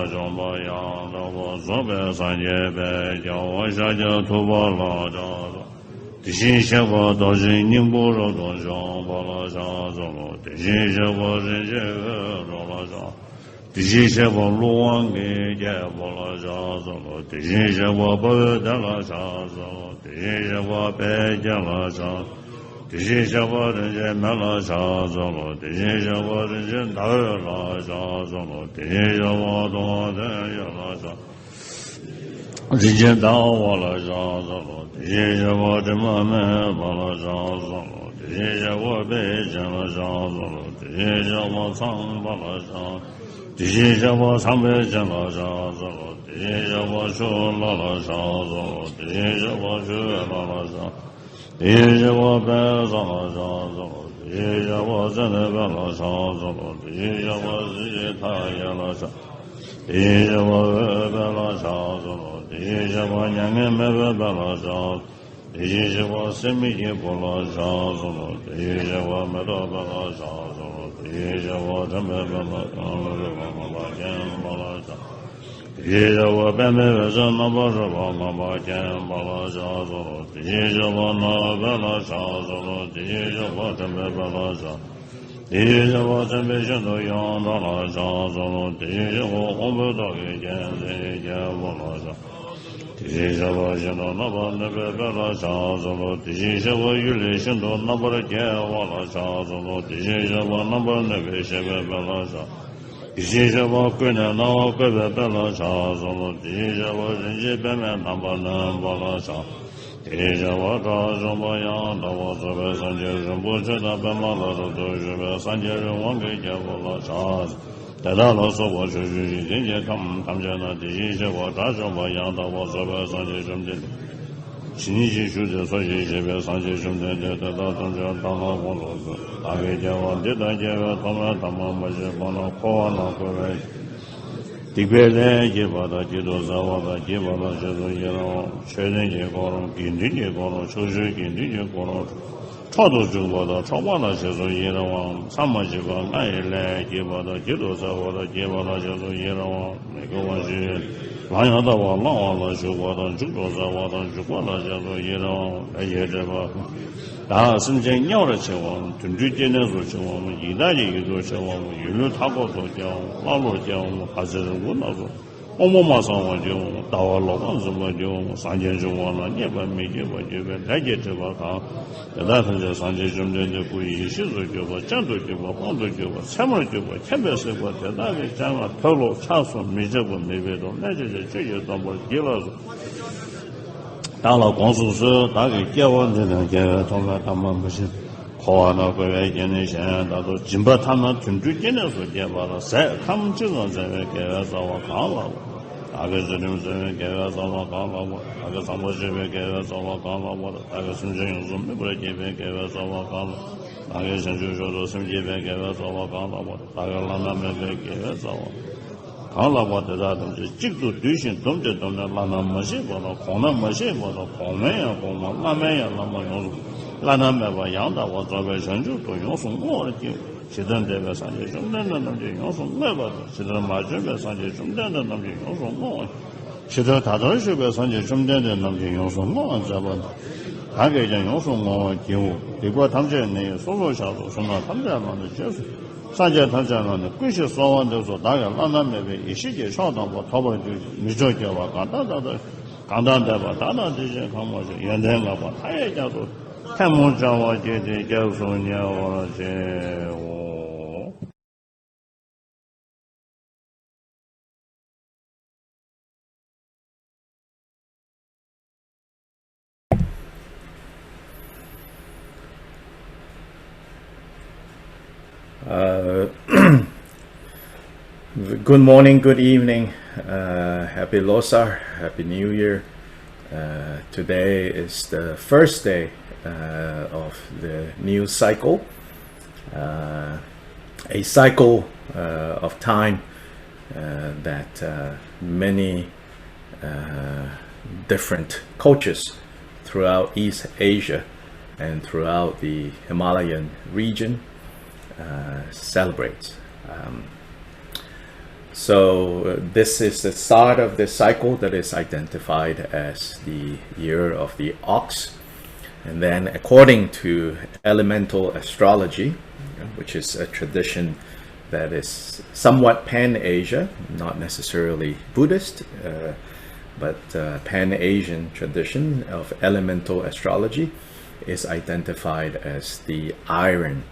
Jomba Yang Dabo Zobe Sanje Be Jawa Shaja Tuba La Jaza Tishin Shaba Dojin Nimbo Rodon Jomba La Jaza Tishin Shaba Rinje Rola Jaza Tishin Shaba Luang Jaba La Jaza Tishin Shaba Bada La Jaza Tishin Shaba Beja La Jaza Tishin Shaba Rinje Mela Jaza Tishin Shaba Rinje Dara La Jaza Tishin Shaba Dode La Jaza Tishin Dawa La Jaza Tishin Shaba Dimame La Jaza Tishin Shaba Beja La Jaza Tishin Shaba Sangba La Jaza Tishin Shaba Sambeja La Jaza Tishin Shaba Shula La Jaza Tishin Shaba Shula La Jaza Tishin Shaba Beza La Jaza Tishin Shaba Zenebe La Jaza Tishin Shaba Zitaya La Jaza Tishin Shaba Webe La Jaza Tishin Shaba Nyangeme Webe La Jaza Tishin Shaba Semiji La Jaza Tishin Shaba Medobe La Jaza Tishin Shaba Tembebe La Jaza Tishin Shaba Bembe Veze Naba Shaba Naba Kemba La Jaza Tishin Shaba Nabe La Jaza Tishin Shaba Tembebe La Jaza Tishin Shaba Tembe Shendo Yanda La Jaza Tishin Shaba Hombe Dagi Genze Kemba La Jaza Tishin Shaba Shendo Naba Nebebe La Jaza Tishin Shaba Yuli Shendo Naba Kemba La Jaza Tishin Shaba Naba Nebe Shebebe La Jaza Tishin Shaba Kwene Nawa Kwebe La Jaza Tishin Shaba Rinje Beme Naba Namba La Jaza Tishin Shaba Ka Shomba Yang Dawa Sobe Sanje Shombo Cheta Bema La Rodo Shube Sanje Wange Kebo La Jaza Teta La Soba Shushu Jinje Kam Tamjena Tishin Shaba Ka Shomba Yang Dawa Sobe Sanje Shomde Shinichi Shute Soshi Shebe Sanje Shomde Teta Tamja Tama Kono Age Jawa Teta Jebe Tama Tama Mashi Kono Kowa Na Kore Tigbele Jebada Jido Zawada Jebada Jido Yero Sheden Jekoro Gindi Jekoro Shushu Gindi Jekoro Chodo Jubada Chobada Jido Yero Sama Jiba Naile Jebada Jido Zawada Jebada Jido Yero Mekowa Shi Lanyada Wa Lawa Shubada Judo Zawada Jubada Jido Yero Ayejeba Da Sinjen Yao De Chewang Tunju Jene Su Chewang Yidaji Yudo Chewang Yulu Tako To Jiao Lalo Jiao Hazir Wuna Su Omo Masa Wa Jiao Dawa Lokan Zuba Jiao Sanjen Shuwa La Nyeba Mi Jeba Jeba Daje Cheba Ka Yada Sanjen Sanjen Shumden De Kuyi Shizu Jeba Chandu Jeba Hondo Jeba Chamar Jeba Chembe Seba Tada Ge Chama Tolo Chasu Mi Jeba Mi Bedo Naje Cheye Dambo Jila Su 当了光速时，大概结完这两届，他们不是考完了国外今年现在都基本他们tunju今年是结完了，他们这种这个给我找我看了，大概这种这个给我找我看了我，大概上坡这边给我找我看了我的，大概深圳用是美国这边给我找我看了，大概深圳说是深圳这边给我找我看了我的，大概那边给我找我。 看了我的那东西，极度对象东西东的，那没写过了，可能没写过了，可能呀，可能那没呀，那么用，那没把养的我这边成就都用送我的就，现在这边上去兄弟的那就用送我吧，现在马这边上去兄弟的那就用送我，现在他这这边上去兄弟的那就用送我，知道吧？他给人用送我就，结果他们这那所有小组送到他们这样的结束。 上届他讲了呢，过去说完都说大概那边一时间上当我淘宝就没着急吧，刚当的吧，当这些看我是原来了吧，他也讲说，看我讲我姐姐教授你我这我。 Good morning, good evening, happy Losar, happy New Year. Today is the first day of the new cycle, a cycle of time that many different cultures throughout East Asia and throughout the Himalayan region celebrates. So this is the start of the cycle that is identified as the year of the ox. And then according to elemental astrology, which is a tradition that is somewhat pan-Asia, not necessarily Buddhist, but pan-Asian tradition of elemental astrology, is identified as the iron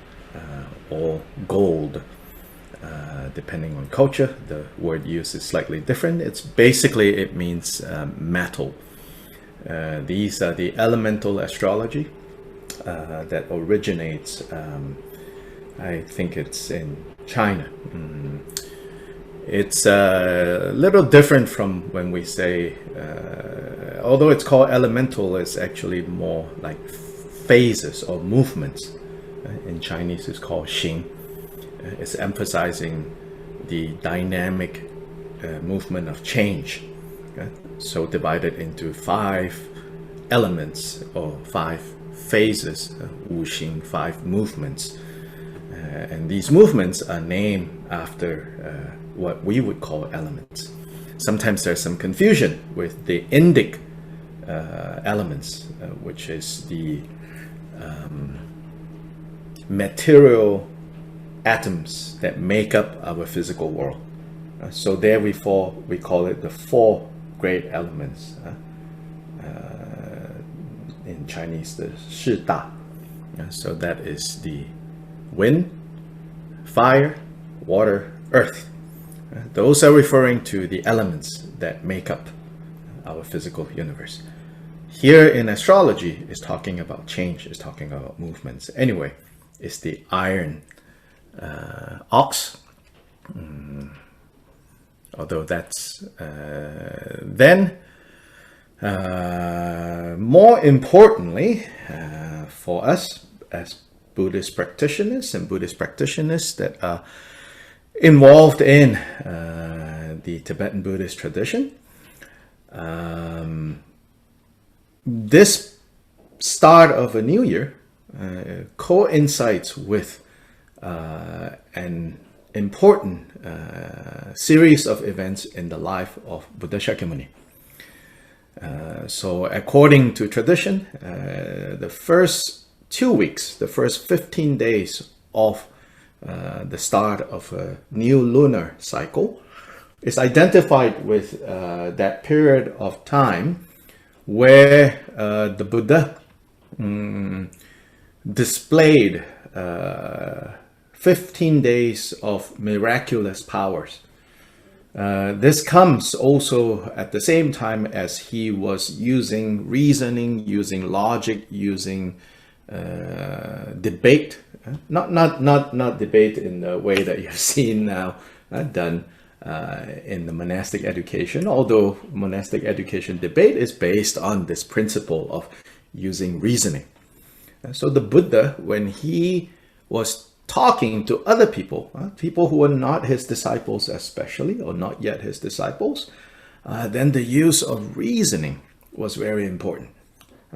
or gold. Depending on culture, the word used is slightly different. It means metal. These are the elemental astrology that originates, I think it's in China. It's a little different from when we say, although it's called elemental, it's actually more like phases or movements. In Chinese, it's called xing. It's emphasizing the dynamic movement of change. So divided into 5 elements or 5 phases, Wu Xing, 5 movements. And these movements are named after what we would call elements. Sometimes there's some confusion with the Indic elements, which is the material atoms that make up our physical world. So there we call it the 4 great elements. In Chinese, the Shi Da. So that is the wind, fire, water, earth. Those are referring to the elements that make up our physical universe. Here in astrology, is talking about change, is talking about movements. Anyway, it's the iron ox. Although that's then more importantly for us as Buddhist practitioners and Buddhist practitioners that are involved in the Tibetan Buddhist tradition, this start of a new year coincides with an important series of events in the life of Buddha Shakyamuni. So according to tradition, the first 2 weeks, the first 15 days of the start of a new lunar cycle is identified with that period of time where the Buddha displayed 15 days of miraculous powers. This comes also at the same time as he was using reasoning, using logic, using debate. Not debate in the way that you've seen now done in the monastic education, although monastic education debate is based on this principle of using reasoning. So the Buddha, when he was talking to other people, people who were not his disciples especially, or not yet his disciples, then the use of reasoning was very important.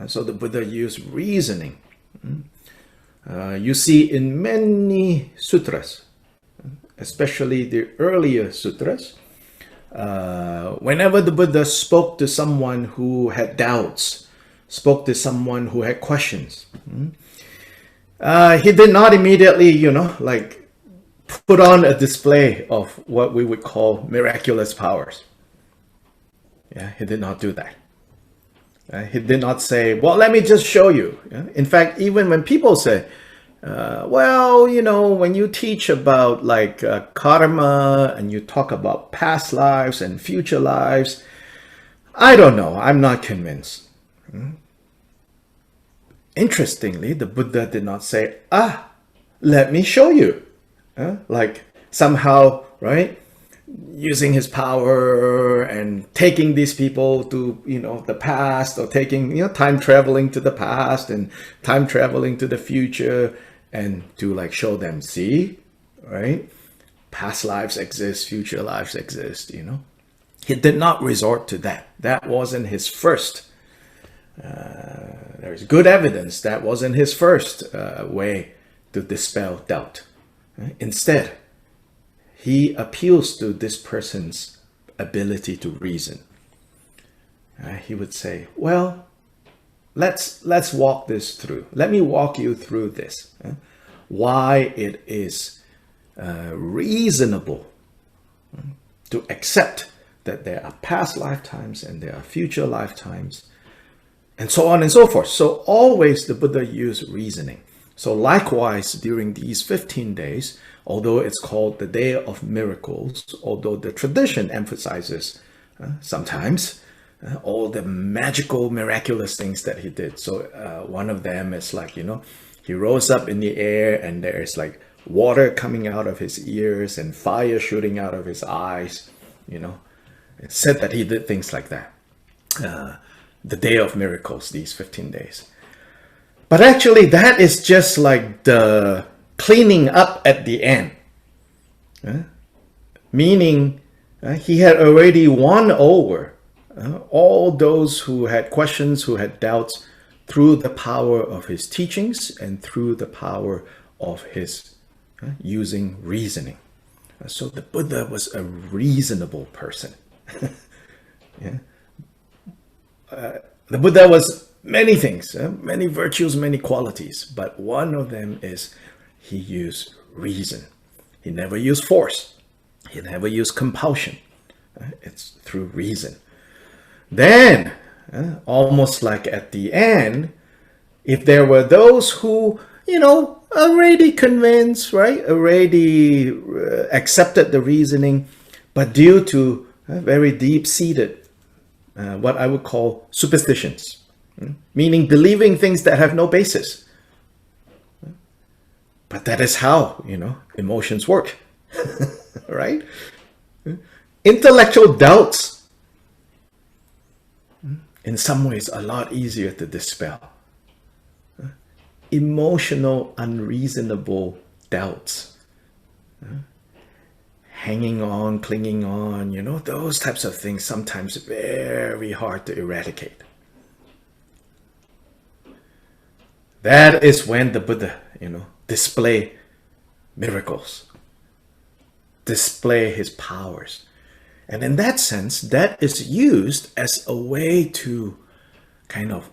So the Buddha used reasoning. You see in many sutras, especially the earlier sutras, whenever the Buddha spoke to someone who had doubts, spoke to someone who had questions, he did not immediately, like put on a display of what we would call miraculous powers. Yeah, he did not do that. He did not say, well, let me just show you. In fact, even when people say, well, when you teach about like karma and you talk about past lives and future lives, I don't know, I'm not convinced. Interestingly, the Buddha did not say, let me show you. Like somehow, right? Using his power and taking these people to, the past, or taking, time traveling to the past and time traveling to the future, and to like show them, see, right? Past lives exist, future lives exist, He did not resort to that. That wasn't his first. There's good evidence that wasn't his first way to dispel doubt. Instead, he appeals to this person's ability to reason. He would say, well, let's walk this through. Let me walk you through this. Why it is reasonable to accept that there are past lifetimes and there are future lifetimes, and so on and so forth. So always the Buddha used reasoning. So likewise, during these 15 days, although it's called the Day of Miracles, although the tradition emphasizes sometimes all the magical, miraculous things that he did. So one of them is like, he rose up in the air and there is like water coming out of his ears and fire shooting out of his eyes. It's said that he did things like that. The Day of Miracles, these 15 days. But actually, that is just like the cleaning up at the end. Meaning, he had already won over all those who had questions, who had doubts, through the power of his teachings and through the power of his using reasoning. So the Buddha was a reasonable person. The Buddha was many things, many virtues, many qualities, but one of them is he used reason. He never used force. He never used compulsion. It's through reason. Then, almost like at the end, if there were those who, already convinced, right, already accepted the reasoning, but due to very deep-seated, what I would call superstitions, meaning believing things that have no basis. But that is how, emotions work, right? Intellectual doubts, in some ways, a lot easier to dispel. Emotional, unreasonable doubts, hanging on, clinging on, those types of things, sometimes very hard to eradicate. That is when the Buddha, display miracles, display his powers. And in that sense, that is used as a way to kind of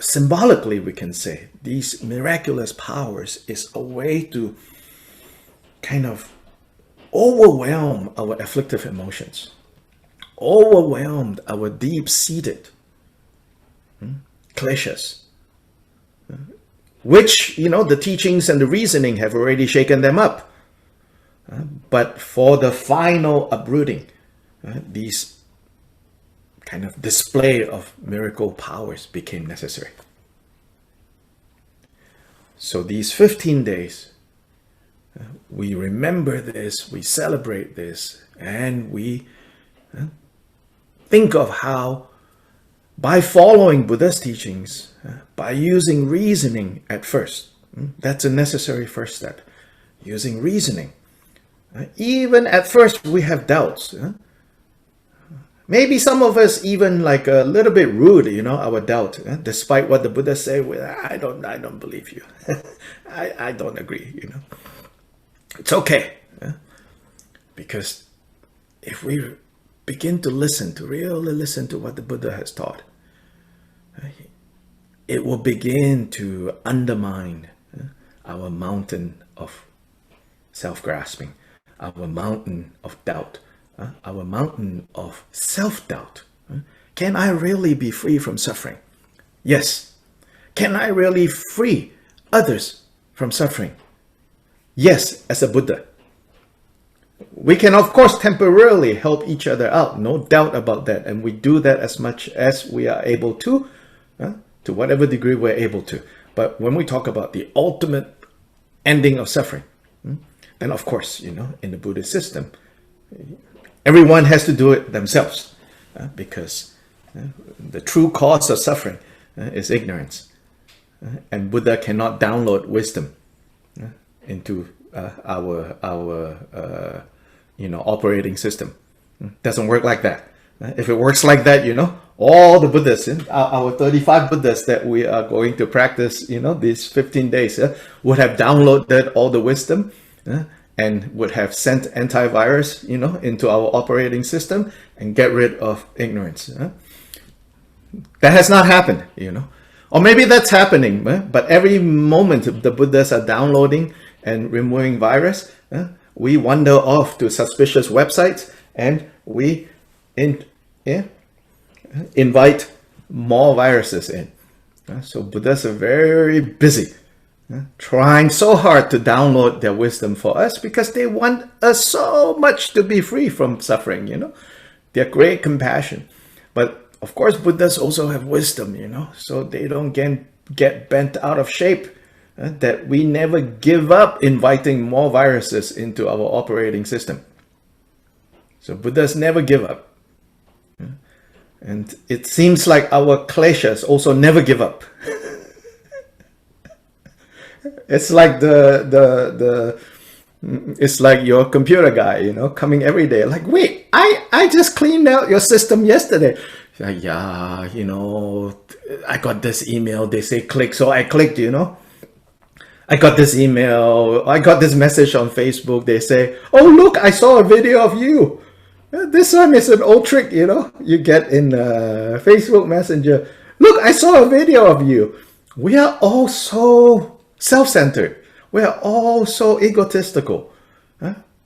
symbolically, we can say, these miraculous powers is a way to kind of overwhelm our afflictive emotions, overwhelm our deep-seated kleshas, which, the teachings and the reasoning have already shaken them up. But for the final uprooting, these kind of display of miracle powers became necessary. So these 15 days, we remember this, we celebrate this, and we think of how by following Buddha's teachings, by using reasoning at first, that's a necessary first step, using reasoning. Even at first we have doubts. Maybe some of us even like a little bit rude, our doubt, despite what the Buddha say, I don't believe you. I don't agree, It's okay. Because if we begin to really listen to what the Buddha has taught, it will begin to undermine our mountain of self-grasping, our mountain of doubt, our mountain of self-doubt. Can I really be free from suffering? Yes. Can I really free others from suffering? Yes, as a Buddha. We can, of course, temporarily help each other out, no doubt about that. And we do that as much as we are able to whatever degree we're able to. But when we talk about the ultimate ending of suffering, then of course, in the Buddhist system, everyone has to do it themselves because the true cause of suffering is ignorance. And Buddha cannot download wisdom into our operating system. Doesn't work like that. If it works like that, all the Buddhas, our 35 Buddhas that we are going to practice, these 15 days, would have downloaded all the wisdom, and would have sent antivirus, into our operating system and get rid of ignorance. That has not happened, Or maybe that's happening, but every moment the Buddhas are downloading and removing virus, we wander off to suspicious websites and we invite more viruses in. So Buddhas are very busy, trying so hard to download their wisdom for us because they want us so much to be free from suffering, Their great compassion. But of course, Buddhas also have wisdom, so they don't get bent out of shape, that we never give up inviting more viruses into our operating system. So Buddhas never give up. And it seems like our kleshas also never give up. It's like it's like your computer guy, coming every day. Like, wait, I just cleaned out your system yesterday. Like, yeah, I got this email. They say click, so I clicked. I got this email. I got this message on Facebook. They say, oh look, I saw a video of you. This one is an old trick, you get in Facebook Messenger. Look, I saw a video of you. We are all so self-centered. We are all so egotistical.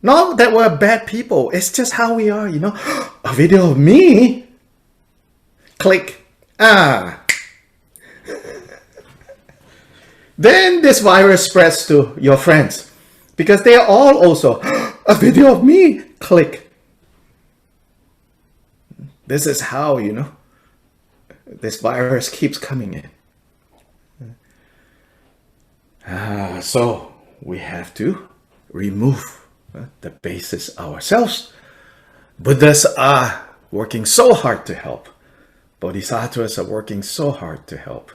Not that we're bad people. It's just how we are, A video of me? Click. Then this virus spreads to your friends because they are all also a video of me. Click. This is how, this virus keeps coming in. So we have to remove the basis ourselves. Buddhas are working so hard to help. Bodhisattvas are working so hard to help.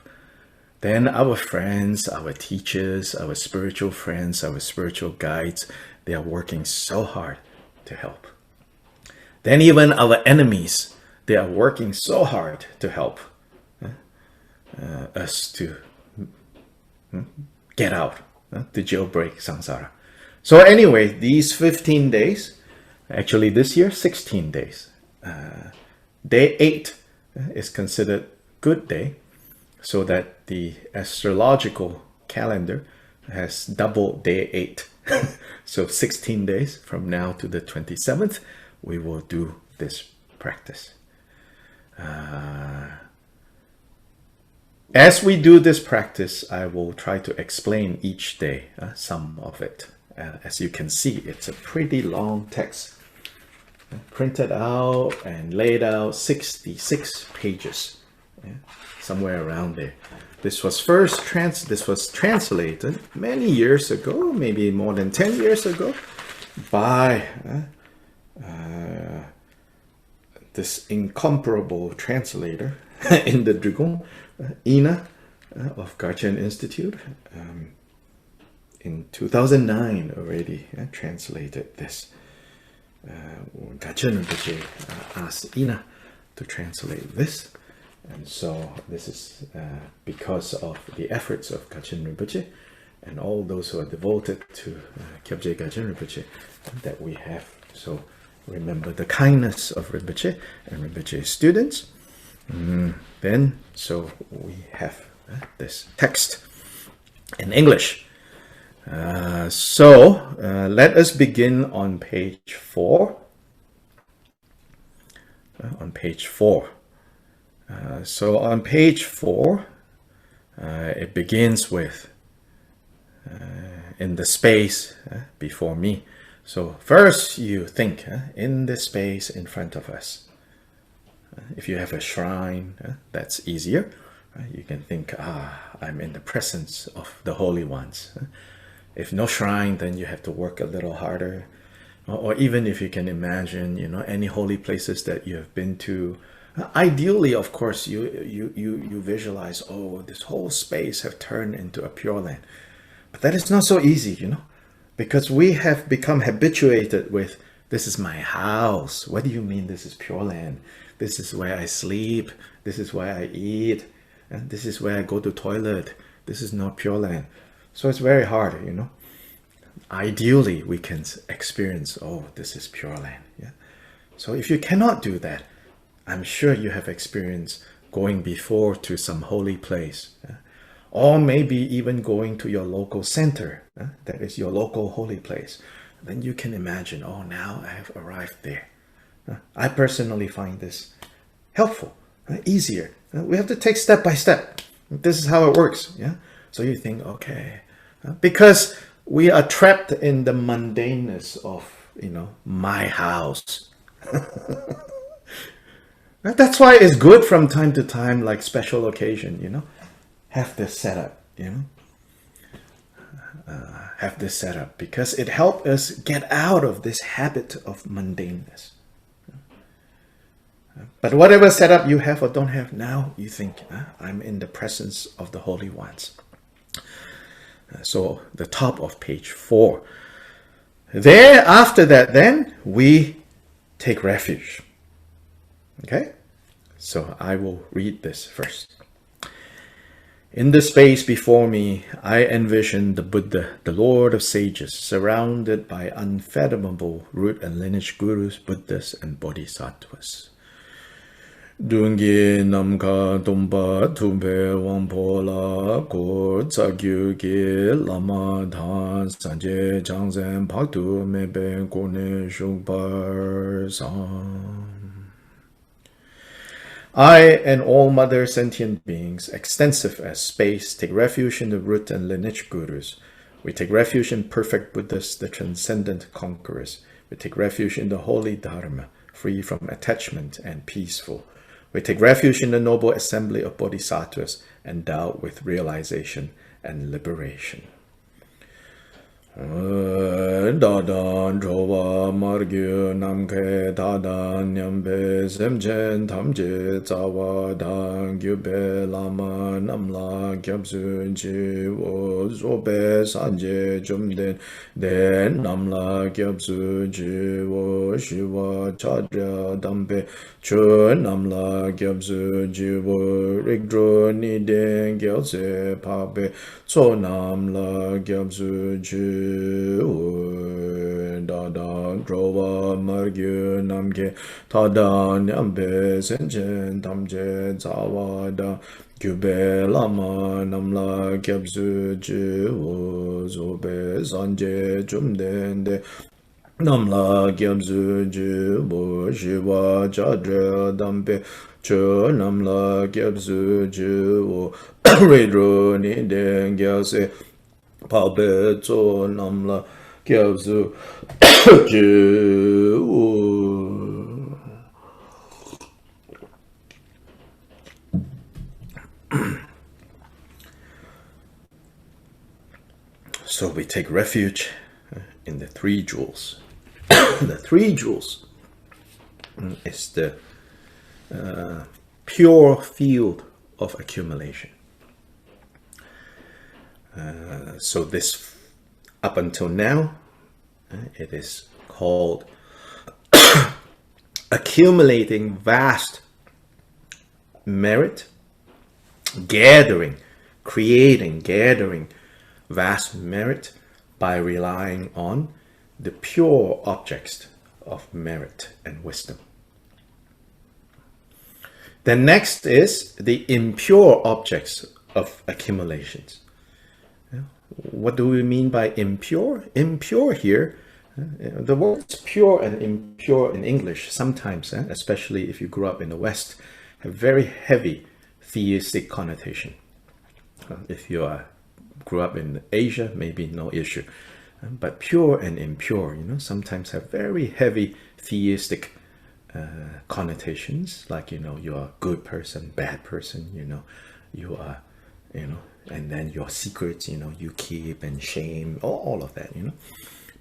Then our friends, our teachers, our spiritual friends, our spiritual guides, they are working so hard to help. Then even our enemies, they are working so hard to help us to get out, to jailbreak samsara. So anyway, these 15 days, actually this year, 16 days. Day 8 is considered good day, so that the astrological calendar has double day 8. So 16 days from now to the 27th, we will do this practice. As we do this practice, I will try to explain each day some of it. As you can see, it's a pretty long text, printed out and laid out, 66 pages, somewhere around there. This was translated many years ago, maybe more than 10 years ago, by this incomparable translator in the Drigong, Ina of Garchen Institute, in 2009 already translated this. Garchen Rinpoche asked Ina to translate this, and so this is because of the efforts of Garchen Rinpoche and all those who are devoted to Kyabje Garchen Rinpoche that we have. So remember the kindness of Rinpoche and Rinpoche's students. Then, so we have this text in English. So let us begin on page 4. On page 4. So on page 4, it begins with in the space before me. So first you think in the space in front of us. If you have a shrine, that's easier. You can think, I'm in the presence of the holy ones. If no shrine, then you have to work a little harder. Or even if you can imagine, any holy places that you have been to. Ideally, of course, you visualize, this whole space have turned into a pure land. But that is not so easy, because we have become habituated with, this is my house. What do you mean this is pure land? This is where I sleep. This is where I eat. And this is where I go to toilet. This is not pure land. So it's very hard, ideally we can experience, oh, this is Pure Land. Yeah. So if you cannot do that, I'm sure you have experienced going before to some holy place, or maybe even going to your local center, that is your local holy place. Then you can imagine, oh, now I have arrived there. I personally find this helpful, easier. We have to take step by step. This is how it works. Yeah. So you think, okay, because we are trapped in the mundaneness of, my house. That's why it's good from time to time, like special occasion, have this setup, have this setup, because it helps us get out of this habit of mundaneness. But whatever setup you have or don't have now, you think, I'm in the presence of the Holy Ones. So the top of page 4. There, after that, then we take refuge. Okay? So I will read this first. In the space before me, I envision the Buddha, the Lord of Sages, surrounded by unfathomable root and lineage gurus, Buddhas, and Bodhisattvas. Dungi namka tumpa tumpe wangpola ko tsagyuki lama dhan sanje changzen paktu mebe kone shukpar sam. I and all mother sentient beings, extensive as space, take refuge in the root and lineage gurus. We take refuge in perfect Buddhas, the transcendent conquerors. We take refuge in the holy Dharma, free from attachment and peaceful. We take refuge in the noble assembly of bodhisattvas, endowed with realization and liberation. Dadan Jova Margyu Namke Dadan Nyambe Semchen Tamje Tsawa Dan Gyube Lama Namla Gyabsu Jiwo Zobe Sanje Jumden Den Namla Gyabsu Jiwo Shiva Chadra Dambe Chun Namla Gyabsu Jiwo Rigdro Niden Gyelse Pabe So Namla Gyabsu Jiwo Dadan Drova Margyu Namge Tadan Yambe Senchen Tamje Zawada Gyube Lama Namla Gyabsu Jiwo Zobe Sanje Jumdende Namla Gyabsu Jiwo Shiva Chadra Dambe Cho Namla Gyabsu Jiwo Redro Niden Gyase Pabe Cho Namla Gyabsu Jiwo. So we take refuge in the 3 jewels. The 3 jewels is the pure field of accumulation. So this, up until now, it is called accumulating vast merit, gathering vast merit by relying on the pure objects of merit and wisdom. The next is the impure objects of accumulations. What do we mean by impure? Impure here, the words pure and impure in English sometimes, especially if you grew up in the West, have very heavy theistic connotation. If you grew up in Asia, maybe no issue. But pure and impure, sometimes have very heavy theistic connotations, like, you're a good person, bad person, you are, and then your secrets, you keep, and shame, all of that,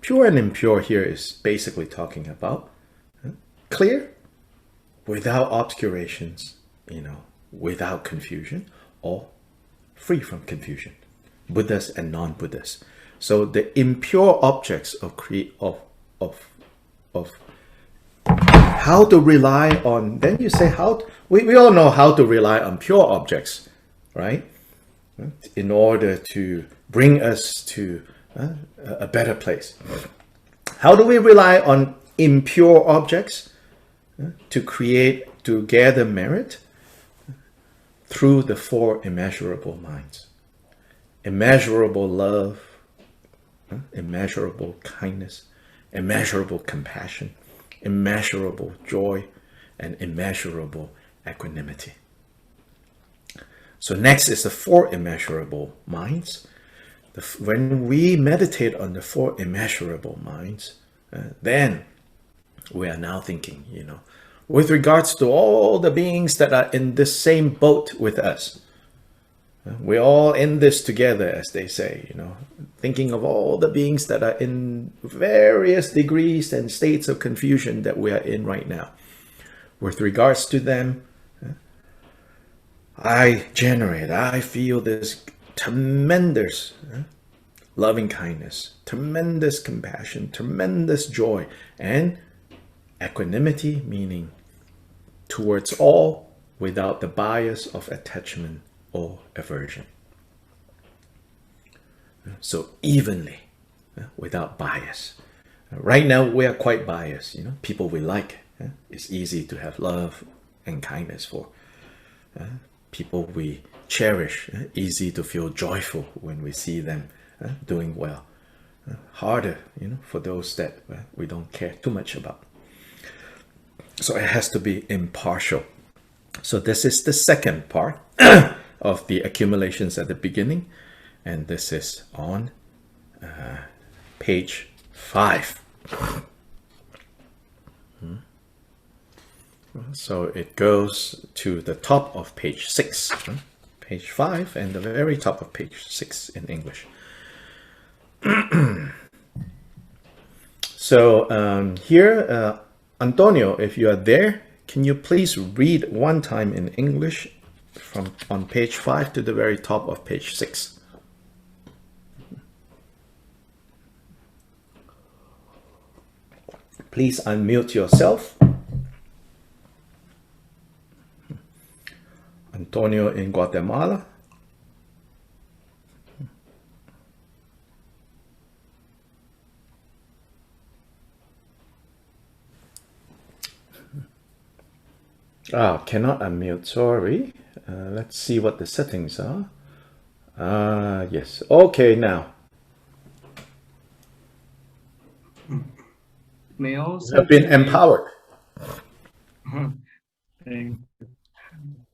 Pure and impure here is basically talking about clear, without obscurations, without confusion, or free from confusion. Buddhas and non-Buddhas. So the impure objects of how to rely on, then you say we all know how to rely on pure objects, right? In order to bring us to a better place. How do we rely on impure objects to gather merit? Through the four immeasurable minds. Immeasurable love, immeasurable kindness, immeasurable compassion, immeasurable joy, and immeasurable equanimity. So next is the four immeasurable minds. When we meditate on the four immeasurable minds, then we are now thinking, with regards to all the beings that are in this same boat with us. We're all in this together, as they say, thinking of all the beings that are in various degrees and states of confusion that we are in right now. With regards to them, I feel this tremendous loving kindness, tremendous compassion, tremendous joy, and equanimity, meaning towards all without the bias of attachment or aversion. So evenly, without bias. Right now we are quite biased. People we like, it's easy to have love and kindness for. People we cherish, easy to feel joyful when we see them doing well. Harder, for those that we don't care too much about. So it has to be impartial. So this is the second part of the accumulations at the beginning, and this is on page 5. So it goes to the top of page 6, page 5, and the very top of page 6 in English. So here, Antonio, if you are there, can you please read one time in English from on page 5 to the very top of page 6? Please unmute yourself. Antonio in Guatemala. Cannot unmute, sorry. Let's see what the settings are. Yes, okay now. May all You have been empowered.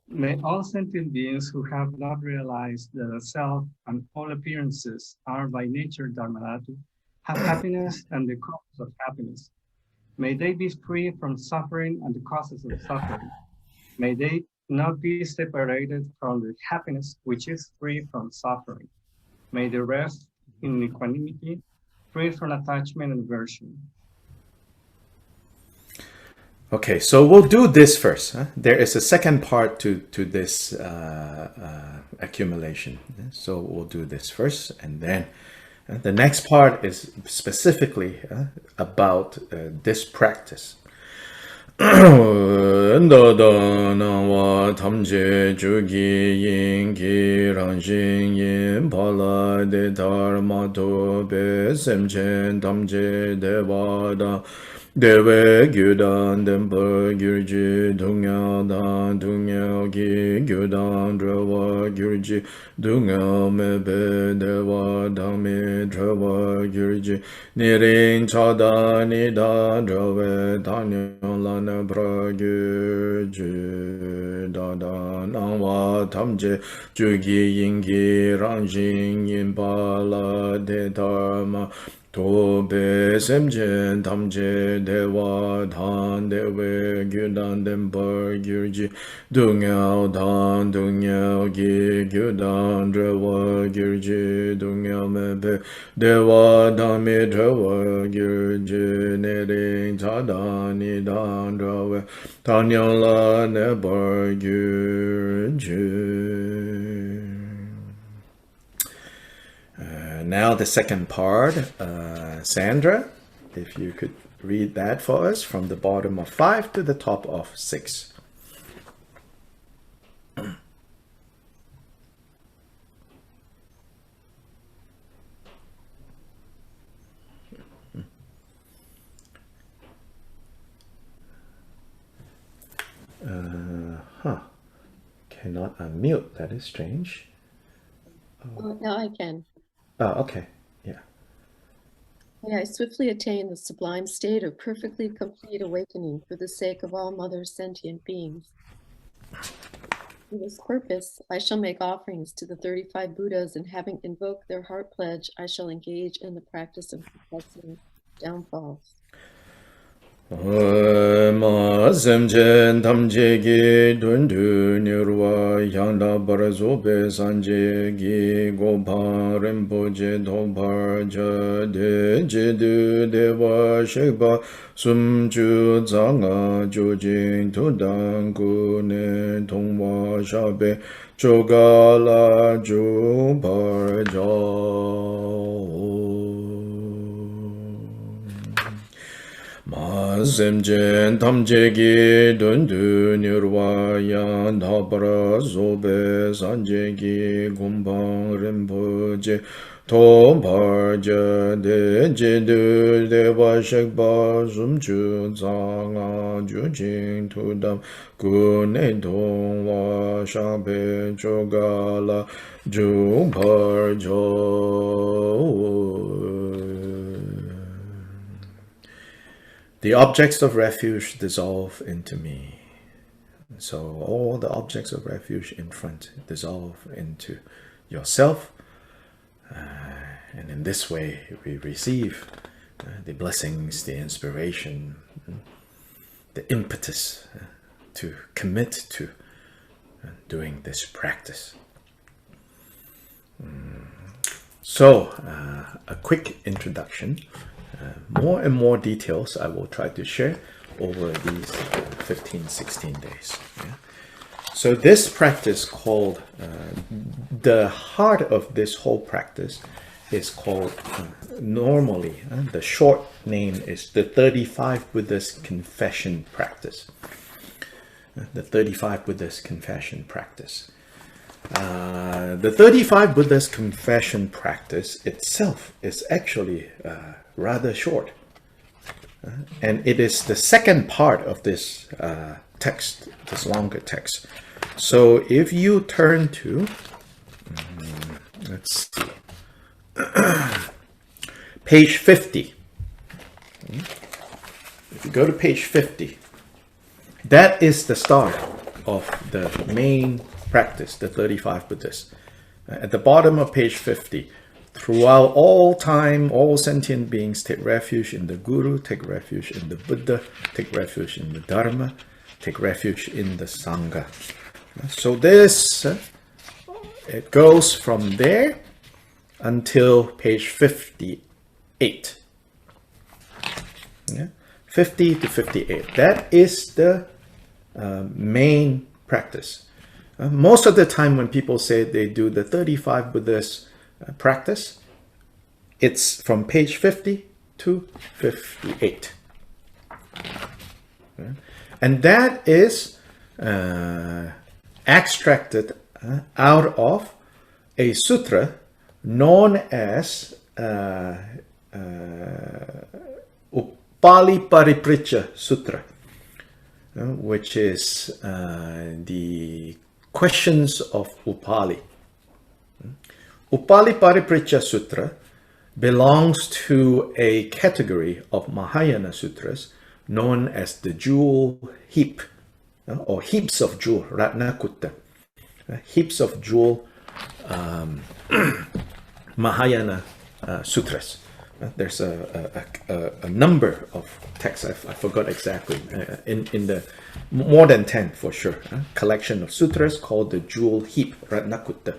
May all sentient beings who have not realized that the self and all appearances are by nature dharmadhatu have happiness and the cause of happiness. May they be free from suffering and the causes of suffering. May they not be separated from the happiness which is free from suffering. May they rest in equanimity, free from attachment and aversion. Okay, so we'll do this first. There is a second part to this accumulation. So we'll do this first, and then the next part is specifically about this practice. Dewe gyudan denpa gyurji dunga dan dunga gi gyudan drawa gyurji dunga mebe dewa dame drawa gyurji nirin chada nida drawe danyo lana pra gyurji dada nangwa tamje jugi yingi rangjin yinpa de dharma Tobe semjen tamje dewa dhan dewe gyudan denpa gyurji dungyao dhan dungyao gi gyudan drawa gyurji dungyao mebe dewa dhammi drawa gyurji nering chadan nidan drawe tanyang la nebar gyurji. Now the second part, Sandra, if you could read that for us from the bottom of 5 to the top of 6. cannot unmute. That is strange. Oh, now I can. Oh, okay. Yeah. May I swiftly attain the sublime state of perfectly complete awakening for the sake of all mother sentient beings. For this purpose, I shall make offerings to the 35 Buddhas, and having invoked their heart pledge, I shall engage in the practice of suppressing downfalls. Ma semchen tamche gi dundu nirwa yangda barazo be sanje gi gopa rinpoche dhokpar cha de je du deva shekpa sum chu zanga ju jing tu dang ku ne tongwa shabe choga la ju par Ma semchen tamche gi dundu nirwa yang dhabara zobe sanje gi gumbang rinpoche thompar ja de je du deva shekpa sumchu zanga ju jing tu dam ku ne tongwa shabe chogala ju par jo. The objects of refuge dissolve into me. So all the objects of refuge in front dissolve into yourself. And in this way we receive the blessings, the inspiration, the impetus to commit to doing this practice. So a quick introduction. More and more details I will try to share over these 15, 16 days. Yeah? So this practice called, the heart of this whole practice is called, normally, the short name is the 35 Buddhist Confession Practice. The 35 Buddhist Confession Practice. The 35 Buddhist Confession Practice itself is actually rather short. And it is the second part of this text, this longer text. So if you turn to, let's see, page 50. If you go to page 50, that is the start of the main practice, the 35 Buddhists. At the bottom of page 50, throughout all time, all sentient beings take refuge in the Guru, take refuge in the Buddha, take refuge in the Dharma, take refuge in the Sangha. So this, it goes from there until page 58. Yeah? 50 to 58. That is the main practice. Most of the time when people say they do the 35 Buddhist practice, it's from page 50 to 58. And that is extracted out of a sutra known as Upali Paripricha Sutra, which is the questions of Upali. Upali Paripricha Sutra belongs to a category of Mahayana sutras known as the jewel heap, or heaps of jewel, Ratnakutta. Heaps of jewel Mahayana sutras. There's a number of texts, I forgot exactly, in the more than 10 for sure, collection of sutras called the jewel heap, Ratnakutta.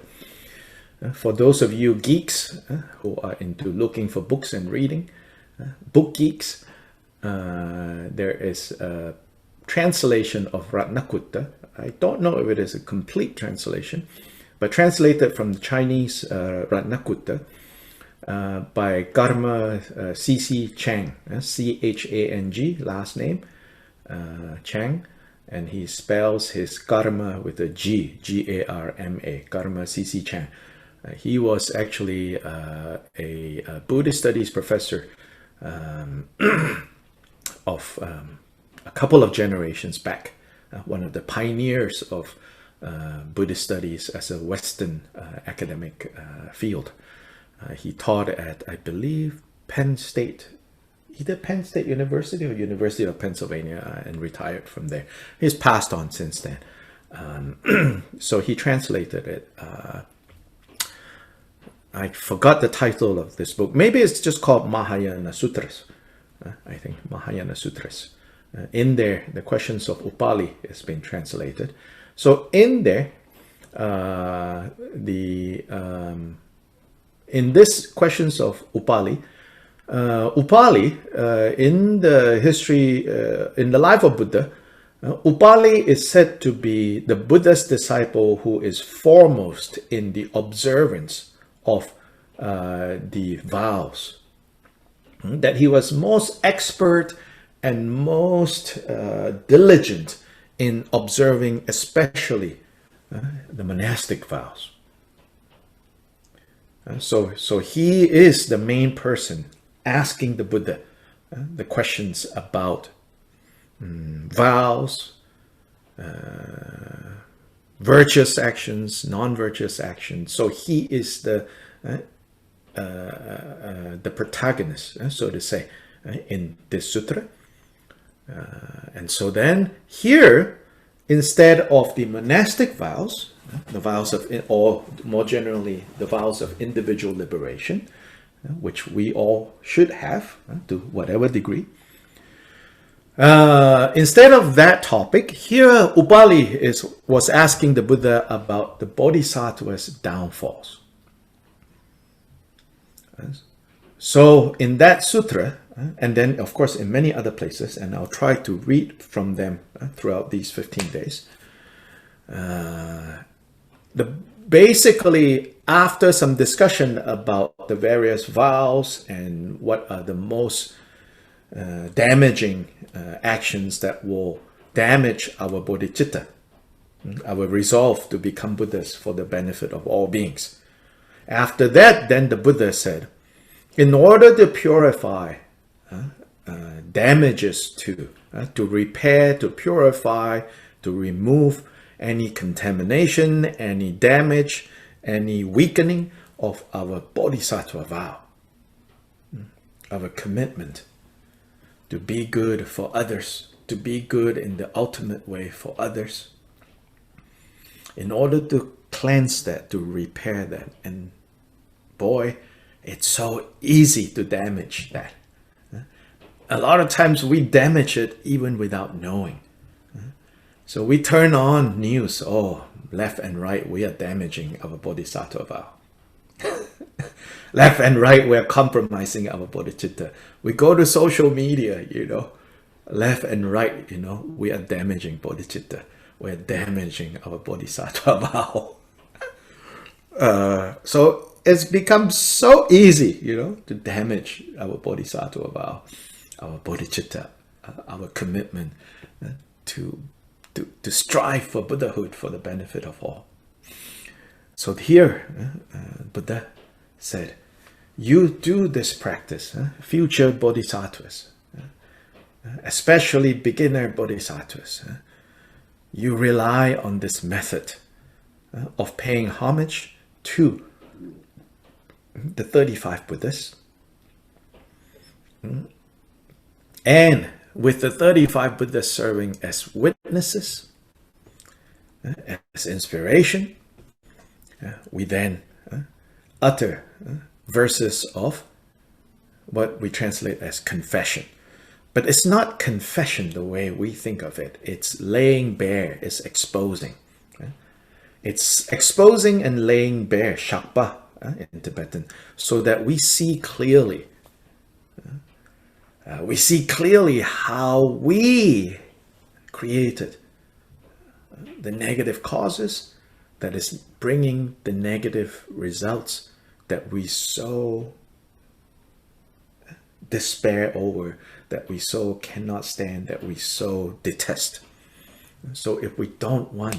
For those of you geeks who are into looking for books and reading, book geeks, there is a translation of Ratnakutta. I don't know if it is a complete translation, but translated from the Chinese Ratnakutta by Karma C.C. Chang, C-H-A-N-G, last name, Chang, and he spells his Karma with a G, G-A-R-M-A, Karma C.C. Chang. He was actually a Buddhist studies professor of a couple of generations back, one of the pioneers of Buddhist studies as a Western academic field. He taught at, I believe, Penn State, either Penn State University or University of Pennsylvania, and retired from there. He's passed on since then. So he translated it. I forgot the title of this book. Maybe it's just called Mahayana Sutras. I think Mahayana Sutras. In there, the questions of Upali has been translated. So in there, in this questions of Upali, in the history, in the life of Buddha, Upali is said to be the Buddha's disciple who is foremost in the observance of the vows. That he was most expert and most diligent in observing, especially the monastic vows. So he is the main person asking the Buddha the questions about vows, virtuous actions, non-virtuous actions. So he is the protagonist, so to say, in this sutra. And so then here, instead of the monastic vows, the vows of, or more generally, the vows of individual liberation, which we all should have to whatever degree, instead of that topic, here Upali was asking the Buddha about the Bodhisattva's downfalls. So in that sutra, and then of course in many other places, and I'll try to read from them throughout these 15 days, basically after some discussion about the various vows and what are the most damaging actions that will damage our bodhicitta, our resolve to become Buddhas for the benefit of all beings. After that, then the Buddha said, in order to purify damages to repair, to purify, to remove any contamination, any damage, any weakening of our bodhisattva vow, our commitment to be good for others, to be good in the ultimate way for others, in order to cleanse that, to repair that. And boy, it's so easy to damage that. A lot of times we damage it even without knowing. So we turn on news, oh, left and right, we are damaging our bodhisattva vow. Left and right, we're compromising our bodhicitta. We go to social media, left and right, we are damaging bodhicitta. We're damaging our bodhisattva vow. So it's become so easy, to damage our bodhisattva vow, our bodhicitta, our commitment to strive for Buddhahood for the benefit of all. So here, Buddha said, you do this practice, future bodhisattvas, especially beginner bodhisattvas, you rely on this method of paying homage to the 35 Buddhas, and with the 35 Buddhas serving as witnesses, as inspiration, we then utter verses of what we translate as confession. But it's not confession the way we think of it. It's laying bare, it's exposing. It's exposing and laying bare, shakpa in Tibetan, so that we see clearly. We see clearly how we created the negative causes that is bringing the negative results that we so despair over, that we so cannot stand, that we so detest. So if we don't want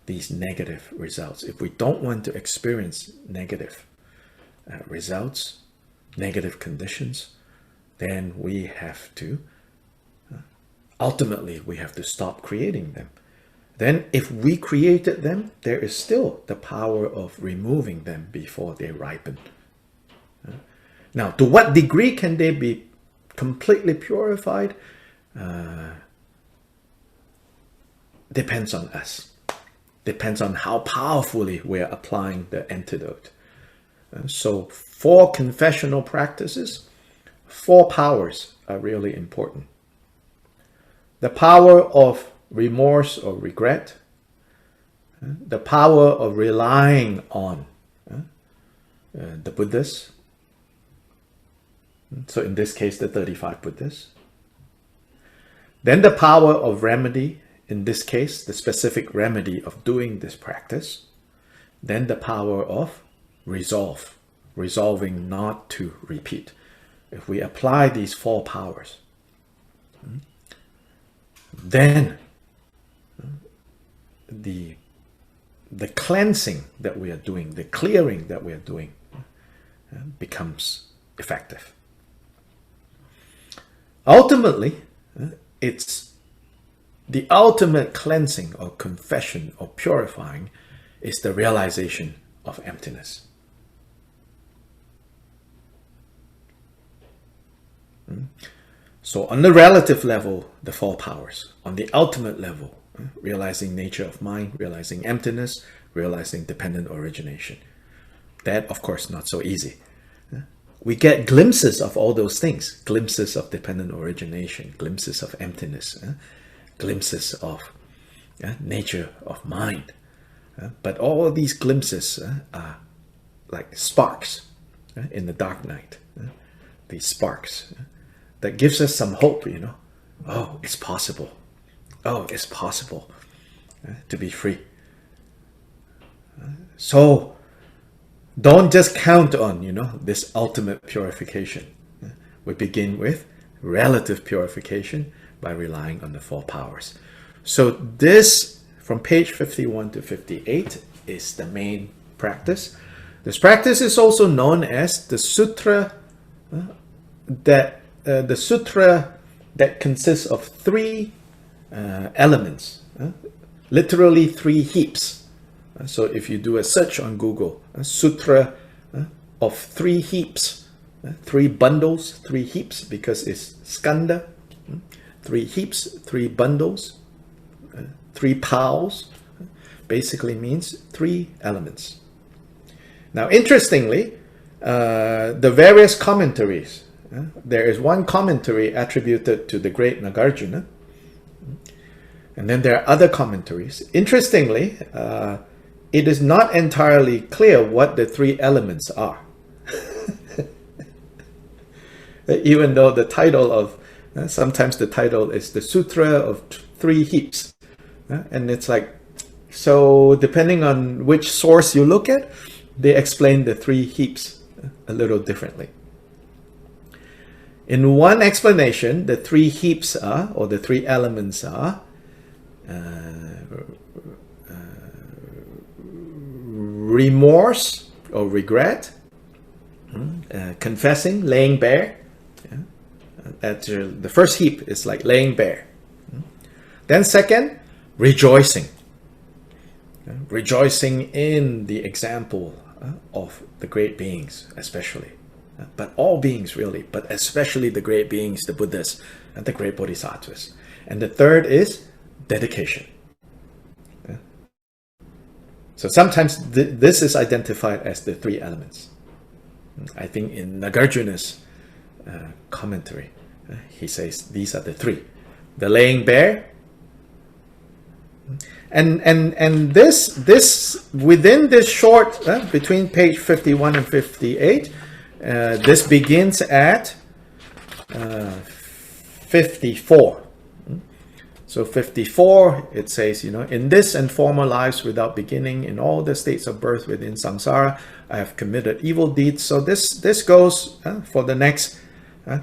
these negative results, if we don't want to experience negative results, negative conditions, then we have to, ultimately, we have to stop creating them. then if we created them, there is still the power of removing them before they ripen. Now, to what degree can they be completely purified? Depends on us. Depends on how powerfully we are applying the antidote. So for confessional practices, 4 powers are really important. The power of remorse or regret, the power of relying on the Buddhas, so in this case the 35 Buddhas, then the power of remedy, in this case the specific remedy of doing this practice, then the power of resolving not to repeat. If we apply these 4 powers, then the cleansing that we are doing, the clearing that we are doing becomes effective. Ultimately, it's the ultimate cleansing or confession or purifying is the realization of emptiness. So on the relative level, the 4 powers. On the ultimate level, realizing nature of mind, realizing emptiness, realizing dependent origination. That, of course, not so easy. We get glimpses of all those things. Glimpses of dependent origination, glimpses of emptiness, glimpses of nature of mind. But all of these glimpses are like sparks in the dark night. These sparks that gives us some hope, you know. Oh, it's possible. Oh, it's possible to be free. So don't just count on, you know, this ultimate purification. We begin with relative purification by relying on the 4 powers. So this, from page 51 to 58, is the main practice. This practice is also known as the sutra that consists of 3 elements, literally 3 heaps. So if you do a search on Google, a sutra of 3 heaps, 3 bundles, 3 heaps, because it's skanda, 3 heaps, 3 bundles, 3 piles, basically means 3 elements. Now, interestingly, the various commentaries, there is one commentary attributed to the great Nagarjuna, and then there are other commentaries. Interestingly, it is not entirely clear what the 3 elements are. Even though the title of, sometimes the title is the Sutra of 3 Heaps. And it's like, so depending on which source you look at, they explain the 3 heaps a little differently. In one explanation, the 3 heaps are, or the 3 elements are, remorse or regret, confessing, laying bare. That's the first heap is like laying bare. Then second, rejoicing. Rejoicing in the example of the great beings, especially. But all beings really, but especially the great beings, the Buddhas and the great Bodhisattvas. And the third is dedication. So sometimes this is identified as the 3 elements. I think in Nagarjuna's commentary, he says these are the 3. The laying bare, and this within this short, between page 51 and 58, this begins at 54. So 54, it says, you know, in this and former lives without beginning, in all the states of birth within samsara, I have committed evil deeds. So this goes for the next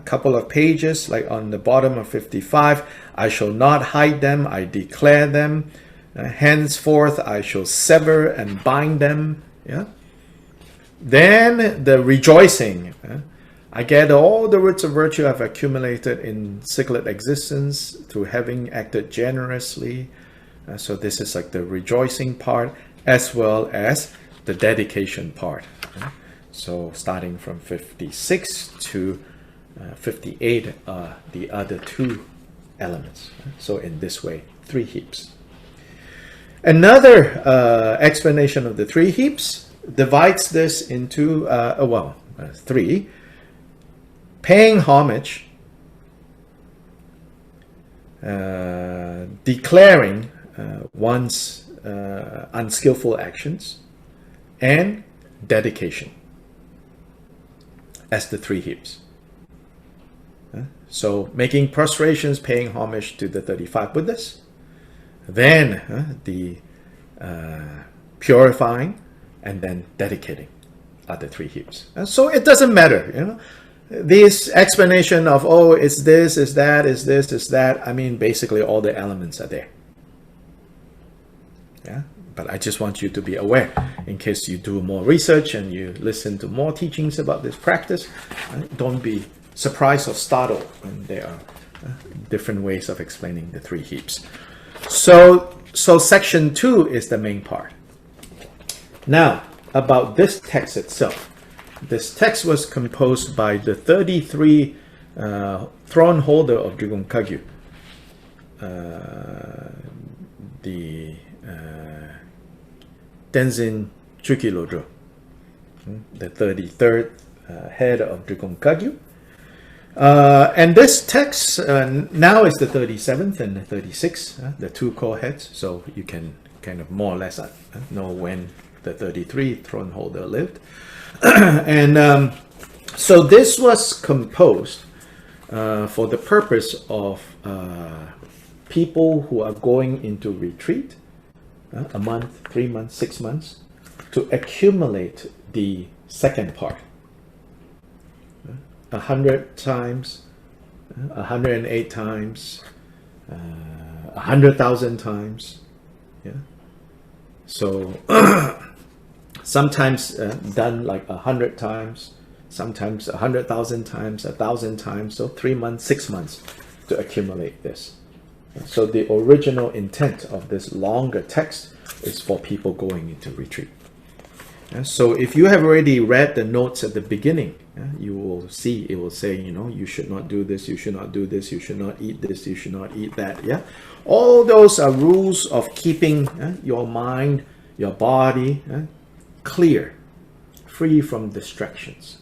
couple of pages, like on the bottom of 55, I shall not hide them, I declare them. Henceforth, I shall sever and bind them. Yeah. Then the rejoicing. I get all the roots of virtue I've accumulated in cyclic existence through having acted generously, So this is like the rejoicing part as well as the dedication part. So starting from 56 to 58 are the other two elements. So in this way, 3 heaps. Another explanation of the 3 heaps divides this into, 3. Paying homage, declaring one's unskillful actions, and dedication as the 3 heaps. So making prostrations, paying homage to the 35 Buddhas, then the purifying, and then dedicating are the 3 heaps. So it doesn't matter, you know. This explanation of, oh, it's this, it's that, it's this, it's that, I mean, basically all the elements are there. Yeah, but I just want you to be aware in case you do more research and you listen to more teachings about this practice. Don't be surprised or startled when there are different ways of explaining the 3 heaps. So section 2 is the main part. Now, about this text itself. This text was composed by the 33 throne holder of Drigong Kagyu, the Tenzin Chukilodro, the 33rd head of Drigong Kagyu. And this text now is the 37th and the 36th, the 2 core heads, so you can kind of more or less know when the 33 throne holder lived. And so this was composed for the purpose of people who are going into retreat, a month, 3 months, 6 months, to accumulate the second part. 100 times, 108 times, 100,000 times. Yeah. So sometimes done like 100 times, sometimes 100,000 times, 1,000 times. So 3 months, 6 months to accumulate this. So the original intent of this longer text is for people going into retreat. So if you have already read the notes at the beginning, you will see it will say, you know, you should not do this, you should not do this, you should not eat this, you should not eat that. Yeah, all those are rules of keeping your mind, your body clear, free from distractions.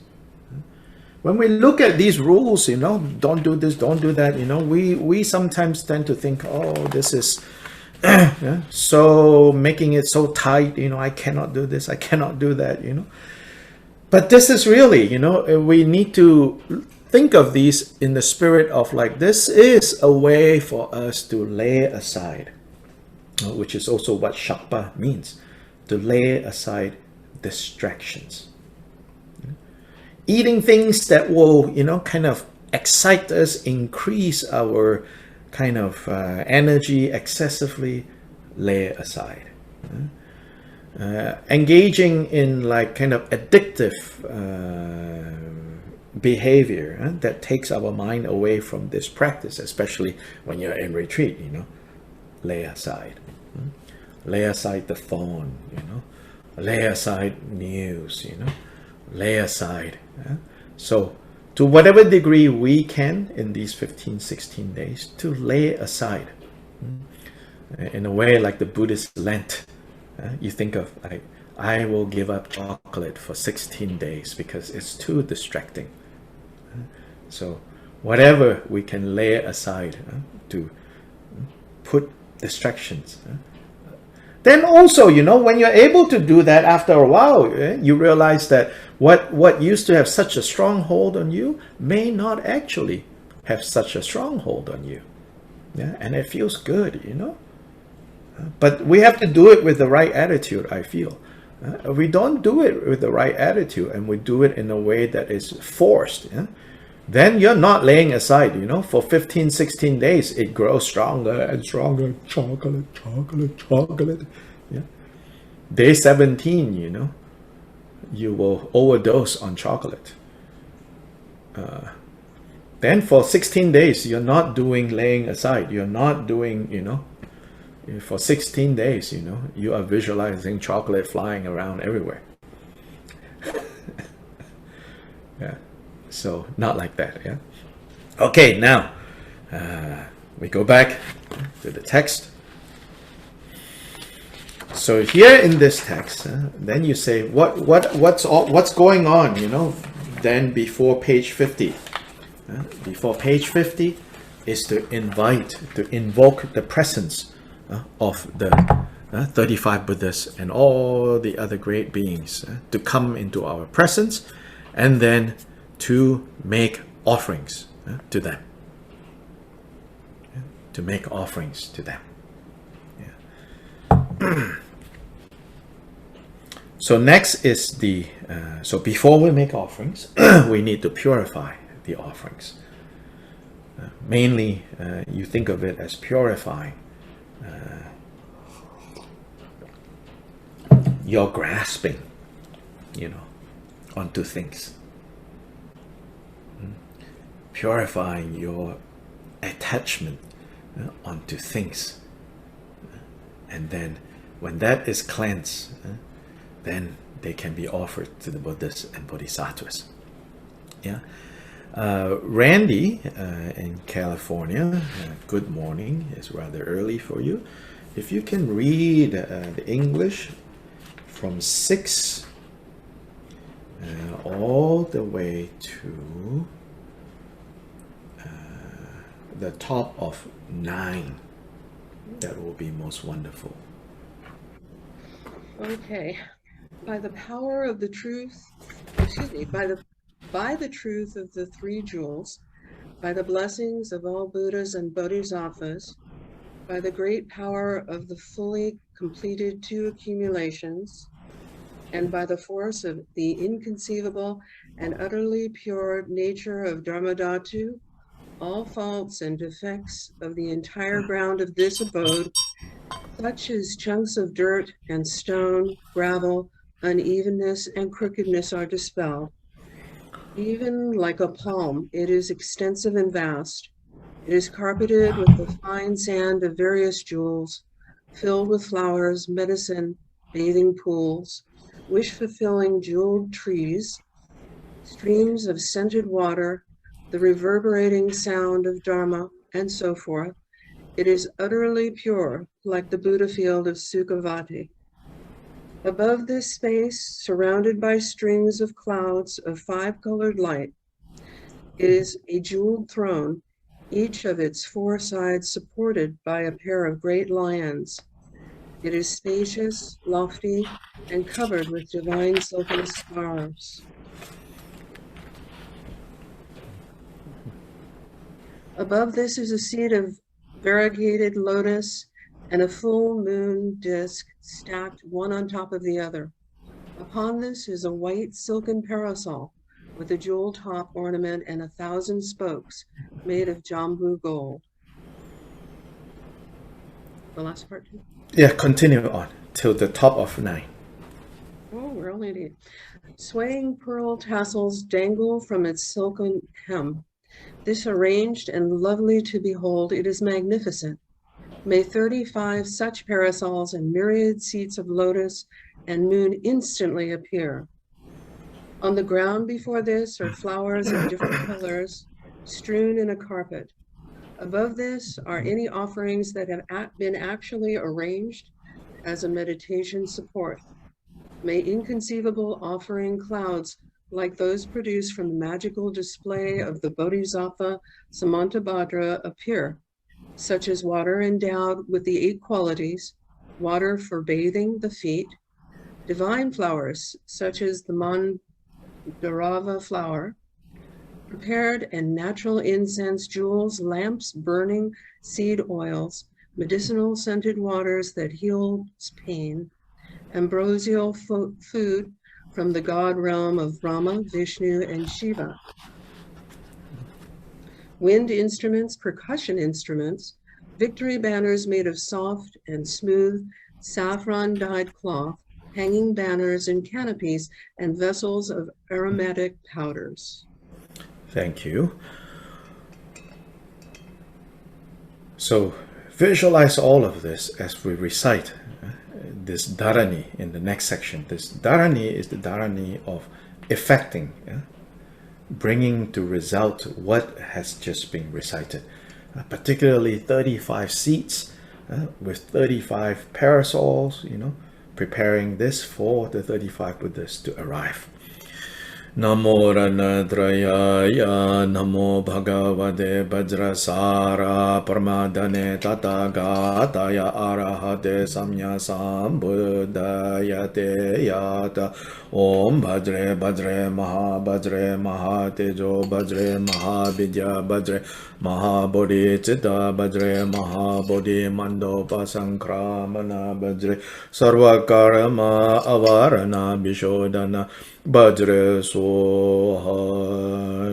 When we look at these rules, you know, don't do this, don't do that, you know, we sometimes tend to think, oh, this is so making it so tight, you know, I cannot do this, I cannot do that, you know. But this is really, you know, we need to think of these in the spirit of like, this is a way for us to lay aside, which is also what Shakpa means, to lay aside distractions. Eating things that will, you know, kind of excite us, increase our kind of energy excessively, lay aside. Engaging in like kind of addictive behavior that takes our mind away from this practice, especially when you're in retreat, you know, lay aside. Lay aside the phone, you know, lay aside news, you know, lay aside. So to whatever degree we can in these 15, 16 days, to lay aside. In a way like the Buddhist Lent. You think of, like, I will give up chocolate for 16 days because it's too distracting. So whatever we can lay aside to put distractions. Then also, you know, when you're able to do that after a while, you realize that what used to have such a strong hold on you may not actually have such a strong hold on you. Yeah? And it feels good, you know. But we have to do it with the right attitude, I feel. If we don't do it with the right attitude and we do it in a way that is forced, then you're not laying aside, you know. For 15, 16 days, it grows stronger and stronger. Chocolate, chocolate, chocolate. Yeah. Day 17, you know, you will overdose on chocolate. Then for 16 days, you're not doing laying aside. You're not doing, you know, For 16 days, you are visualizing chocolate flying around everywhere. Yeah, so not like that. Yeah. Okay, now we go back to the text. So here in this text, then you say what's going on, then before page 50. Before page 50 is to invoke the presence of the 35 Buddhas and all the other great beings to come into our presence, and then to make offerings to them. To make offerings to them. Yeah. So next is so before we make offerings, we need to purify the offerings. Mainly, you think of it as purifying your grasping, onto things. Purifying your attachment onto things. And then when that is cleansed, then they can be offered to the Buddhas and Bodhisattvas. Yeah. Randy in California, good morning. It's rather early for you. If you can read the English from 6 all the way to the top of 9, that will be most wonderful. Okay. By the power of the truth, by the truth of the 3 jewels, by the blessings of all Buddhas and Bodhisattvas, by the great power of the fully completed 2 accumulations, and by the force of the inconceivable and utterly pure nature of Dharmadhatu, all faults and defects of the entire ground of this abode, such as chunks of dirt and stone, gravel, unevenness, and crookedness are dispelled. Even like a palm, it is extensive and vast. It is carpeted with the fine sand of various jewels, filled with flowers, medicine, bathing pools, wish-fulfilling jeweled trees, streams of scented water, the reverberating sound of Dharma, and so forth. It is utterly pure, like the Buddha field of Sukhavati. Above this space, surrounded by strings of clouds of 5-colored light, is a jeweled throne, each of its 4 sides supported by a pair of great lions. It is spacious, lofty, and covered with divine silken scarves. Above this is a seat of variegated lotus and a full moon disk stacked one on top of the other. Upon this is a white silken parasol with a jewel top ornament and 1,000 spokes made of jambu gold. The last part too? Yeah, continue on till the top of 9. Oh, we're only at 8. Swaying pearl tassels dangle from its silken hem. This arranged and lovely to behold, it is magnificent. May 35 such parasols and myriad seats of lotus and moon instantly appear. On the ground before this are flowers of different colors, strewn in a carpet. Above this are any offerings that have been actually arranged as a meditation support. May inconceivable offering clouds like those produced from the magical display of the Bodhisattva Samantabhadra appear, such as water endowed with the 8 qualities, water for bathing the feet, divine flowers such as the Mandarava flower, prepared and natural incense, jewels, lamps, burning seed oils, medicinal scented waters that heals pain, ambrosial food from the god realm of Brahma, Vishnu, and Shiva. Wind instruments, percussion instruments, victory banners made of soft and smooth saffron-dyed cloth, hanging banners and canopies, and vessels of aromatic powders. Thank you. So Visualize all of this as we recite this dharani in the next section. This dharani is the dharani of effecting, bringing to result what has just been recited. Particularly 35 seats with 35 parasols, preparing this for the 35 Buddhas to arrive. Namo Ranatrayaya Namo Bhagavate Vajrasara Paramadane Tathagataya Arahate Samya Sambuddhaya Te Yata Om Bhadre Bhadre Maha Tejo Bhadre Mahavidya Bhadre Mahabodhi Chitta Bhadre Mahabodhi Mandopa Sankramana Bhadre Sarvakarma Avarana Bishodhana Bhadre Soha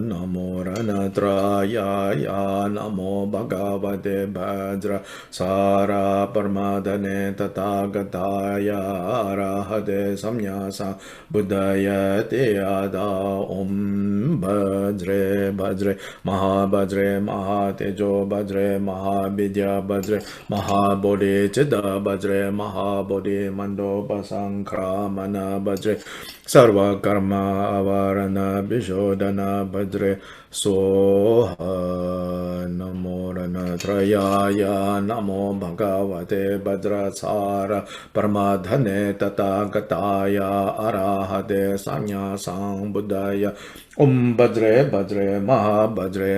Namo Ranatraya Namo Bhagavate Bhadra Sara Paramadane Tathagataya Arahate Samyasa Buddhaya Te Yada Om Bhadre Bhadre Mahabhadre Mahatejo Bhadre Mahavidya Bhadre Mahabodhi Chitta Bhadre Mahabodhi Mandopa Sankramana Bhadre Sarva Karma Avarana Bishodhana Bhadre Soha Namo Ranatrayaya Namo Bhagavate Bhadrasara Paramadhane Tathagataya Arahate Sanya Sambuddhaya Om Bhadre Bhadre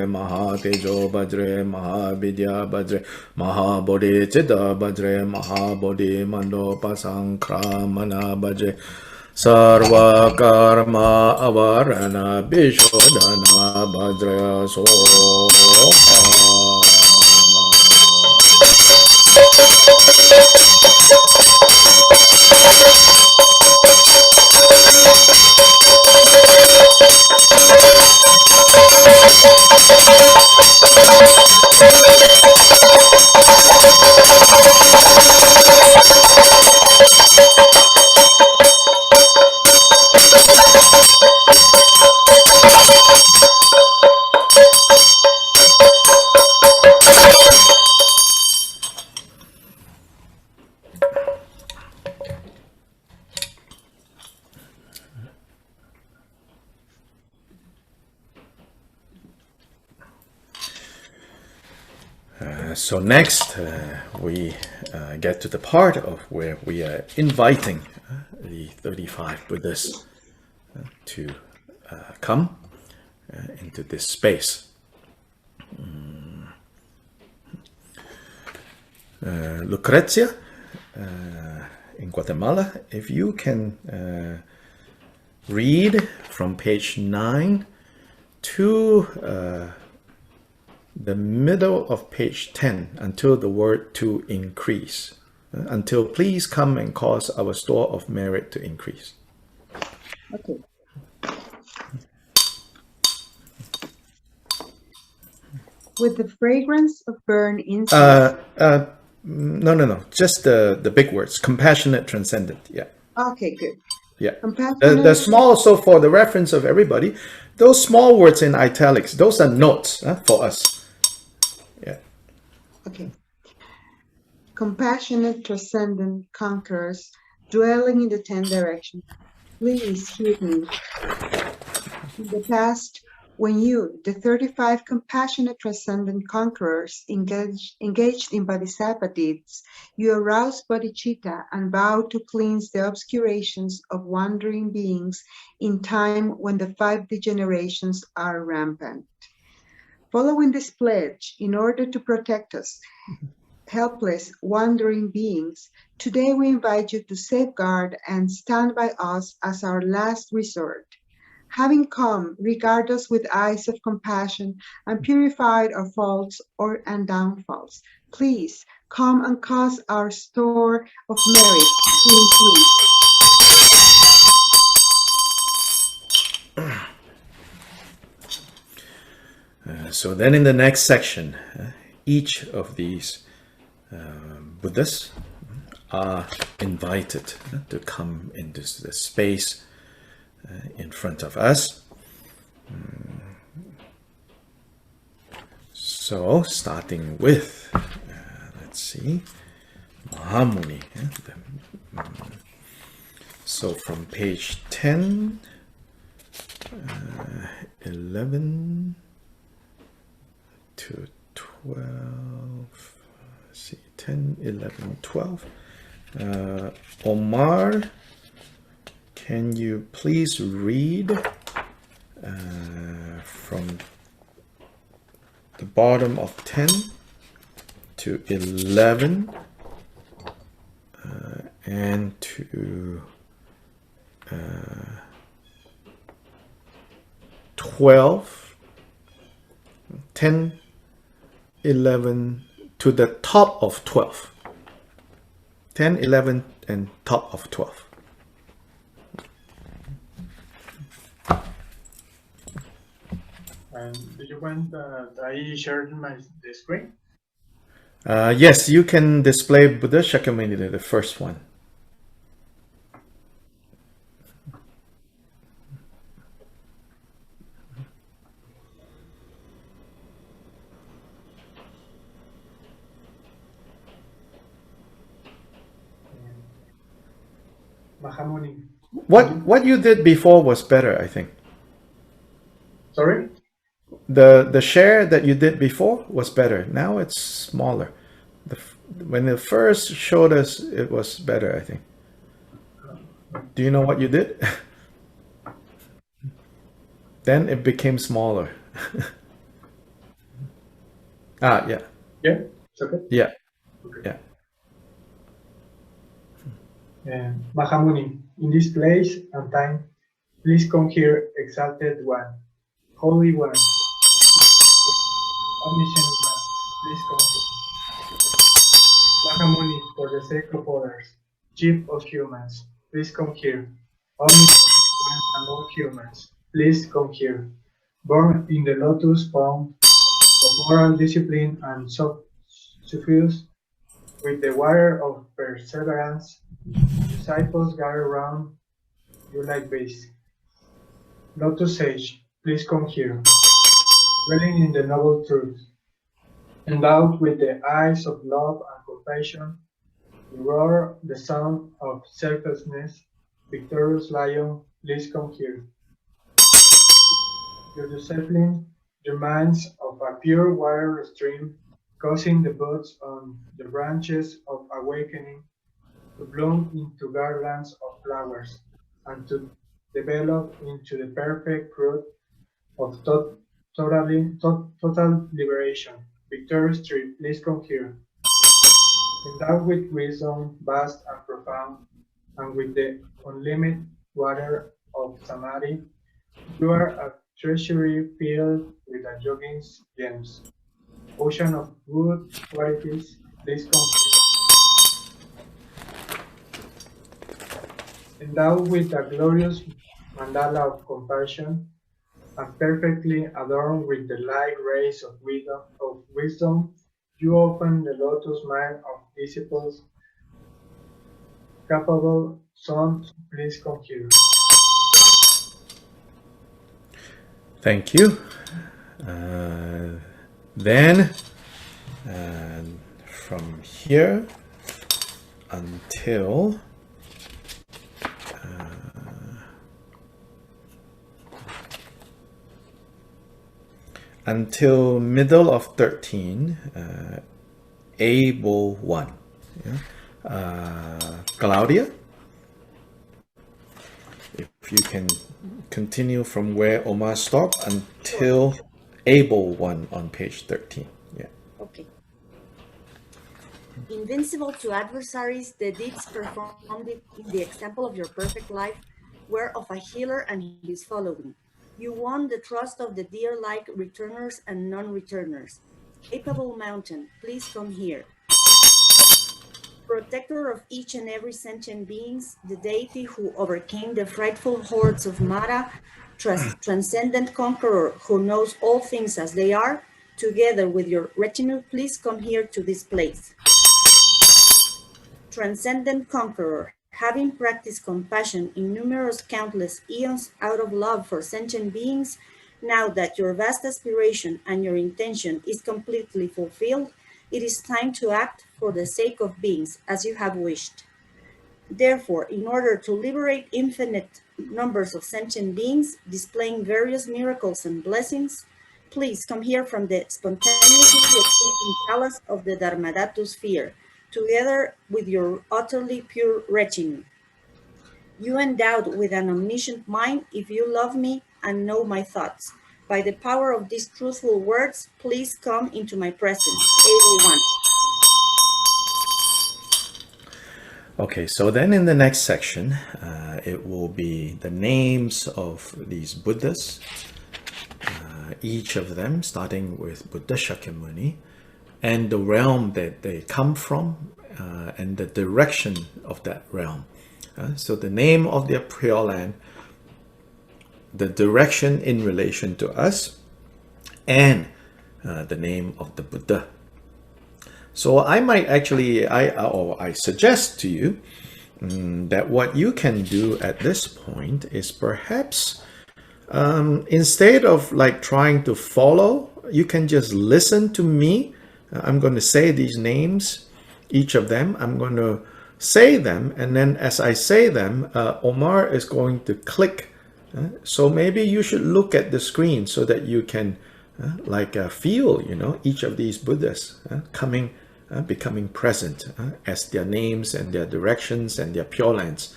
Mahatejo Bhadre Mahavidya Bhadre Mahabodhi Chitta Bhadre Mahabodhi Mandopa Sankramana Bhadre Sarva Karma Avarana Bishodhana Bhadra Soha. So next, we get to the part of where we are inviting the 35 Buddhas to come into this space. Lucrezia, in Guatemala, if you can read from page 9 to the middle of page 10 until the word to increase. Until please come and cause our store of merit to increase. Okay. With the fragrance of burnt incense. No. Just the big words. Compassionate, transcendent. Yeah. Okay, good. Yeah. Compassionate. The small, so for the reference of everybody, those small words in italics, those are notes for us. Yeah. Okay. Compassionate, transcendent conquerors, dwelling in the 10 directions. Please hear me. In the past, when you, the 35 compassionate, transcendent conquerors, engaged in bodhisattva deeds, you aroused bodhicitta and vowed to cleanse the obscurations of wandering beings in time when the 5 degenerations are rampant. Following this pledge, in order to protect us, helpless, wandering beings, today we invite you to safeguard and stand by us as our last resort. Having come, regard us with eyes of compassion and purified our faults and downfalls. Please come and cause our store of merit to increase. So then in the next section, each of these Buddhas are invited to come into the space in front of us. So starting with, let's see, Mahamuni. So from page 10, 11 to 12, let's see, 10, 11, 12. Omar, can you please read from the bottom of 10 to 11 and to 12, 10, 11 to the top of 12. 10, 11, and top of 12. Do you want that I share the screen? Yes, you can display Buddha Shakyamuni, the first one. Mahamuni. What you did before was better, I think. Sorry? The share that you did before was better. Now it's smaller. When it first showed us, it was better, I think. Do you know what you did? Then it became smaller. Yeah. Yeah, it's okay. Yeah. Okay. Yeah. Mahamuni, in this place and time, please come here, exalted one, holy one, omniscient one, please come here. Mahamuni, for the sake of others, chief of humans, please come here. Omniscient one among humans, please come here. Born in the lotus pond of moral discipline and suffused with the water of perseverance, disciples gather round you like bees. Lotus sage, please come here. Dwelling in the noble truth, endowed with the eyes of love and compassion, you roar the sound of selflessness. Victorious lion, please come here. Your discipline reminds of a pure water stream, causing the buds on the branches of awakening to bloom into garlands of flowers and to develop into the perfect fruit of total liberation. Victorious tree, please come here. Endowed with wisdom vast and profound, and with the unlimited water of Samadhi, you are a treasury filled with a yogin's gems. Ocean of good qualities, please come here. Endowed with a glorious mandala of compassion, and perfectly adorned with the light rays of wisdom, you open the lotus mind of disciples. Capable son, please come here. Thank you. Then from here until middle of 13, able 1. Yeah? Claudia, if you can continue from where Omar stopped until able 1 on page 13. Yeah. Okay. Invincible to adversaries, the deeds performed in the example of your perfect life were of a healer and his following. You won the trust of the deer-like returners and non-returners. Capable mountain, please come here. Protector of each and every sentient beings, the deity who overcame the frightful hordes of Mara, transcendent conqueror who knows all things as they are, together with your retinue, please come here to this place. Transcendent conqueror, having practiced compassion in numerous countless eons out of love for sentient beings, now that your vast aspiration and your intention is completely fulfilled, It is time to act for the sake of beings, as you have wished. Therefore, in order to liberate infinite numbers of sentient beings, displaying various miracles and blessings, please come here from the spontaneously existing palace of the Dharmadhatu sphere, together with your utterly pure retinue. You endowed with an omniscient mind, if you love me and know my thoughts. By the power of these truthful words, please come into my presence. 801. Okay, so then in the next section, it will be the names of these Buddhas, each of them starting with Buddha Shakyamuni, and the realm that they come from, and the direction of that realm. So the name of their Pure Land, the direction in relation to us, and the name of the Buddha. So I might actually, I suggest to you that what you can do at this point is perhaps instead of like trying to follow, you can just listen to me. I'm going to say these names, each of them. I'm going to say them, and then as I say them, Omar is going to click. So maybe you should look at the screen so that you can feel, each of these Buddhas becoming present as their names and their directions and their Pure Lands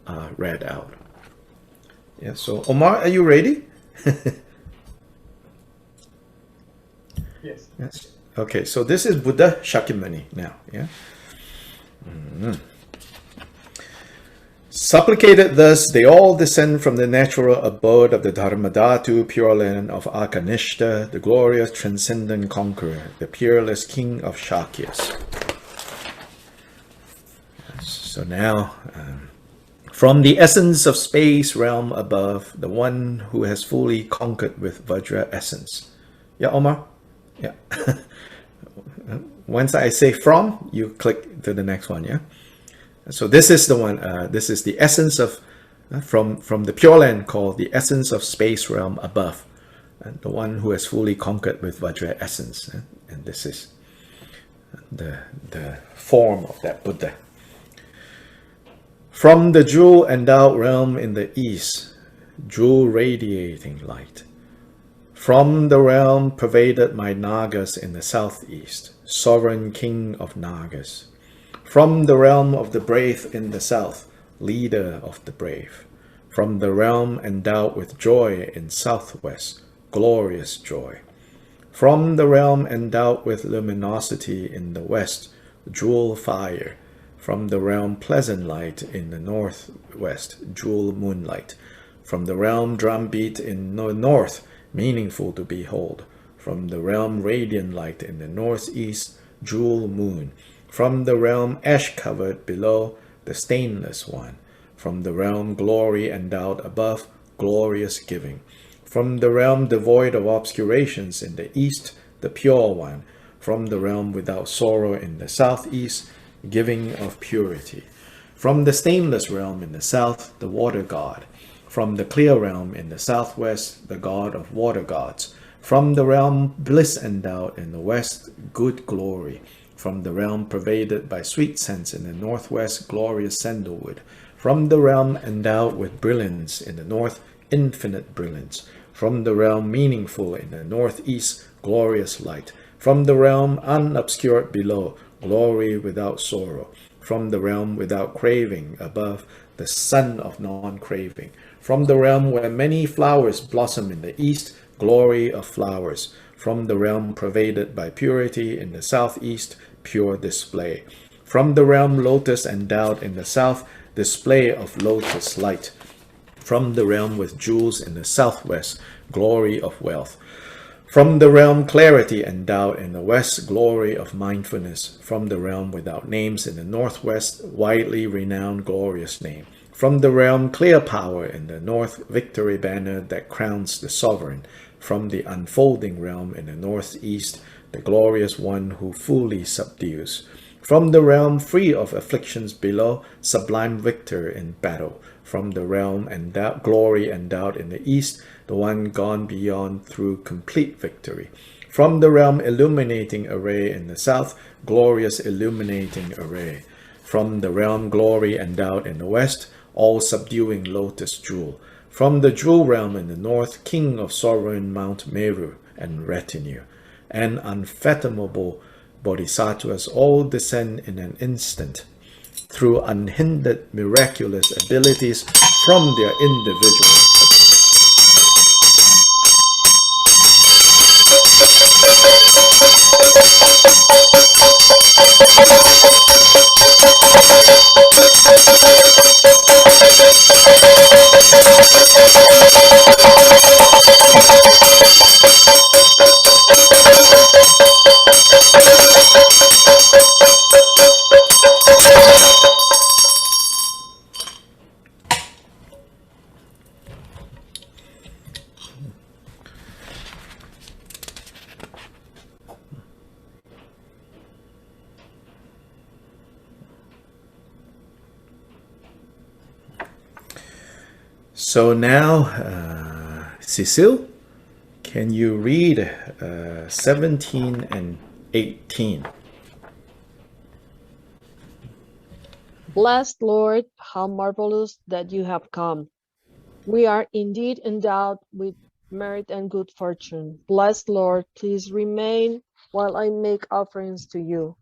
are read out. Yeah. So Omar, are you ready? Yes. Yes. Okay. So this is Buddha Shakyamuni now. Yeah. Supplicated thus, they all descend from the natural abode of the Dharmadhatu, Pure Land of Akanishta, the glorious transcendent conqueror, the peerless king of Shakyas. So now, from the essence of space realm above, the one who has fully conquered with Vajra essence. Yeah, Omar? Yeah. Once I say from, you click to the next one, yeah? So this is the one, this is the essence of, from the Pure Land called the essence of space realm above, the one who has fully conquered with Vajra essence. And this is the form of that Buddha. From the jewel endowed realm in the east, jewel radiating light. From the realm pervaded by Nagas in the southeast, sovereign king of Nagas. From the realm of the brave in the south, leader of the brave. From the realm endowed with joy in southwest, glorious joy. From the realm endowed with luminosity in the west, jewel fire. From the realm pleasant light in the northwest, jewel moonlight. From the realm drumbeat in the north, meaningful to behold. From the realm radiant light in the northeast, jewel moon. From the realm ash-covered below, the stainless one. From the realm glory endowed above, glorious giving. From the realm devoid of obscurations in the east, the pure one. From the realm without sorrow in the southeast, giving of purity. From the stainless realm in the south, the water god. From the clear realm in the southwest, the god of water gods. From the realm bliss endowed in the west, good glory. From the realm pervaded by sweet scents in the northwest, glorious sandalwood. From the realm endowed with brilliance in the north, infinite brilliance. From the realm meaningful in the northeast, glorious light. From the realm unobscured below, glory without sorrow. From the realm without craving above, the sun of non-craving. From the realm where many flowers blossom in the east, glory of flowers. From the realm pervaded by purity in the southeast, pure display. From the realm lotus endowed in the south, display of lotus light. From the realm with jewels in the southwest, glory of wealth. From the realm clarity endowed in the west, glory of mindfulness. From the realm without names in the northwest, widely renowned glorious name. From the realm clear power in the north, victory banner that crowns the sovereign. From the unfolding realm in the northeast, the glorious one who fully subdues. From the realm free of afflictions below, sublime victor in battle. From the realm glory endowed in the east, the one gone beyond through complete victory. From the realm illuminating array in the south, glorious illuminating array. From the realm glory endowed in the west, all subduing lotus jewel. From the jewel realm in the north, king of sovereign Mount Meru and retinue. And unfathomable bodhisattvas all descend in an instant through unhindered miraculous abilities from their individual. So now, Cecile, can you read 17 and 18? Blessed Lord, how marvelous that you have come. We are indeed endowed with merit and good fortune. Blessed Lord, please remain while I make offerings to you.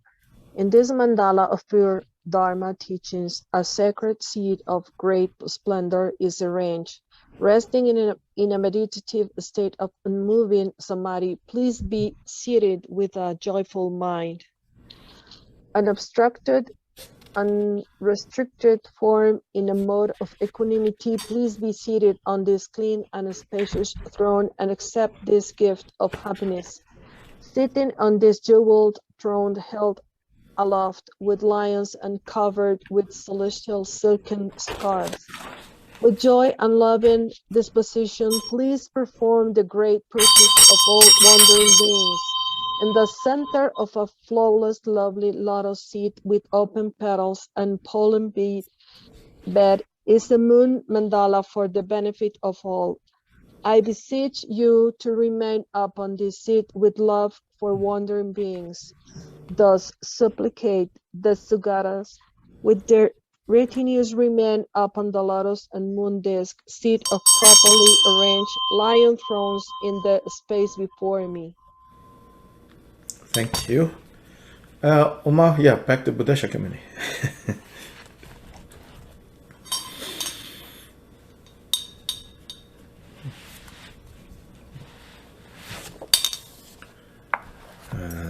In this mandala of pure Dharma teachings, a sacred seat of great splendor is arranged. Resting in a meditative state of unmoving samadhi, please be seated with a joyful mind. Unobstructed, unrestricted form in a mode of equanimity, please be seated on this clean and spacious throne and accept this gift of happiness. Sitting on this jeweled throne held aloft with lions and covered with celestial silken scarves. With joy and loving disposition, please perform the great purpose of all wandering beings. In the center of a flawless, lovely lotus seat with open petals and pollen bed is the moon mandala for the benefit of all. I beseech you to remain upon this seat with love for wandering beings. Thus supplicate the Sugatas with their retinues remain upon the lotus and moon disk seat of properly arranged lion thrones in the space before me. Thank you. Omar, yeah, back to Buddha Shakyamuni.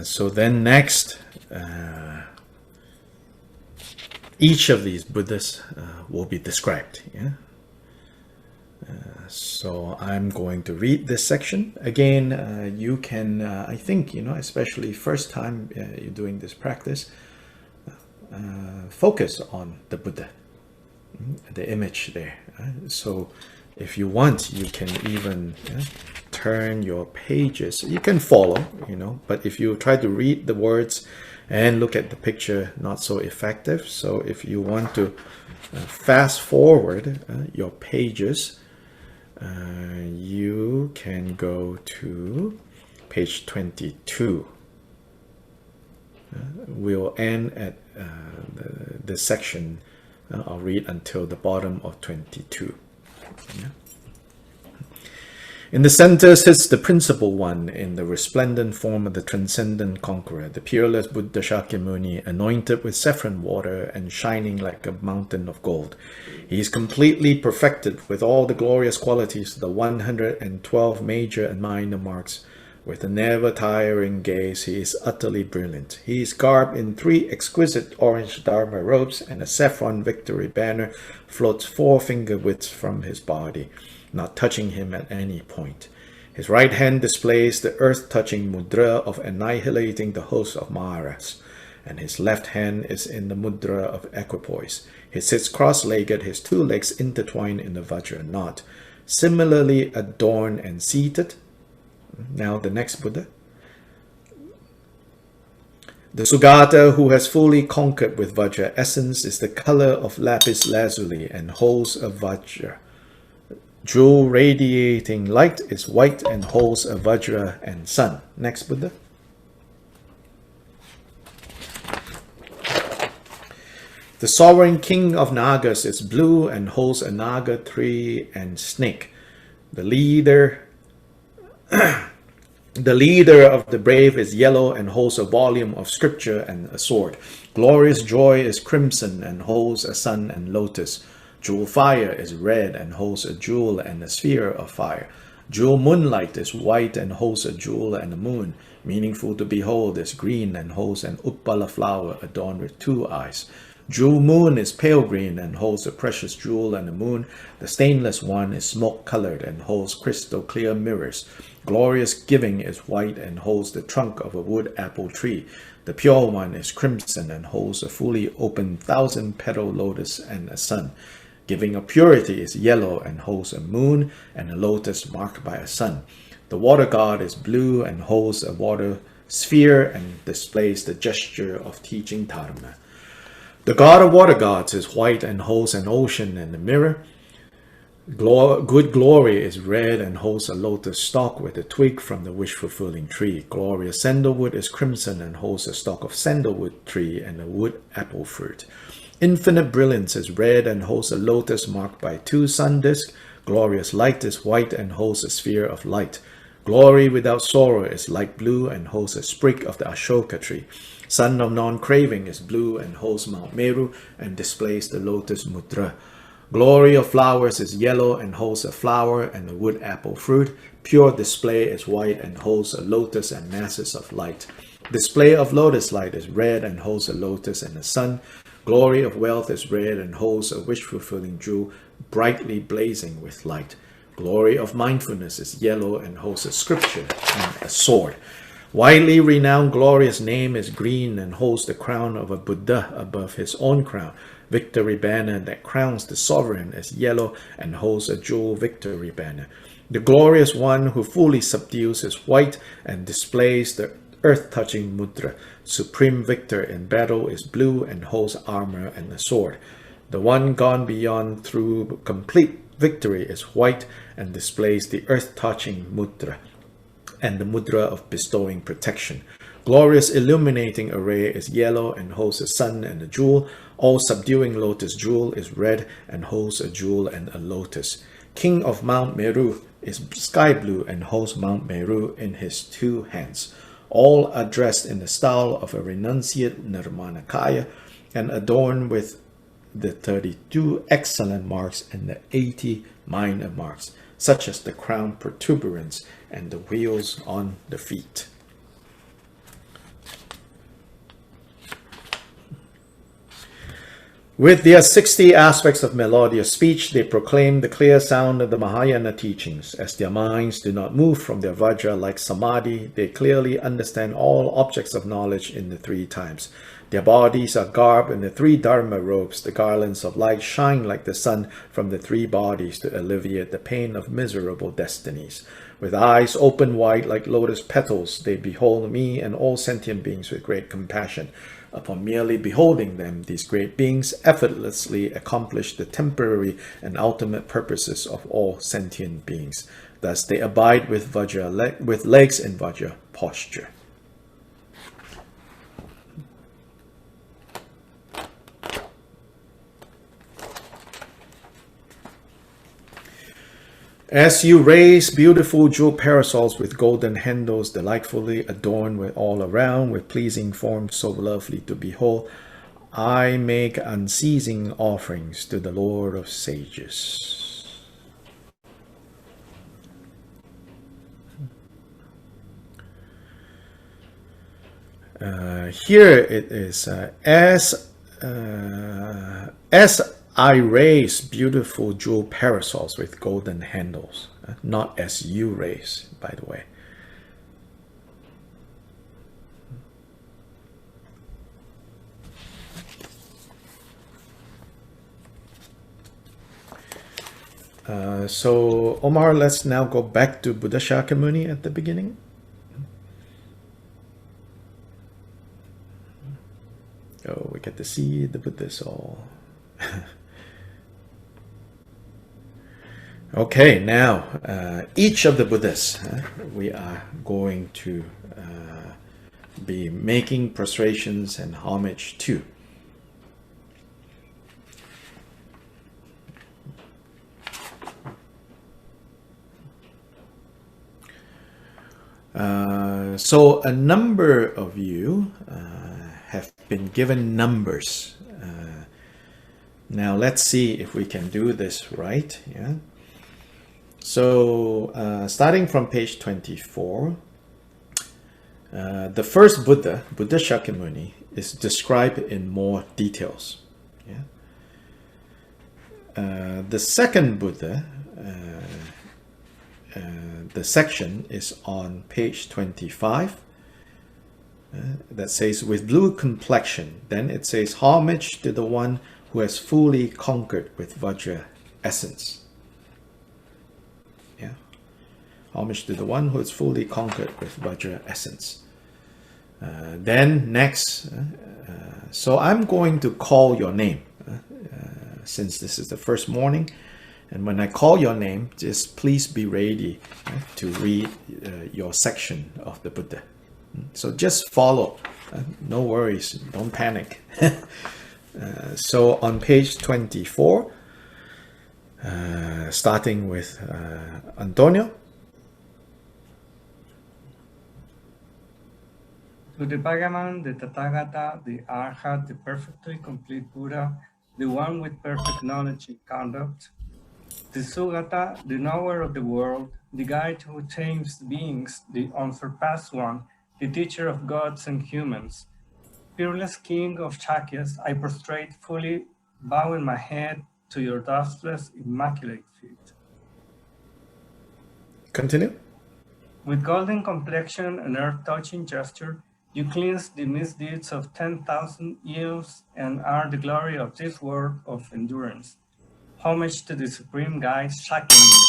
So then next, each of these Buddhas will be described. Yeah? So I'm going to read this section. Again, you can, I think, especially first time you're doing this practice, focus on the Buddha, the image there. So if you want, you can even turn your pages. You can follow, but if you try to read the words and look at the picture, not so effective. So if you want to fast forward your pages, you can go to page 22. We'll end at the section. I'll read until the bottom of 22. Yeah. In the center sits the principal one in the resplendent form of the transcendent conqueror, the peerless Buddha Shakyamuni, anointed with saffron water and shining like a mountain of gold. He is completely perfected with all the glorious qualities of the 112 major and minor marks. With a never-tiring gaze, he is utterly brilliant. He is garbed in 3 exquisite orange Dharma robes, and a saffron victory banner floats 4 finger widths from his body, not touching him at any point. His right hand displays the earth-touching mudra of annihilating the host of Maras, and his left hand is in the mudra of equipoise. He sits cross-legged, his 2 legs intertwined in the Vajra knot. Similarly adorned and seated, now the next Buddha, the Sugata, who has fully conquered with Vajra essence, is the color of lapis lazuli and holds a Vajra Jewel radiating light is white and holds a Vajra and sun. Next Buddha. The sovereign king of Nagas is blue and holds a Naga tree and snake. The leader of the brave is yellow and holds a volume of scripture and a sword. Glorious joy is crimson and holds a sun and lotus. Jewel fire is red and holds a jewel and a sphere of fire. Jewel moonlight is white and holds a jewel and a moon. Meaningful to behold is green and holds an uppala flower adorned with 2 eyes. Jewel moon is pale green and holds a precious jewel and a moon. The stainless one is smoke colored and holds crystal clear mirrors. Glorious giving is white and holds the trunk of a wood apple tree. The pure one is crimson and holds a fully open 1,000-petal lotus and a sun. Giving of purity is yellow and holds a moon and a lotus marked by a sun. The water god is blue and holds a water sphere and displays the gesture of teaching dharma. The god of water gods is white and holds an ocean and a mirror. Good glory is red and holds a lotus stalk with a twig from the wish-fulfilling tree. Glorious sandalwood is crimson and holds a stalk of sandalwood tree and a wood apple fruit. Infinite brilliance is red and holds a lotus marked by 2 sun discs. Glorious light is white and holds a sphere of light. Glory without sorrow is light blue and holds a sprig of the Ashoka tree. Sun of non-craving is blue and holds Mount Meru and displays the lotus mudra. Glory of flowers is yellow and holds a flower and a wood apple fruit. Pure display is white and holds a lotus and masses of light. Display of lotus light is red and holds a lotus and a sun. Glory of wealth is red and holds a wish-fulfilling jewel brightly blazing with light. Glory of mindfulness is yellow and holds a scripture and a sword. Widely renowned glorious name is green and holds the crown of a Buddha above his own crown. Victory banner that crowns the sovereign is yellow and holds a jewel victory banner. The glorious one who fully subdues is white and displays the earth-touching mudra. Supreme victor in battle is blue and holds armor and a sword. The one gone beyond through complete victory is white and displays the earth-touching mudra and the mudra of bestowing protection. Glorious illuminating array is yellow and holds a sun and a jewel. All subduing lotus jewel is red and holds a jewel and a lotus. King of Mount Meru is sky blue and holds Mount Meru in his 2 hands. All are dressed in the style of a renunciate Nirmanakaya and adorned with the 32 excellent marks and the 80 minor marks, such as the crown protuberance and the wheels on the feet. With their 60 aspects of melodious speech, they proclaim the clear sound of the Mahayana teachings. As their minds do not move from their vajra like samadhi, they clearly understand all objects of knowledge in the 3 times. Their bodies are garbed in the 3 dharma robes. The garlands of light shine like the sun from the 3 bodies to alleviate the pain of miserable destinies. With eyes open wide like lotus petals, they behold me and all sentient beings with great compassion. Upon merely beholding them, these great beings effortlessly accomplish the temporary and ultimate purposes of all sentient beings. Thus, they abide with vajra, with legs in vajra posture. As you raise beautiful jewel parasols with golden handles delightfully adorned with all around with pleasing forms so lovely to behold, I make unceasing offerings to the Lord of Sages. Here it is, as I raise beautiful jewel parasols with golden handles, not as you raise, by the way. So Omar, let's now go back to Buddha Shakyamuni at the beginning. Oh, we get to see the Buddha soul. Okay, now each of the Buddhas we are going to be making prostrations and homage to. So a number of you have been given numbers. Now let's see if we can do this right. Yeah. So starting from page 24, the first Buddha, Buddha Shakyamuni, is described in more details. Yeah. The second Buddha, the section is on page 25. That says, with blue complexion. Then it says, homage to the one who has fully conquered with Vajra essence. Yeah. Homage to the one who has fully conquered with Vajra essence. Then next, so I'm going to call your name since this is the first morning. And when I call your name, just please be ready to read your section of the Buddha. So just follow. No worries. Don't panic. So on page 24, starting with Antonio. To the Bhagavan, the Tathagata, the Arhat, the perfectly complete Buddha, the one with perfect knowledge and conduct, the Sugata, the knower of the world, the guide who tames beings, the unsurpassed one, the teacher of gods and humans, fearless king of Chakyas, I prostrate fully, bowing my head to your dustless, immaculate feet. Continue. With golden complexion and earth-touching gesture, you cleanse the misdeeds of 10,000 eons and are the glory of this world of endurance. Homage to the Supreme Guide, Shakyamuni.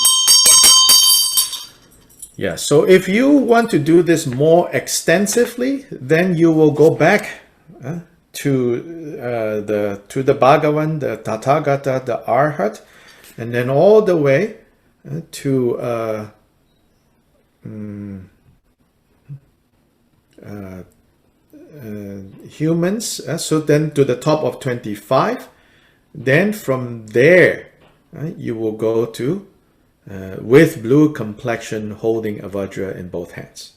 Yeah, so if you want to do this more extensively, then you will go back to the Bhagavan, the Tathagata, the Arhat, and then all the way to humans. So then to the top of 25. Then from there, you will go to with blue complexion holding a Vajra in both hands.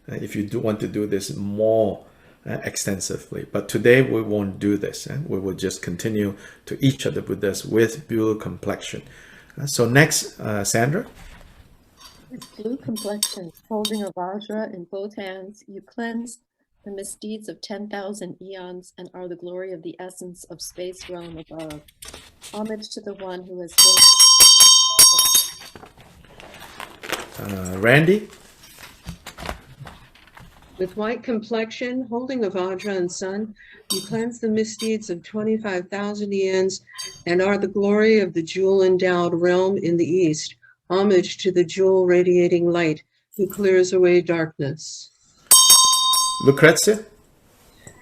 If you do want to do this more extensively. But today we won't do this. We will just continue to each of the Buddhas with blue complexion. So next, Sandra. With blue complexion, holding a Vajra in both hands, you cleanse the misdeeds of 10,000 eons and are the glory of the essence of space realm above. Homage to the one who has Randy. With white complexion, holding a Vajra and sun, you cleanse the misdeeds of 25,000 eons and are the glory of the jewel-endowed realm in the east. Homage to the jewel radiating light who clears away darkness. Lucrezia.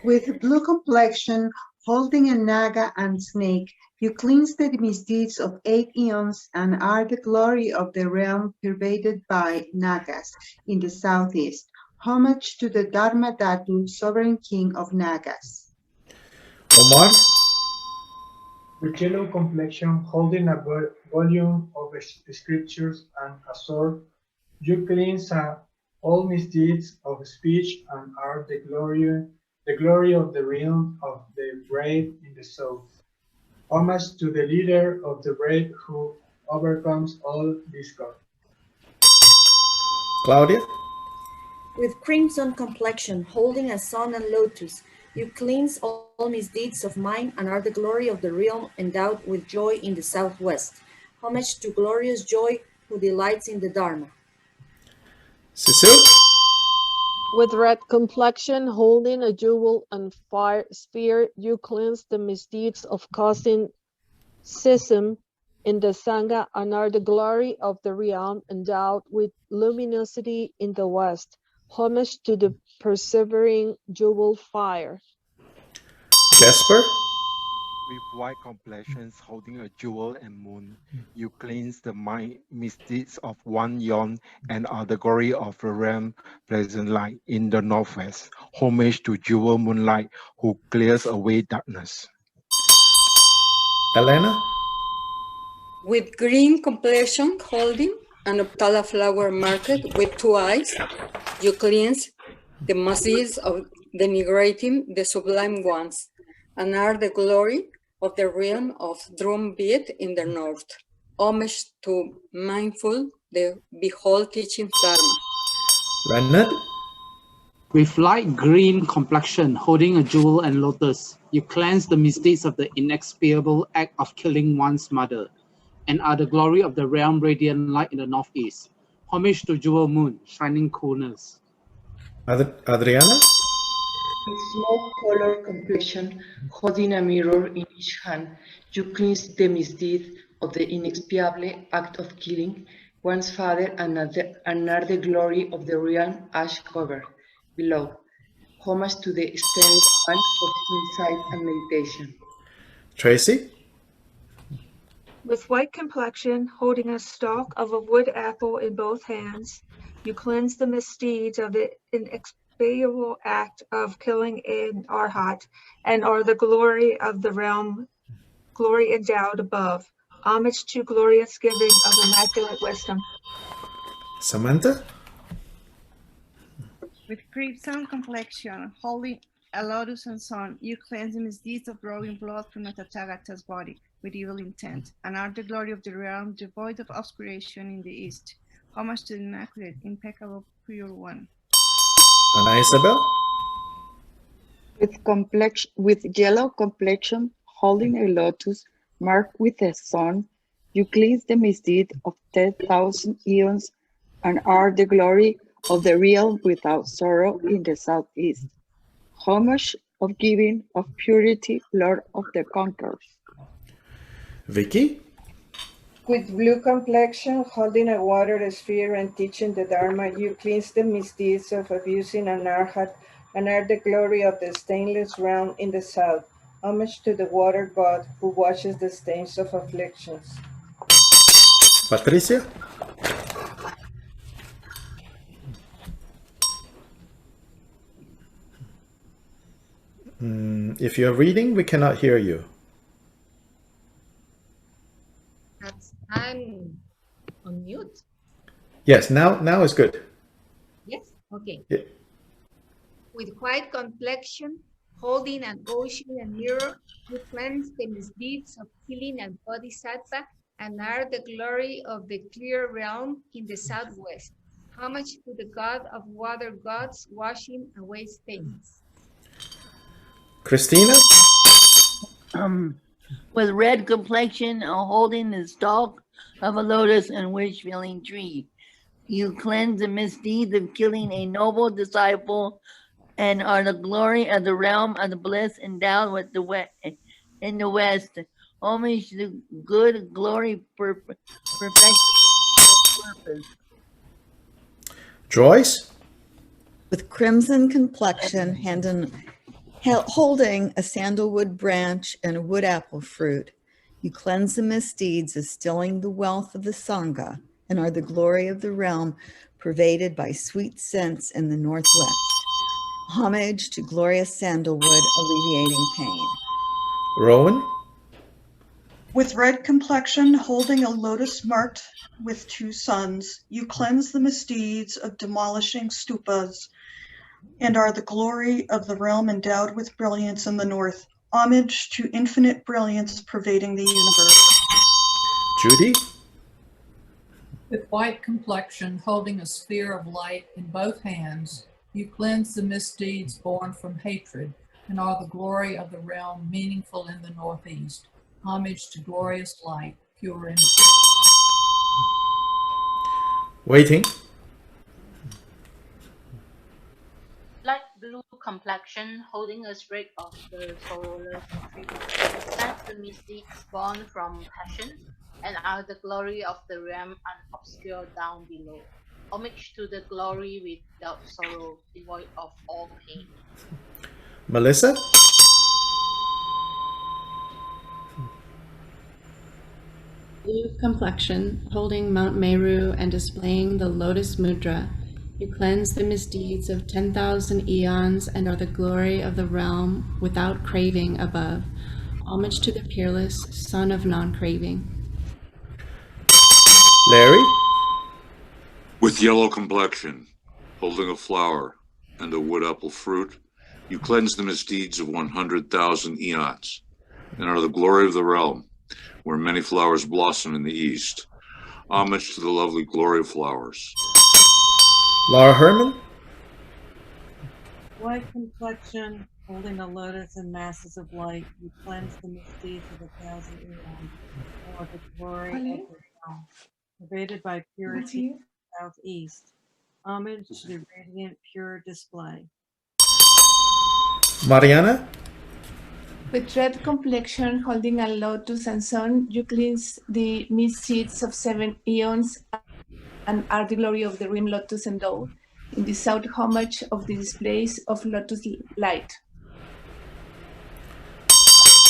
With blue complexion, holding a naga and snake, you cleanse the misdeeds of 8 eons and are the glory of the realm pervaded by nagas in the southeast. Homage to the Dharma Dhatu, sovereign king of nagas. Omar. With yellow complexion, holding a volume of scriptures and a sword, you cleanse all misdeeds of speech and are the glory of the realm of the brave in the south. Homage to the leader of the brave who overcomes all discord. Claudia. With crimson complexion, holding a sun and lotus, you cleanse all misdeeds of mine and are the glory of the realm endowed with joy in the southwest. Homage to glorious joy who delights in the Dharma. Cecile. With red complexion, holding a jewel and fire spear, you cleanse the misdeeds of causing schism in the Sangha and are the glory of the realm endowed with luminosity in the west. Homage to the persevering jewel fire. Jasper. With white complexions holding a jewel and moon, you cleanse the misdeeds of one yon and are the glory of the realm pleasant light in the northwest. Homage to jewel moonlight who clears away darkness. Elena? With green complexion holding an Optala flower marked with two eyes, you cleanse the masses of denigrating the sublime ones, and are the glory of the realm of drumbeat in the north. Homage to mindful, the behold teaching Dharma. Renard? With light green complexion, holding a jewel and lotus, you cleanse the misdeeds of the inexpiable act of killing one's mother, and are the glory of the realm radiant light in the northeast. Homage to jewel moon, shining coolness. Adriana? With smoke color complexion, holding a mirror in each hand, you cleanse the misdeed of the inexpiable act of killing one's father and are the glory of the realm ash covered below. Homage to the stainless one of insight and meditation. Tracy? With white complexion, holding a stalk of a wood apple in both hands, you cleanse the misdeeds of the inexpiable act of killing an arhat, and are the glory of the realm, glory endowed above. Homage to glorious giving of immaculate wisdom. Samantha? With crimson complexion, holding a lotus and sun, you cleanse the misdeeds of drawing blood from the Tathagata's body with evil intent, and are the glory of the realm devoid of obscuration in the east. Homage to the immaculate, impeccable, pure one. Ana Isabel? With yellow complexion, holding a lotus marked with a sun, you cleanse the misdeed of 10,000 eons and are the glory of the realm without sorrow in the southeast. Homage of giving of purity, Lord of the conquerors. Vicky? With blue complexion, holding a water sphere and teaching the Dharma, you cleanse the misdeeds of abusing an arhat and are the glory of the stainless realm in the south. Homage to the water god who washes the stains of afflictions. Patricia? If you're reading, we cannot hear you. I'm on mute. Yes, now is good. Yes, okay. Yeah. With white complexion, holding an ocean and mirror, you cleanse the misdeeds of killing and bodhisattva and are the glory of the clear realm in the southwest. Homage to the god of water gods washing away stains. Christina? With red complexion, holding the stalk of a lotus and wish-filling tree. You cleanse the misdeeds of killing a noble disciple and are the glory of the realm of the bliss endowed with the in the west. Homage to good glory, perfection, purpose. Joyce? With crimson complexion, holding a sandalwood branch and a wood apple fruit, you cleanse the misdeeds of stealing the wealth of the Sangha and are the glory of the realm pervaded by sweet scents in the northwest. Homage to glorious sandalwood alleviating pain. Rowan? With red complexion, holding a lotus marked with two suns, you cleanse the misdeeds of demolishing stupas and are the glory of the realm endowed with brilliance in the north. Homage to infinite brilliance pervading the universe. Judy? With white complexion, holding a sphere of light in both hands, you cleanse the misdeeds born from hatred and are the glory of the realm meaningful in the northeast. Homage to glorious light, pure and pure. Waiting. Light blue complexion, holding a sprig of the sorrowless tree, cleanse the misdeeds born from passion, and are the glory of the realm unobscured down below. Homage to the glory without sorrow, devoid of all pain. Melissa? Blue complexion, holding Mount Meru and displaying the lotus mudra, you cleanse the misdeeds of 10,000 eons and are the glory of the realm without craving above. Homage to the peerless, son of non-craving. Larry? With yellow complexion, holding a flower and a wood apple fruit, you cleanse the misdeeds of 100,000 eons and are the glory of the realm where many flowers blossom in the east. Homage to the lovely glory of flowers. Laura Herman? White complexion, holding a lotus and masses of light, you cleanse the misdeeds of 1,000 eons, or the glory of the realm, pervaded by purity southeast. Homage to the radiant, pure display. Mariana? With red complexion, holding a lotus and sun, you cleanse the misdeeds of 7 eons and are the glory of the rim lotus and dove. In the south, homage of the displays of lotus light.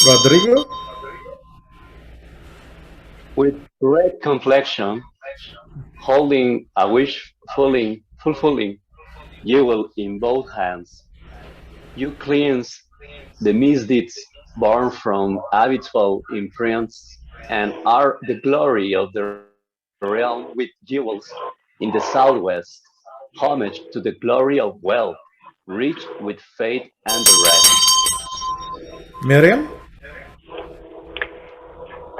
Rodrigo? With red complexion, holding a wish fulfilling jewel in both hands, you cleanse the misdeeds born from habitual imprudence and are the glory of the realm with jewels in the southwest. Homage to the glory of wealth, rich with faith and the rest. Miriam?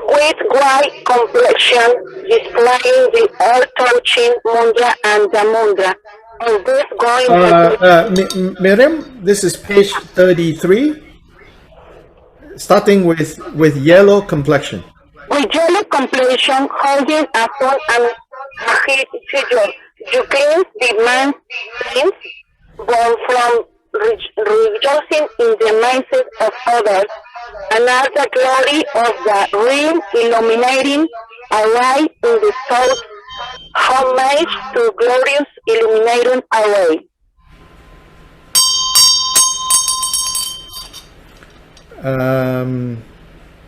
With white complexion, displaying the earth-touching mudra and the mudra. And this going Miriam, this is page 33, starting with yellow complexion. with yellow complexion, holding a phone and a figure. You cleanse the man's sins, born from rejoicing in the minds of others, and are the glory of the ring illuminating a light in the south. Homage to glorious illuminating array.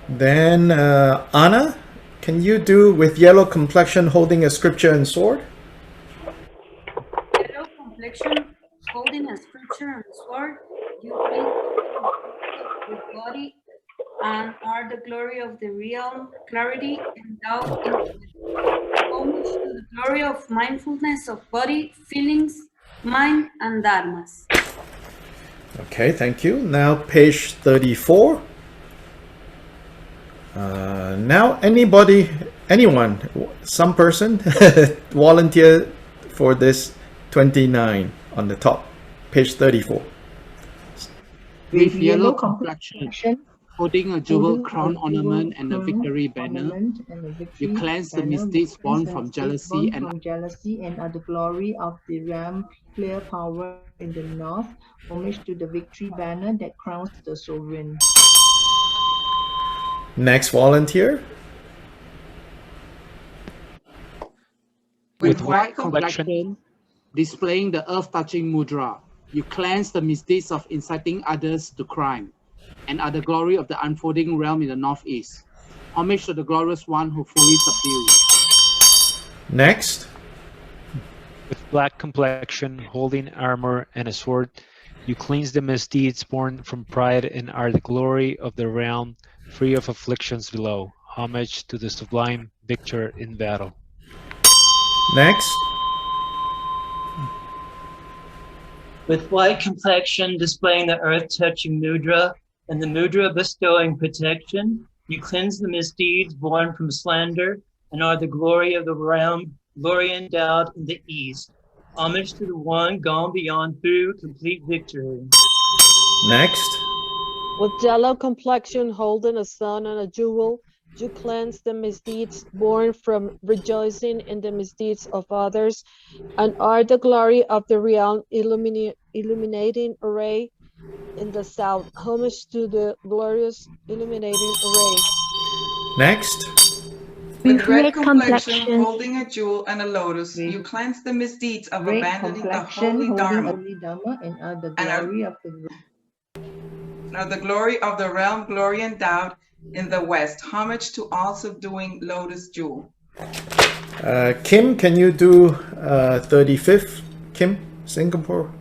Then Anna, can you do with yellow complexion holding a scripture and sword? Yellow complexion, holding a scripture and sword, you cleanse with body and are the glory of the realm, clarity endowed in homage to the glory of mindfulness of body, feelings, mind, and dharmas. Okay, thank you. Now page 34. Now anyone, some person volunteer for this 29 on the top, page 34. With yellow complexion, holding a jewel crown ornament and a victory banner, you cleanse the misdeeds born from jealousy and are the glory of the realm, clear power in the north, homage to the victory banner that crowns the sovereign. Next volunteer. with white complexion, displaying the earth-touching mudra, you cleanse the misdeeds of inciting others to crime, and are the glory of the unfolding realm in the northeast. Homage to the glorious one who fully subdues. Next. With black complexion, holding armor and a sword, you cleanse the misdeeds born from pride and are the glory of the realm, free of afflictions below. Homage to the sublime victor in battle. Next. With white complexion displaying the earth-touching mudra and the mudra bestowing protection, you cleanse the misdeeds born from slander and are the glory of the realm, glory endowed in the east. Homage to the one gone beyond through complete victory. Next. With yellow complexion, holding a sun and a jewel, you cleanse the misdeeds born from rejoicing in the misdeeds of others, and are the glory of the realm, illuminating array in the south. Homage to the glorious illuminating array. Next. With red complexion, holding a jewel and a lotus, you cleanse the misdeeds of abandoning the holy Dharma, and are the glory of the now the glory of the realm, glory endowed in the west. Homage to all subduing lotus jewel. Kim, can you do 35th? Kim, Singapore.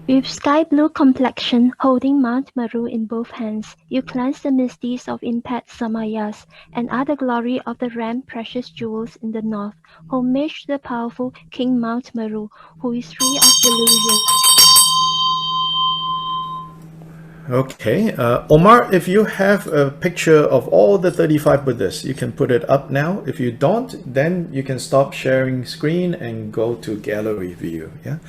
With sky blue complexion, holding Mount Meru in both hands, you cleanse the misdeeds of impet Samayas, and are the glory of the ram precious jewels in the north. Homage to the powerful King Mount Meru, who is free of delusion. Okay, Omar, if you have a picture of all the 35 Buddhas, you can put it up now. If you don't, then you can stop sharing screen and go to gallery view. Yeah,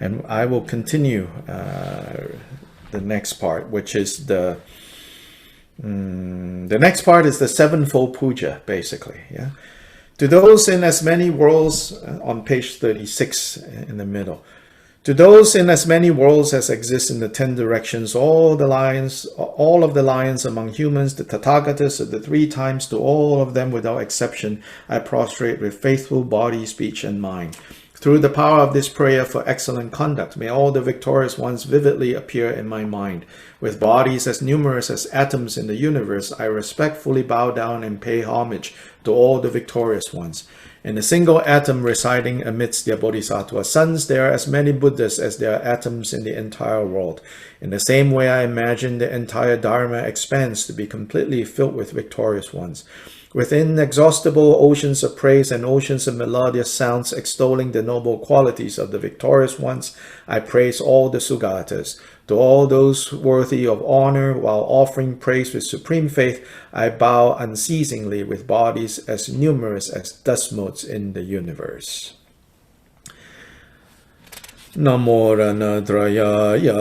and I will continue the next part, which is the next part is the sevenfold puja, basically. Yeah, to those in as many worlds, on page 36 in the middle. To those in as many worlds as exist in the 10 directions, all of the lions among humans, the Tathagatas of the 3 times, to all of them without exception, I prostrate with faithful body, speech, and mind. Through the power of this prayer for excellent conduct, may all the victorious ones vividly appear in my mind. With bodies as numerous as atoms in the universe, I respectfully bow down and pay homage to all the victorious ones. In a single atom residing amidst their bodhisattva sons, there are as many Buddhas as there are atoms in the entire world. In the same way, I imagine the entire Dharma expanse to be completely filled with victorious ones. With inexhaustible oceans of praise and oceans of melodious sounds extolling the noble qualities of the victorious ones, I praise all the Sugatas. To all those worthy of honor, while offering praise with supreme faith, I bow unceasingly with bodies as numerous as dust motes in the universe. Namo Ranadrayaya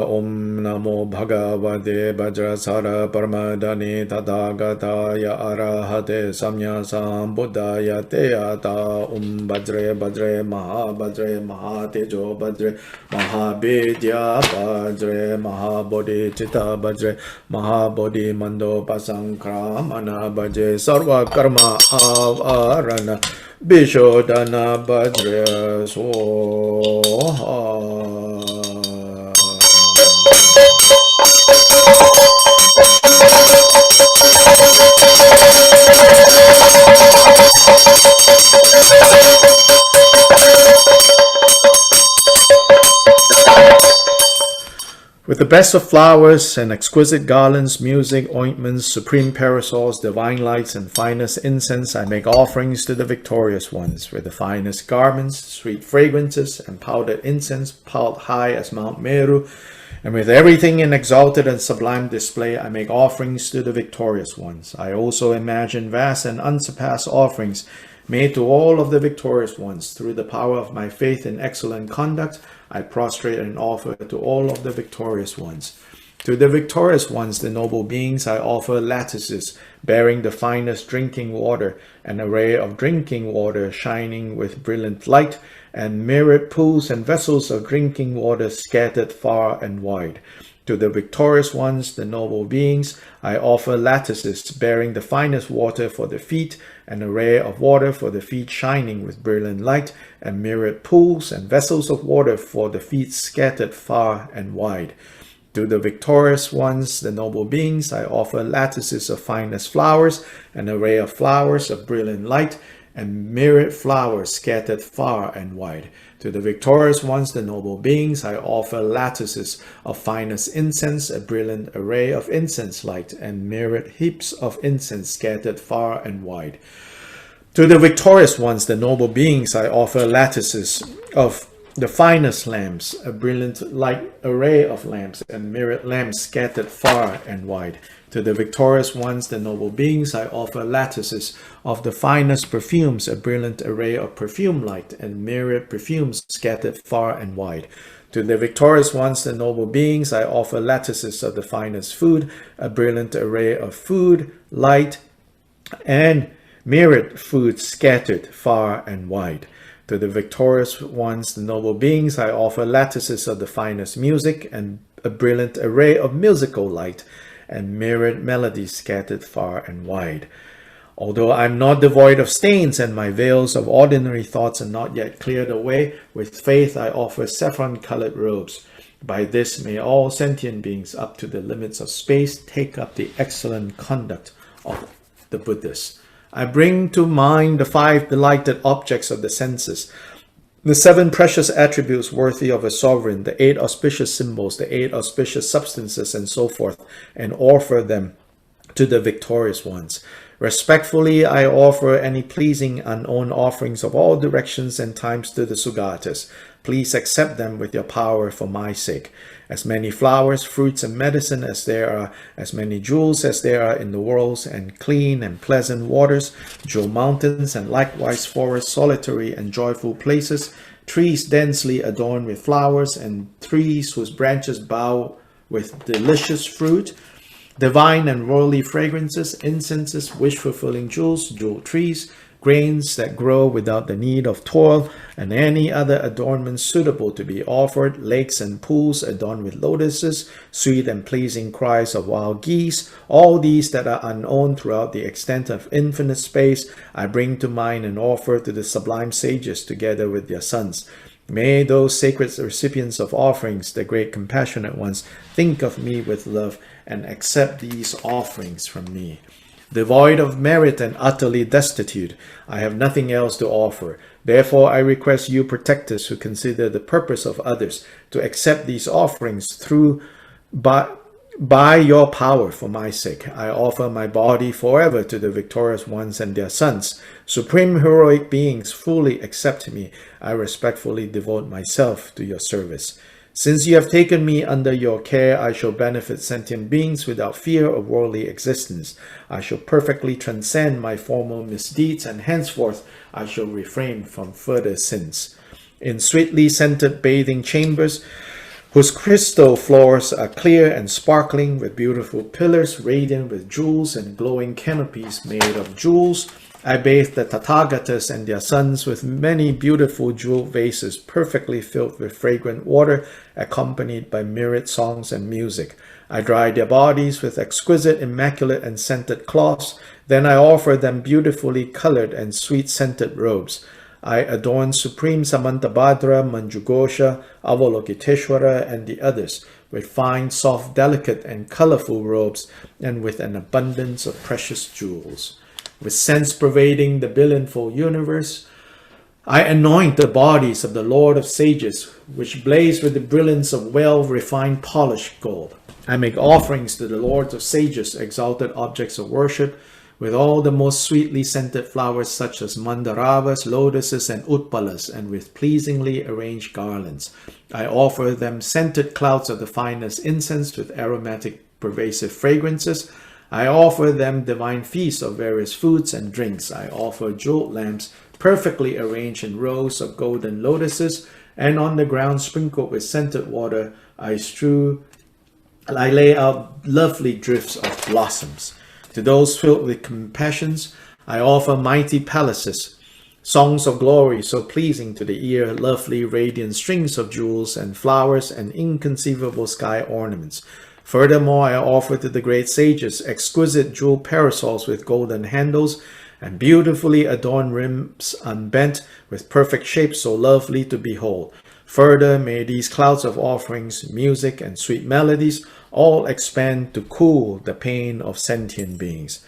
Om Namo Bhagavate Vajrasara Paramadani Tadhagataya Arahate Samya Sambuddhaya Teyata Om Bajre Bajre Mahabajre Mahatejo Bajre Mahabidya Bajre Mahabodhi Chitta Bajre Mahabodhi Mando Pasankramana Bajre Sarva Karma Avarana Bishodana Bajra Soha. With the best of flowers and exquisite garlands, music, ointments, supreme parasols, divine lights, and finest incense, I make offerings to the victorious ones. With the finest garments, sweet fragrances, and powdered incense piled high as Mount Meru, and with everything in exalted and sublime display, I make offerings to the victorious ones. I also imagine vast and unsurpassed offerings made to all of the victorious ones. Through the power of my faith in excellent conduct, I prostrate and offer to all of the victorious ones. To the victorious ones, the noble beings, I offer lattices bearing the finest drinking water, an array of drinking water shining with brilliant light, and mirrored pools and vessels of drinking water scattered far and wide. To the victorious ones, the noble beings, I offer lattices bearing the finest water for the feet, an array of water for the feet shining with brilliant light, and mirrored pools and vessels of water for the feet scattered far and wide. To the victorious ones, the noble beings, I offer lattices of finest flowers, an array of flowers of brilliant light, and myriad flowers scattered far and wide. To the victorious ones, the noble beings, I offer lattices of finest incense, a brilliant array of incense light, and myriad heaps of incense scattered far and wide. To the victorious ones, the noble beings, I offer lattices of the finest lamps, a brilliant light array of lamps, and myriad lamps scattered far and wide. To the victorious ones, the noble beings, I offer lattices of the finest perfumes, a brilliant array of perfume light, and myriad perfumes scattered far and wide. To the victorious ones, the noble beings, I offer lattices of the finest food, a brilliant array of food, light, and myriad food scattered far and wide. To the victorious ones, the noble beings, I offer lattices of the finest music, and a brilliant array of musical light, and myriad melodies scattered far and wide. Although I am not devoid of stains, and my veils of ordinary thoughts are not yet cleared away, with faith I offer saffron-colored robes. By this may all sentient beings up to the limits of space take up the excellent conduct of the Buddhas. I bring to mind the 5 delighted objects of the senses, the 7 precious attributes worthy of a sovereign, the 8 auspicious symbols, the 8 auspicious substances, and so forth, and offer them to the victorious ones. Respectfully, I offer any pleasing unowned offerings of all directions and times to the Sugatas. Please accept them with your power for my sake. As many flowers, fruits, and medicine as there are, as many jewels as there are in the worlds, and clean and pleasant waters, jewel mountains, and likewise forests, solitary and joyful places, trees densely adorned with flowers, and trees whose branches bow with delicious fruit, divine and royally fragrances, incenses, wish-fulfilling jewels, jewel trees, grains that grow without the need of toil, and any other adornments suitable to be offered, lakes and pools adorned with lotuses, sweet and pleasing cries of wild geese, all these that are unknown throughout the extent of infinite space, I bring to mind and offer to the sublime sages together with their sons. May those sacred recipients of offerings, the great compassionate ones, think of me with love and accept these offerings from me. Devoid of merit and utterly destitute, I have nothing else to offer. Therefore, I request you protectors who consider the purpose of others to accept these offerings by your power for my sake. I offer my body forever to the victorious ones and their sons. Supreme heroic beings, fully accept me. I respectfully devote myself to your service. Since you have taken me under your care, I shall benefit sentient beings without fear of worldly existence. I shall perfectly transcend my former misdeeds, and henceforth I shall refrain from further sins. In sweetly scented bathing chambers, whose crystal floors are clear and sparkling with beautiful pillars radiant with jewels and glowing canopies made of jewels, I bathe the Tathagatas and their sons with many beautiful jewel vases perfectly filled with fragrant water, accompanied by myriad songs and music. I dry their bodies with exquisite, immaculate, and scented cloths. Then I offer them beautifully colored and sweet-scented robes. I adorn Supreme Samantabhadra, Manjughosha, Avalokiteshvara, and the others with fine, soft, delicate, and colorful robes, and with an abundance of precious jewels. With sense pervading the billionfold universe, I anoint the bodies of the Lord of Sages, which blaze with the brilliance of well-refined polished gold. I make offerings to the Lords of Sages, exalted objects of worship, with all the most sweetly scented flowers such as mandaravas, lotuses, and utpalas, and with pleasingly arranged garlands. I offer them scented clouds of the finest incense with aromatic pervasive fragrances. I offer them divine feasts of various foods and drinks. I offer jeweled lamps perfectly arranged in rows of golden lotuses, and on the ground sprinkled with scented water, I lay out lovely drifts of blossoms. To those filled with compassions, I offer mighty palaces, songs of glory so pleasing to the ear, lovely radiant strings of jewels and flowers, and inconceivable sky ornaments. Furthermore, I offer to the great sages exquisite jewel parasols with golden handles and beautifully adorned rims unbent with perfect shapes so lovely to behold. Further, may these clouds of offerings, music, and sweet melodies all expand to cool the pain of sentient beings.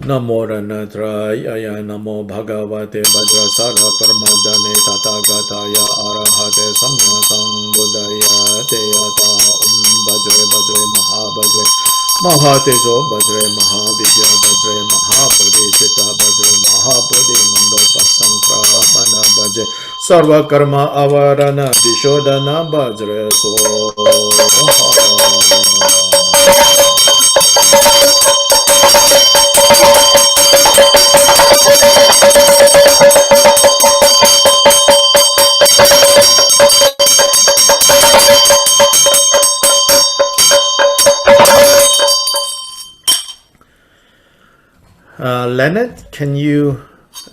Namo Ranatraya Namo Bhagavate Vajrasara Paramadane Tathagataya Arahate Samya Sambuddhaya Teyata Bhadre Bhadre Mahabhadre Mahatejo Bhadre Mahavidya Bhadre Mahapadeshita Bhadre Mahapade Mandopa Sankramana Bhadre Sarva Karma Avarana Dishodana Bhadre Leonard, can you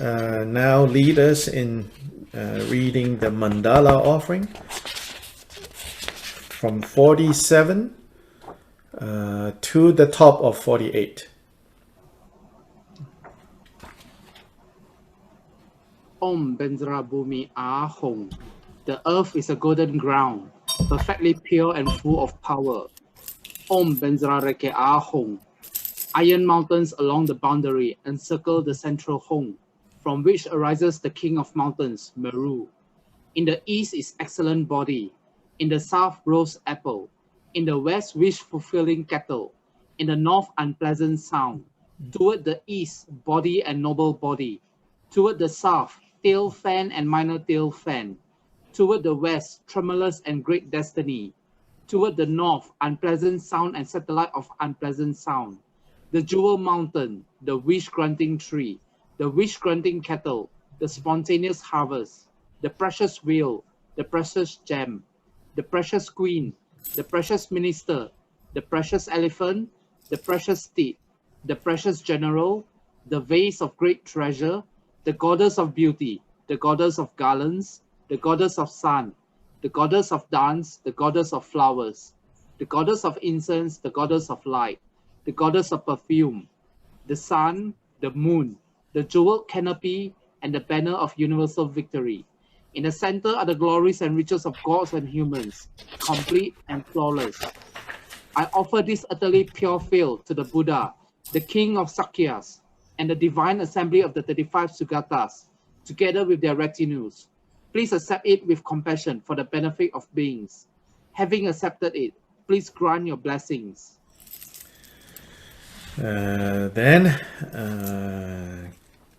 now lead us in reading the mandala offering from 47 to the top of 48? Om Benzra Bhumi Ahong. The earth is a golden ground. perfectly pure and full of power. Om Benzrareke Ah Hong. Iron mountains along the boundary encircle the central Hong, from which arises the king of mountains, Meru. In the east is excellent body. In the south, rose apple. In the west, wish-fulfilling cattle. In the north, unpleasant sound. Toward the east, body and noble body. Toward the south, tail fan and minor tail fan. Toward the west, tremulous and great destiny. Toward the north, unpleasant sound and satellite of unpleasant sound. The jewel mountain, the wish-granting tree, the wish-granting cattle, the spontaneous harvest, the precious wheel, the precious gem, the precious queen, the precious minister, the precious elephant, the precious steed, the precious general, the vase of great treasure, the goddess of beauty, the goddess of garlands, the goddess of sun, the goddess of dance, the goddess of flowers, the goddess of incense, the goddess of light, the goddess of perfume, the sun, the moon, the jeweled canopy, and the banner of universal victory. In the center are the glories and riches of gods and humans, complete and flawless. I offer this utterly pure field to the Buddha, the king of Sakyas, and the divine assembly of the 35 Sugatas, together with their retinues. Please accept it with compassion for the benefit of beings. Having accepted it, please grant your blessings. Then,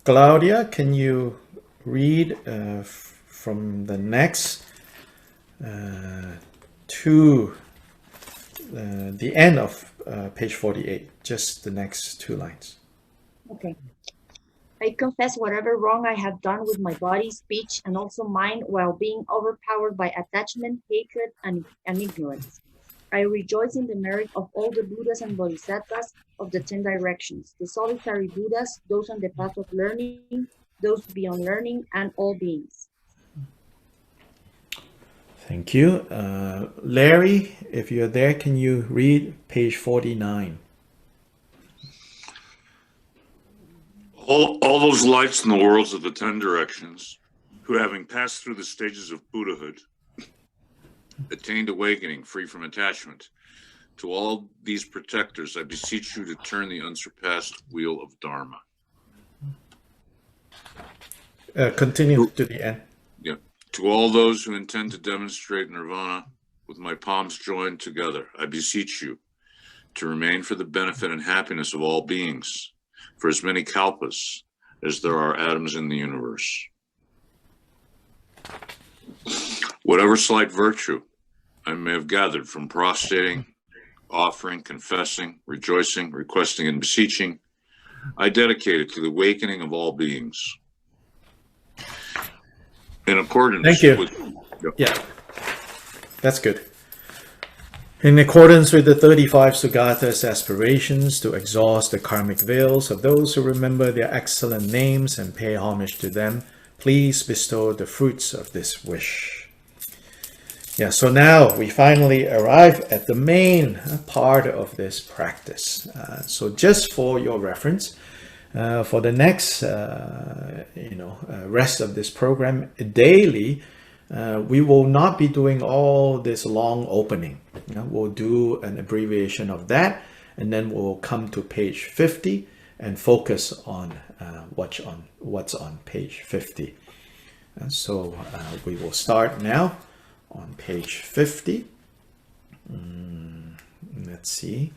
Claudia, can you read from the next to the end of page 48, just the next 2 lines. Okay. I confess whatever wrong I have done with my body, speech, and also mind while being overpowered by attachment, hatred, and ignorance. I rejoice in the merit of all the Buddhas and Bodhisattvas of the 10 directions, the solitary Buddhas, those on the path of learning, those beyond learning, and all beings. Thank you. Larry, if you're there, can you read page 49? All those lights in the worlds of the 10 directions, who having passed through the stages of Buddhahood, attained awakening free from attachment, to all these protectors, I beseech you to turn the unsurpassed wheel of Dharma. Continue to the end. Yeah. To all those who intend to demonstrate nirvana with my palms joined together, I beseech you to remain for the benefit and happiness of all beings, for as many kalpas as there are atoms in the universe. Whatever slight virtue I may have gathered from prostrating, offering, confessing, rejoicing, requesting, and beseeching, I dedicate it to the awakening of all beings. In accordance Thank you. with... Yeah, that's good. In accordance with the 35 Sugatas' aspirations to exhaust the karmic veils of those who remember their excellent names and pay homage to them, please bestow the fruits of this wish. Yeah, so now we finally arrive at the main part of this practice. So just for your reference, for the next rest of this program, daily, we will not be doing all this long opening. We'll do an abbreviation of that, and then we'll come to page 50 and focus on what's on page 50. So we will start now on page 50. Let's see.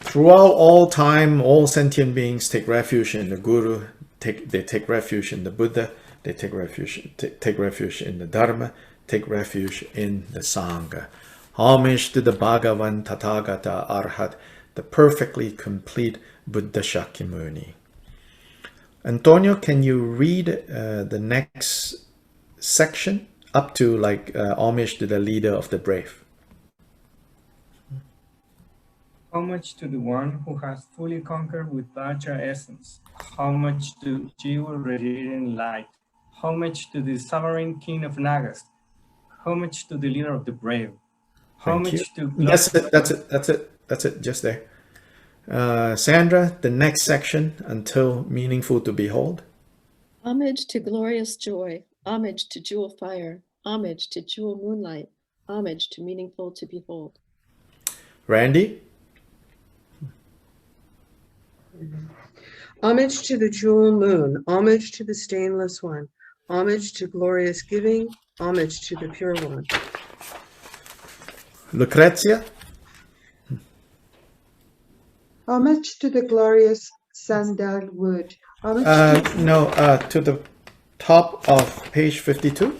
Throughout all time, all sentient beings take refuge in the Guru. They take refuge in the Buddha. They take refuge in the Dharma. Take refuge in the Sangha. Homage to the Bhagavan Tathagata Arhat, the perfectly complete Buddha Shakyamuni. Antonio, can you read the next section up to homage to the leader of the brave? Homage to the one who has fully conquered with Vajra essence. Homage to Jewel radiating light. Homage to the sovereign king of Nagas. Homage to the leader of the brave. Homage to... That's it, just there. Sandra, the next section, until meaningful to behold. Homage to glorious joy, Homage to jewel fire, homage to jewel moonlight, homage to meaningful to behold. Randy? Homage to the jewel moon, homage to the stainless one, homage to glorious giving, homage to the pure one. Lucrezia? Homage to the glorious sandalwood. Homage To the top of page 52.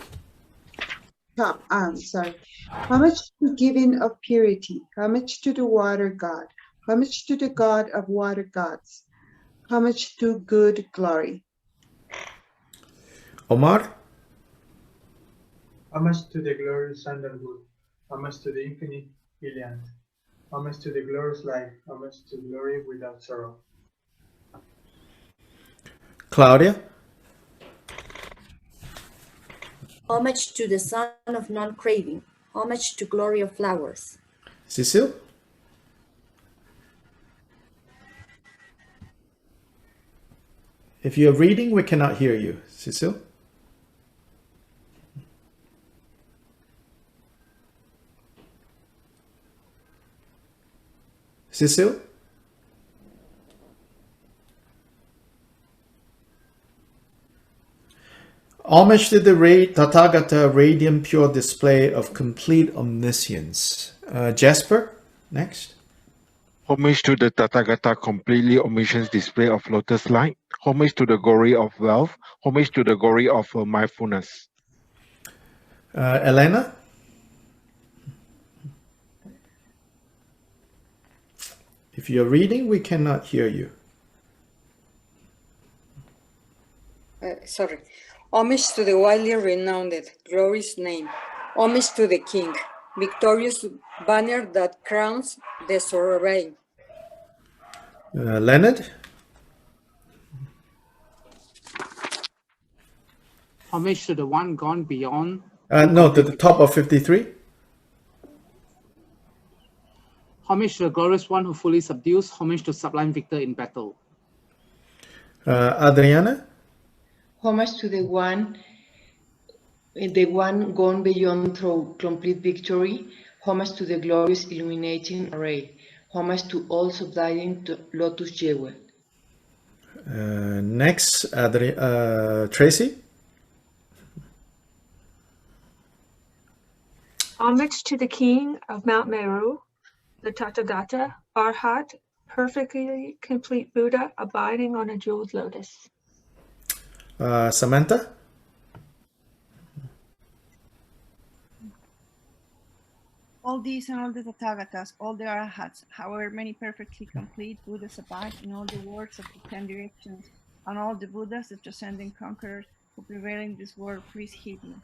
Sorry. Homage to giving of purity. Homage to the water god. Homage to the god of water gods. Homage to good glory. Omar? Homage to the glorious sandalwood. Homage to the infinite brilliant. Homage to the glorious light. Homage to glory without sorrow. Claudia? Homage to the son of non-craving. Homage to glory of flowers. Cecile? If you're reading, we cannot hear you. Cecile? Cecile? Homage to the Tathagata radiant pure display of complete omniscience. Jasper, next. Homage to the Tathagata completely omniscient display of lotus light. Homage to the glory of wealth. Homage to the glory of mindfulness. Elena? If you're reading, we cannot hear you. Sorry. Homage to the widely renowned, glorious name. Homage to the King, victorious banner that crowns the sovereign. Leonard? Homage to the one gone beyond. No, to the top of 53. Homage to the glorious one who fully subdues. Homage to sublime victor in battle. Adriana? Homage to the one gone beyond through complete victory. Homage to the glorious illuminating array. Homage to all subsiding to lotus jewel. Next, Tracy? Homage to the king of Mount Meru, the Tathagata, Arhat, perfectly complete Buddha abiding on a jeweled lotus. Samantha? All these and all the Tathagatas, all the Arhats, however many perfectly complete Buddhas abide in all the words of the 10 directions, and all the Buddhas, the transcendent conquerors who prevail in this world, please heed me.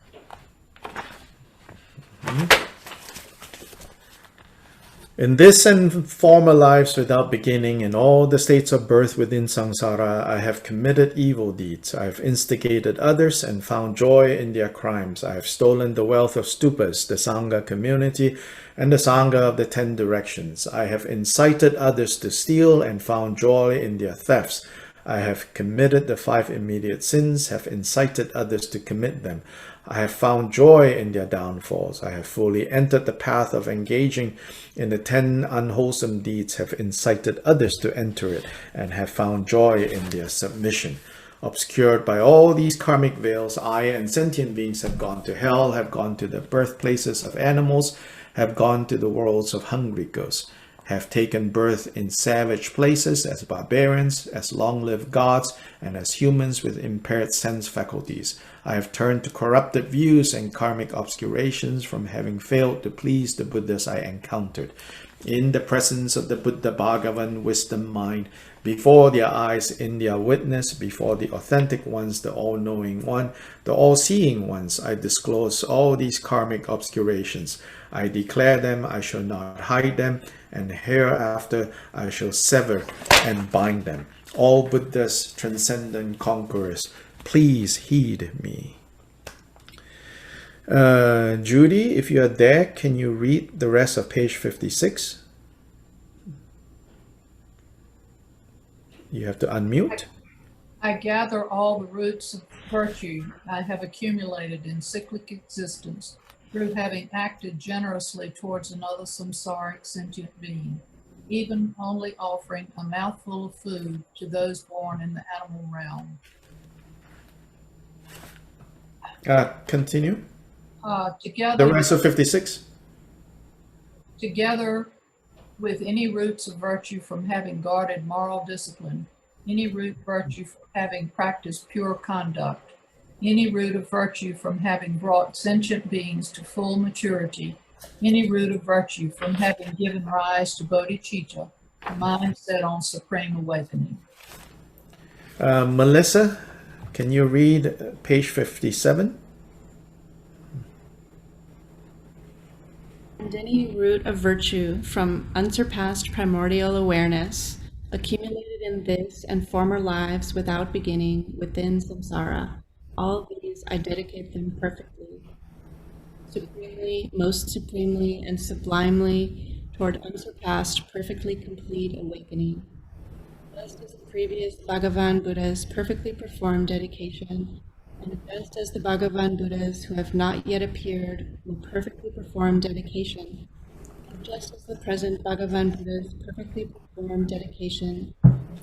In this and former lives without beginning, in all the states of birth within samsara, I have committed evil deeds. I have instigated others and found joy in their crimes. I have stolen the wealth of stupas, the Sangha community, and the Sangha of the 10 directions. I have incited others to steal and found joy in their thefts. I have committed the 5 immediate sins, have incited others to commit them. I have found joy in their downfalls. I have fully entered the path of engaging in the 10 unwholesome deeds, have incited others to enter it, and have found joy in their submission. Obscured by all these karmic veils, I and sentient beings have gone to hell, have gone to the birthplaces of animals, have gone to the worlds of hungry ghosts, have taken birth in savage places as barbarians, as long-lived gods, and as humans with impaired sense faculties. I have turned to corrupted views and karmic obscurations from having failed to please the Buddhas I encountered. In the presence of the Buddha Bhagavan wisdom mind, before their eyes in their witness, before the authentic ones, the all-knowing one, the all-seeing ones, I disclose all these karmic obscurations. I declare them, I shall not hide them, and hereafter I shall sever and bind them. All Buddhas, transcendent conquerors, please heed me. Judy, if you are there, can you read the rest of page 56? You have to unmute. I gather all the roots of virtue I have accumulated in cyclic existence through having acted generously towards another samsaric sentient being, even only offering a mouthful of food to those born in the animal realm. Continue. Together, The rest of 56. Together with any roots of virtue from having guarded moral discipline, any root virtue from having practiced pure conduct, any root of virtue from having brought sentient beings to full maturity, any root of virtue from having given rise to bodhicitta, mind set on supreme awakening. Melissa, can you read page 57? And any root of virtue from unsurpassed primordial awareness, accumulated in this and former lives without beginning within samsara, all these I dedicate them perfectly, supremely, most supremely, and sublimely toward unsurpassed, perfectly complete awakening. Just as the previous Bhagavan Buddhas perfectly performed dedication, and just as the Bhagavan Buddhas who have not yet appeared will perfectly perform dedication, and just as the present Bhagavan Buddhas perfectly perform dedication,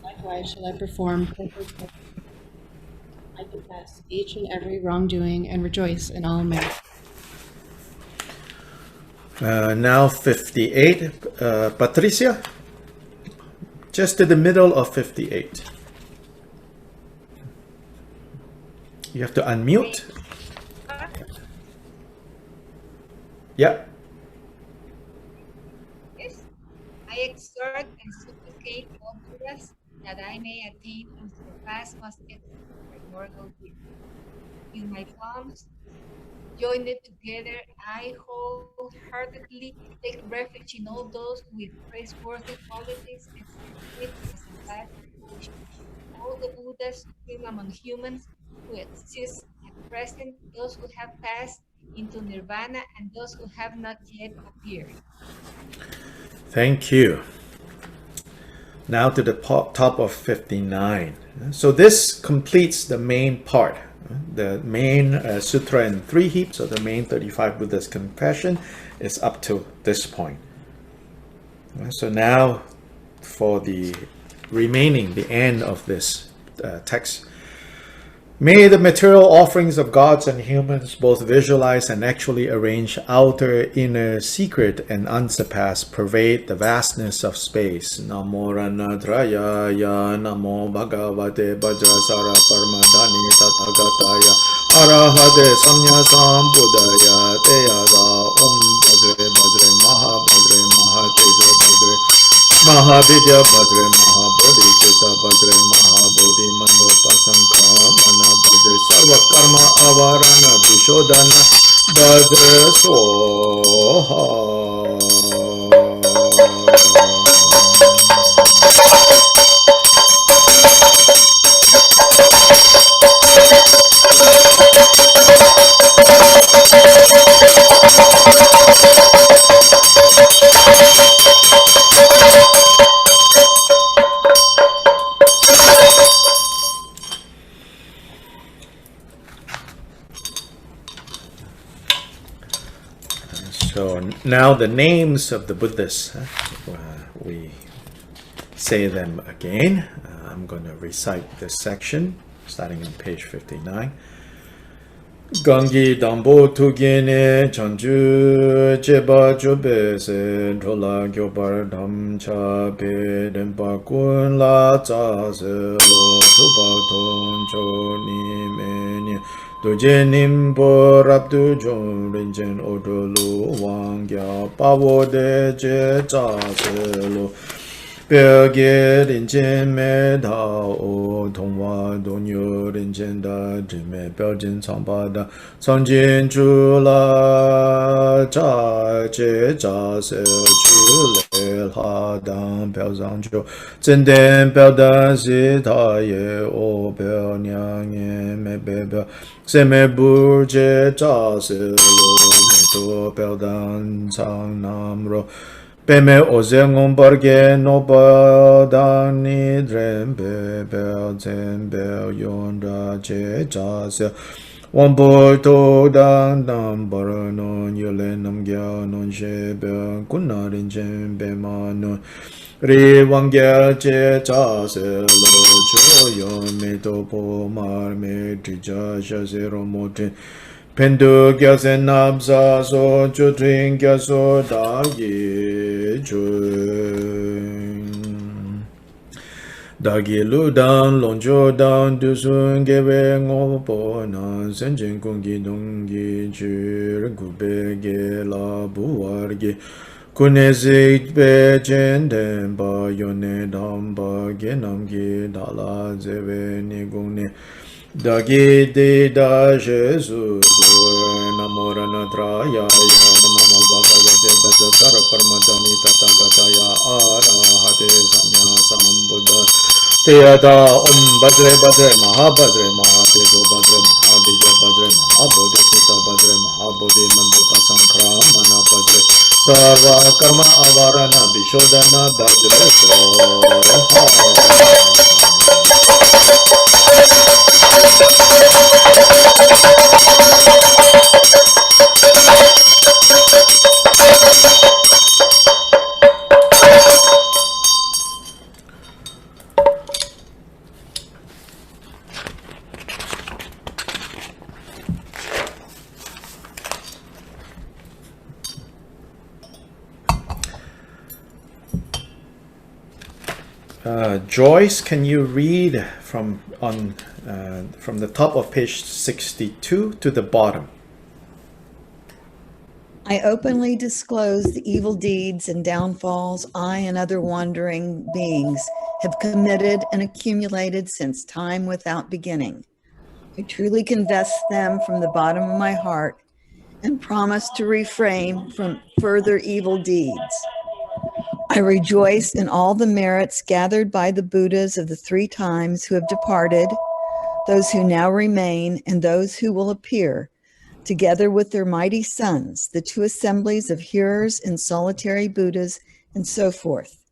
likewise shall I perform perfect. I confess each and every wrongdoing and rejoice in all merit. Now 58. Patricia, just to the middle of 58. You have to unmute. Yeah. Yes, I exhort and supplicate all Buddhas that I may attain unsurpassed mastery of primordial wisdom. In my palms, joined together, I wholeheartedly take refuge in all those with praiseworthy qualities and celebrate as a vast devotion. All the Buddhas supreme among humans who exist at present, those who have passed into nirvana, and those who have not yet appeared. Thank you. Now to the top of 59. So this completes the main part. The main sutra in 3 heaps, so the main 35 Buddhas confession is up to this point. So now for the remaining, the end of this text. May the material offerings of gods and humans both visualize and actually arrange outer, inner, secret, and unsurpassed pervade the vastness of space. Namo Ranadrayaya, Namo Bhagavate Vajrasara Paramadhani Tathagataya, Arahate Samya Sambuddhaya, Teyada Om Bhadre Bhadre Maha Bhadre Maha Teja Bhadre Mahabhidya Bhadre Mahabodhi Chitta Bhadre Mahabodhi Mandopa Sankha Mana Bhadre Sarva Karma Avarana Vishodhana Bhadre Soha. So now the names of the Buddhas, we say them again. I'm going to recite this section starting on page 59. Gangi dambo tugene chanju jeba jubese drola gyobar dam cha be dempa kun la cha se lo tuba ton cho ni meni duje nimbo rabdu jon rinjen odolu wangya pavo de je cha se lo 벽에 린젠메 다오 동화 동요 린젠다 진메 뼈진 성바다 선진주라 자제 자세 출레 하당 뼈상주 진된 뼈단시 다예 오뼈냥에 메베뼈 세메불제 자세로 메도 뼈단 상남로 Peme ozengon barge no badani drembe bel zembe yonda che jase. Wambo to dang number non yule namgya non shebe kunarin jembe manon. Ri wangya che jase lo joyo me to po mar me trija shase romotin. Pendu gyasen nabza so chutrin gyaso da ye chun. Dagi lu dan lonjo dan dusun gewe ngopo nan senjen kungi dongi chur gube ge la buwar ge kunezi be jenden ba yone dam ba genam ge dala zewe ni gungne. Dagi de da Jesu namora natraya namo bhagavate bhagavata paramadani tathagataya arahate samya sambuddha teyada bhadre bhadre mahabhadre mahadejo bhadre mahadija bhadre mahabodhisita bhadre mahabodhi mandupa sankramana bhadre sarva karma avarana vishodhana bhadre Joyce, can you read from the top of page 62 to the bottom? I openly disclose the evil deeds and downfalls I and other wandering beings have committed and accumulated since time without beginning. I truly confess them from the bottom of my heart and promise to refrain from further evil deeds. I rejoice in all the merits gathered by the Buddhas of the 3 times who have departed, those who now remain, and those who will appear, together with their mighty sons, the 2 assemblies of hearers and solitary Buddhas, and so forth.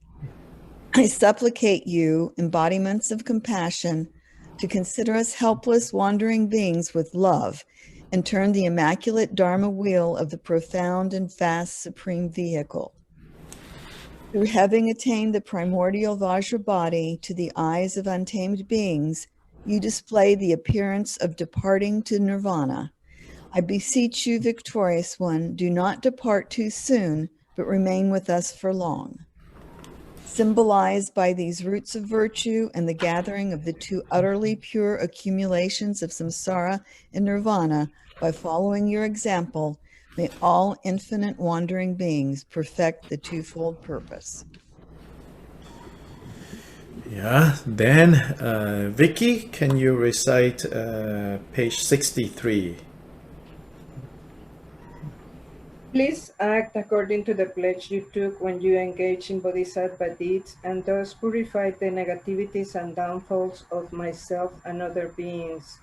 I supplicate you, embodiments of compassion, to consider us helpless, wandering beings with love, and turn the immaculate Dharma wheel of the profound and vast Supreme Vehicle. Through having attained the primordial Vajra body to the eyes of untamed beings, you display the appearance of departing to nirvana. I beseech you, victorious one, do not depart too soon, but remain with us for long. Symbolized by these roots of virtue and the gathering of the 2 utterly pure accumulations of samsara and nirvana, by following your example, may all infinite wandering beings perfect the 2-fold purpose. Yeah, then Vicky, can you recite page 63? Please act according to the pledge you took when you engaged in bodhisattva deeds, and thus purify the negativities and downfalls of myself and other beings.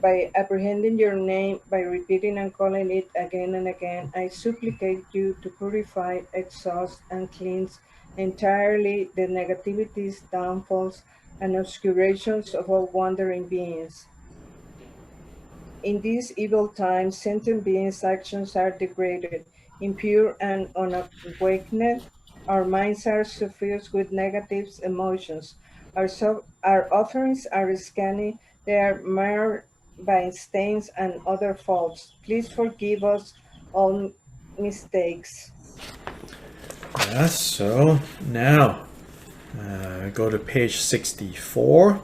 By apprehending your name, by repeating and calling it again and again, I supplicate you to purify, exhaust, and cleanse entirely the negativities, downfalls, and obscurations of all wandering beings. In these evil times, sentient beings' actions are degraded, impure and unawakened. Our minds are suffused with negative emotions. Our offerings are scanty. They are marred by stains and other faults. Please forgive us all mistakes. Yes, so now go to page 64.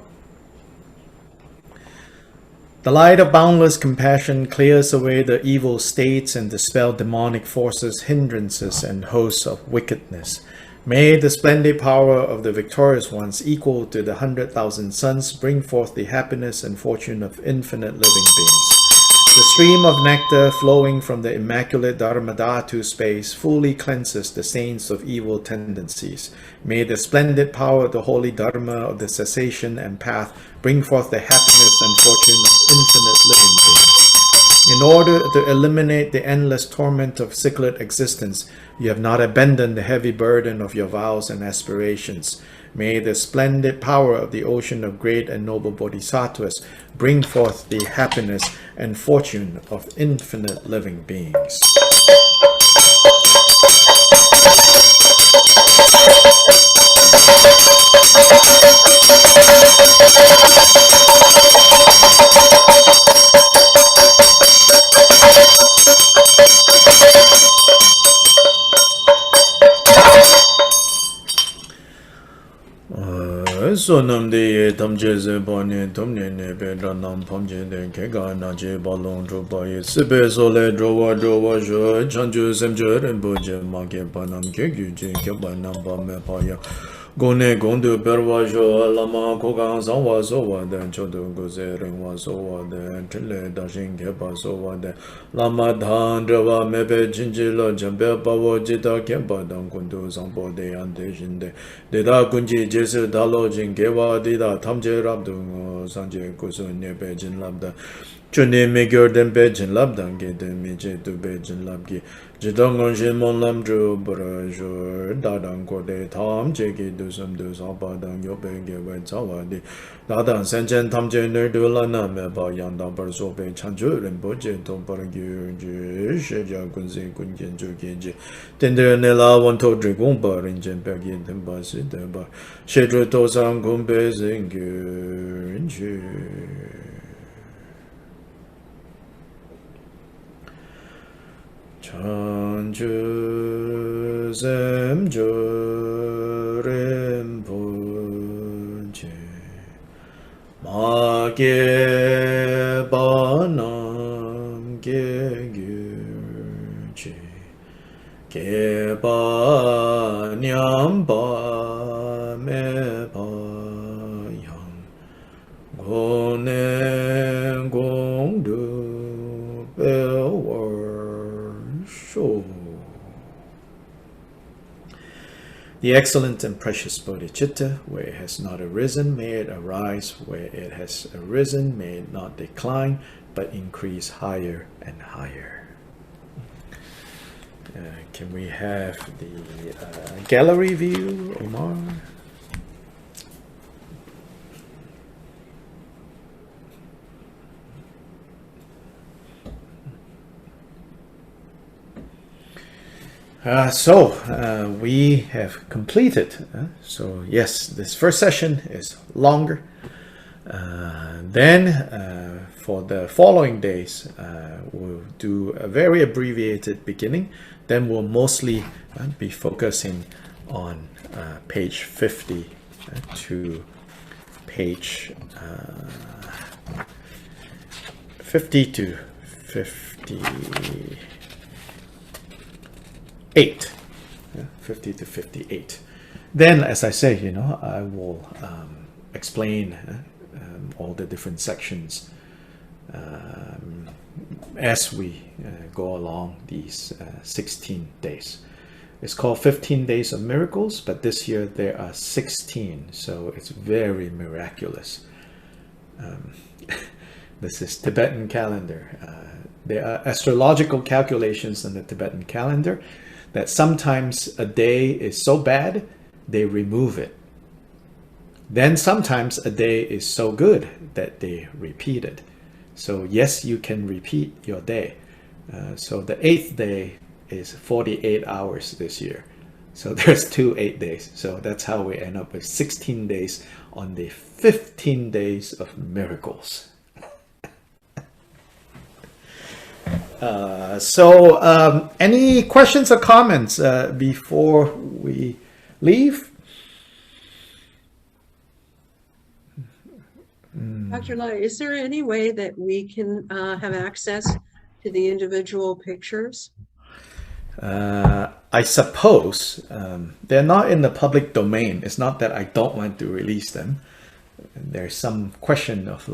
The light of boundless compassion clears away the evil states and dispels demonic forces, hindrances, and hosts of wickedness. May the splendid power of the victorious ones, equal to the 100,000 suns, bring forth the happiness and fortune of infinite living beings. The stream of nectar flowing from the immaculate Dharmadhatu space fully cleanses the stains of evil tendencies. May the splendid power of the holy Dharma of the cessation and path bring forth the happiness and fortune of infinite living beings. In In order to eliminate the endless torment of cyclic existence, you have not abandoned the heavy burden of your vows and aspirations. May the splendid power of the ocean of great and noble bodhisattvas bring forth the happiness and fortune of infinite living beings. Sonam de Tamjez Bone Tomne Bedranam Pomje de Kega Naje Balon Drobaye Sibe Sole Drowa Drowa Jo Chanju Semjur and Boje Mage Panam Kegu Kabanam Bame Paya Gone Gondu Berwajo Lama Kogan Sanwa Sowa then Chodo Goze Ringwa Sowa then Chile Dashing Kepa Sowa then Lama Dan Drava Mebe Jinjilo Jambe Bawo Jita Kempa Dan Kundu Sampo de Anteshinde Deda Kunji Jesu Dalo Jingewa Dida Tamje Rabdung Sanje Kusun Nebe Jin Labda Chune Megyor Den Bejin Labdan Gede Mije to Bejin Labgi Jidangon Shimon Lamdru Burajur Dadan Kode Tam Jeki Dusum Dusapa Dan Yobenge Wetsawadi Dadan Senchen Tamje Nerdulana Meba Yanda Barsope Chanjur and Boje to Baragyu Sheja Kunzi Kunjin Jukinji Tender Nela Wanto Drigumba in Jempagi Timbasi Deba Shedra Tosam Gumbe Zingu Chanju Zemjo Rinpoche Mage Banam Gegurche Keba Nyamba Meba Yang Gone Gongdu Belwar The excellent and precious bodhicitta, where it has not arisen, may it arise. Where it has arisen, may it not decline, but increase higher and higher. Can we have the gallery view, Omar? We have completed. So yes, this first session is longer. Then for the following days, we'll do a very abbreviated beginning. Then we'll mostly be focusing on page 50 to page 50 to 58. 50 to 58. Then, as I say, I will explain all the different sections as we go along these 16 days. It's called 15 Days of Miracles, but this year there are 16, so it's very miraculous. This is Tibetan calendar. There are astrological calculations in the Tibetan calendar that sometimes a day is so bad, they remove it. Then sometimes a day is so good that they repeat it. So yes, you can repeat your day. So the 8th day is 48 hours this year. So there's 2 8 days. So that's how we end up with 16 days on the 15 days of miracles. Any questions or comments before we leave? Dr. Lai, is there any way that we can have access to the individual pictures? I suppose they're not in the public domain. It's not that I don't want to release them. There's some question of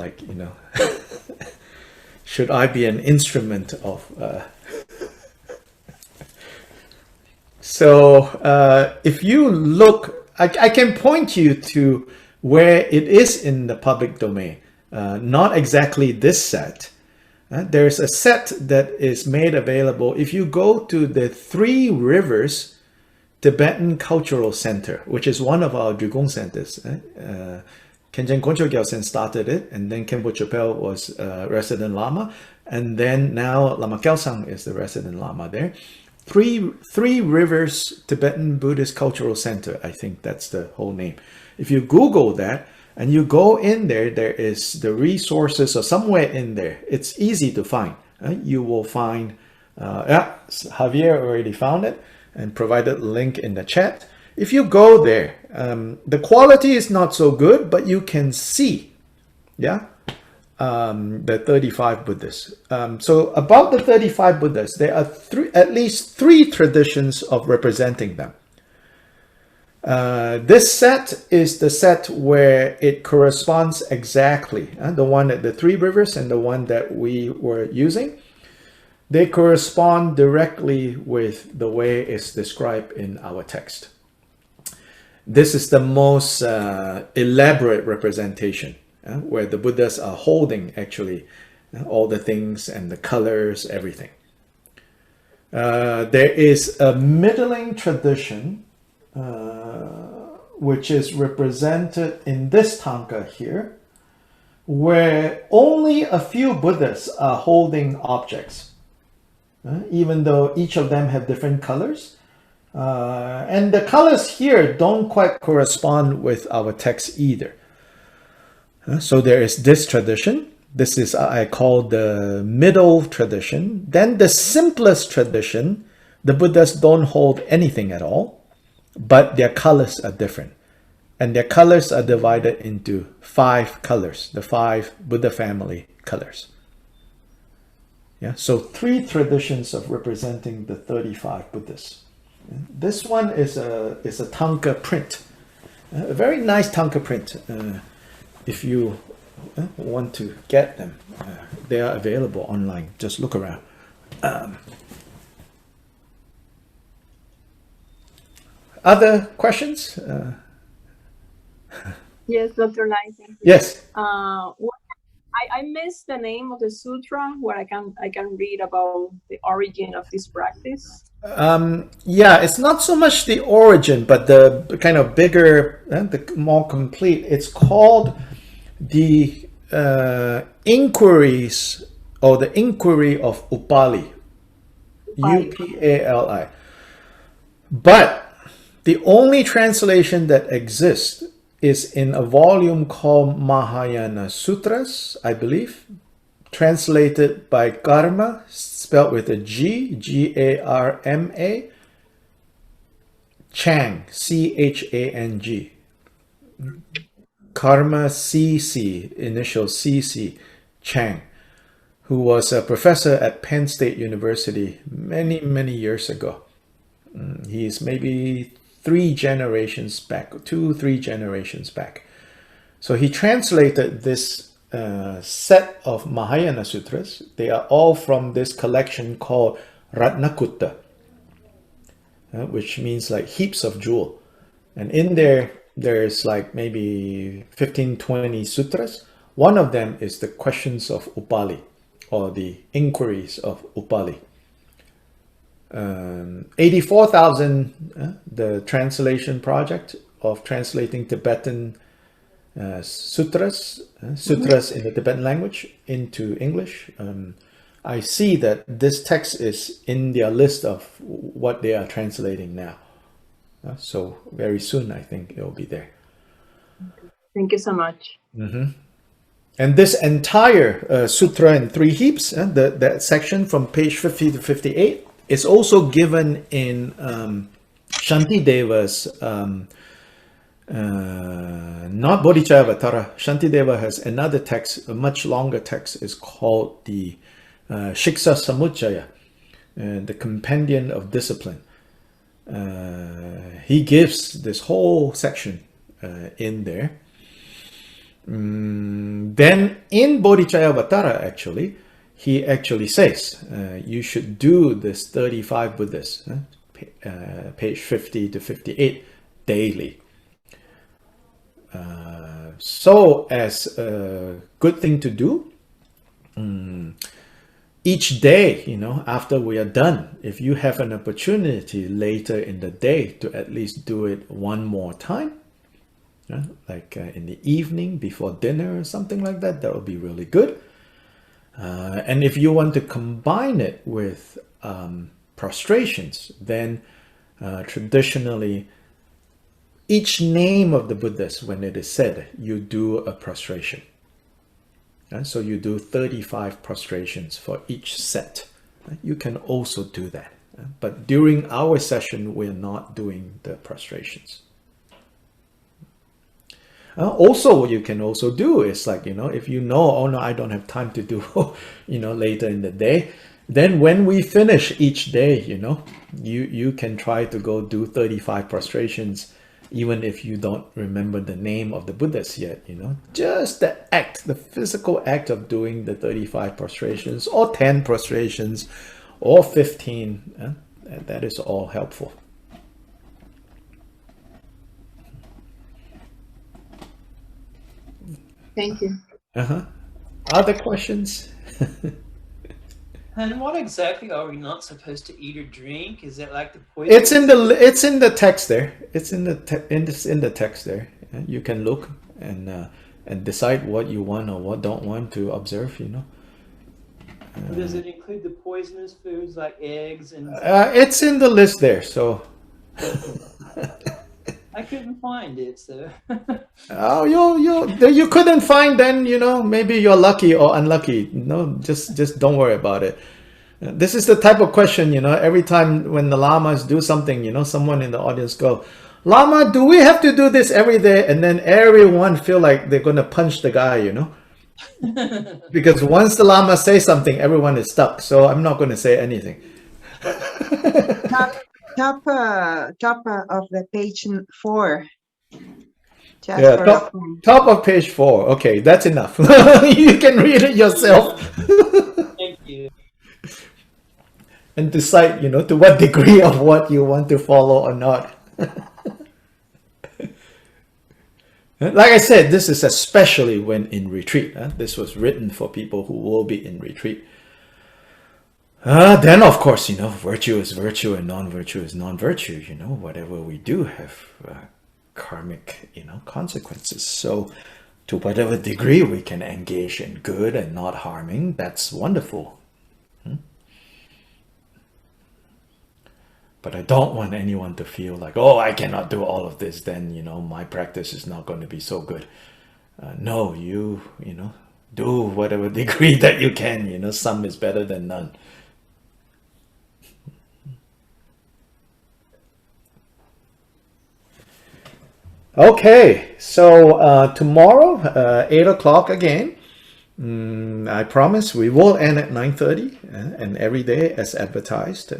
should I be an instrument of... if you look, I can point you to where it is in the public domain. Not exactly this set, There's a set that is made available. If you go to the Three Rivers Tibetan Cultural Center, which is one of our Drigong centers. Khenchen Koncho Gyaltsen started it, and then Khenpo Chapel was resident Lama, and then now Lama Kelsang is the resident Lama there. Three Rivers Tibetan Buddhist Cultural Center, I think that's the whole name. If you Google that and you go in there, there is the resources or somewhere in there. It's easy to find. You will find, Javier already found it and provided a link in the chat. If you go there, the quality is not so good, but you can see, the 35 Buddhas. So about the 35 Buddhas, there are at least three traditions of representing them. This set is the set where it corresponds exactly. The one at the Three Rivers and the one that we were using. They correspond directly with the way it's described in our text. This is the most elaborate representation, where the Buddhas are holding actually all the things and the colors, everything. There is a middling tradition, which is represented in this tanka here, where only a few Buddhas are holding objects. Even though each of them have different colors. And the colors here don't quite correspond with our text either. So there is this tradition. This is, I call the middle tradition. Then the simplest tradition, the Buddhas don't hold anything at all, but their colors are different. And their colors are divided into 5 colors, the 5 Buddha family colors. So 3 traditions of representing the 35 Buddhas. This one is a tanka print, a very nice tanka print. If you want to get them, they are available online. Just look around. Other questions? Yes, Dr. Lai, thank you. Yes. I missed the name of the sutra where I can read about the origin of this practice. Yeah, it's not so much the origin, but the kind of bigger, the more complete. It's called the Inquiries, or the Inquiry of Upali, Upali. But the only translation that exists is in a volume called Mahayana Sutras, I believe, translated by Karma, spelled with a G, G-A-R-M-A, Chang, C-H-A-N-G. Karma C.C., initial C.C., Chang, who was a professor at Penn State University many, many years ago. He's maybe 3 generations back, 2-3 generations back. So he translated this set of Mahayana Sutras. They are all from this collection called Ratnakutta, which means like heaps of jewel. And in there, there's like maybe 15-20 sutras. One of them is the questions of Upali, or the inquiries of Upali. 84,000, the translation project of translating Tibetan sutras in the Tibetan language into English. I see that this text is in their list of what they are translating now. So very soon, I think it will be there. Thank you so much. And this entire sutra in 3 heaps, that section from page 50 to 58, is also given in Shantideva's, not Bodhicayyavatara. Shantideva has another text, a much longer text, is called the Shiksa Samuccaya, the Compendium of Discipline. He gives this whole section in there. Then in Bodhicayyavatara, actually, he actually says you should do this 35 Buddhas, page 50 to 58, daily. So as a good thing to do, each day, after we are done, if you have an opportunity later in the day to at least do it one more time, like in the evening before dinner or something like that, that would be really good. And if you want to combine it with prostrations, then traditionally, each name of the Buddhas, when it is said, you do a prostration. So you do 35 prostrations for each set. You can also do that. But during our session, we're not doing the prostrations. Also, what you can also do is like, if oh no, I don't have time to do, later in the day, then when we finish each day, you can try to go do 35 prostrations, even if you don't remember the name of the Buddhas yet, just the act, the physical act of doing the 35 prostrations or 10 prostrations or 15, that is all helpful. Thank you. Other questions? And what exactly are we not supposed to eat or drink? Is it like the poison? It's in the text there. It's in the text there. You can look and decide what you want or what don't want to observe. Does it include the poisonous foods like eggs and? It's in the list there. So. I couldn't find it, so. Oh, you couldn't find, then maybe you're lucky or unlucky. Just don't worry about it. This is the type of question, every time when the lamas do something, someone in the audience go, Lama, do we have to do this every day? And then everyone feel like they're going to punch the guy, because once the lama says something, everyone is stuck. So I'm not going to say anything. Top of the page 4. Top of page 4. Okay, that's enough. You can read it yourself. Thank you. And decide, to what degree of what you want to follow or not. Like I said, this is especially when in retreat. This was written for people who will be in retreat. Then, of course, virtue is virtue and non-virtue is non-virtue. Whatever we do have karmic, consequences. So to whatever degree we can engage in good and not harming, that's wonderful. But I don't want anyone to feel like, oh, I cannot do all of this, then, my practice is not going to be so good. No, you do whatever degree that you can, some is better than none. Okay, so tomorrow, 8 o'clock again. I promise we will end at 9:30 and every day as advertised.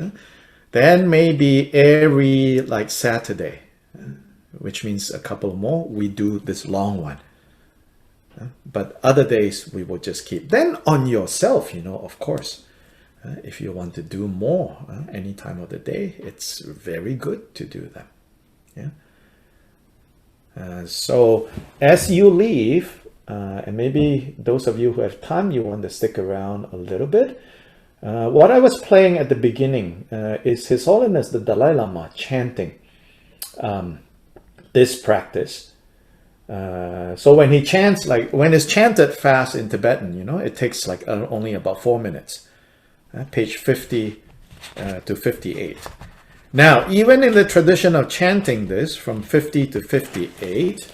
Then maybe every Saturday, which means a couple more, we do this long one. But other days we will just keep. Then on yourself, of course, if you want to do more any time of the day, it's very good to do that. Yeah. So as you leave, and maybe those of you who have time, you want to stick around a little bit. What I was playing at the beginning is His Holiness the Dalai Lama chanting this practice. So when he chants, when it's chanted fast in Tibetan, it takes only about 4 minutes. Page 50 to 58. Now, even in the tradition of chanting this from 50 to 58,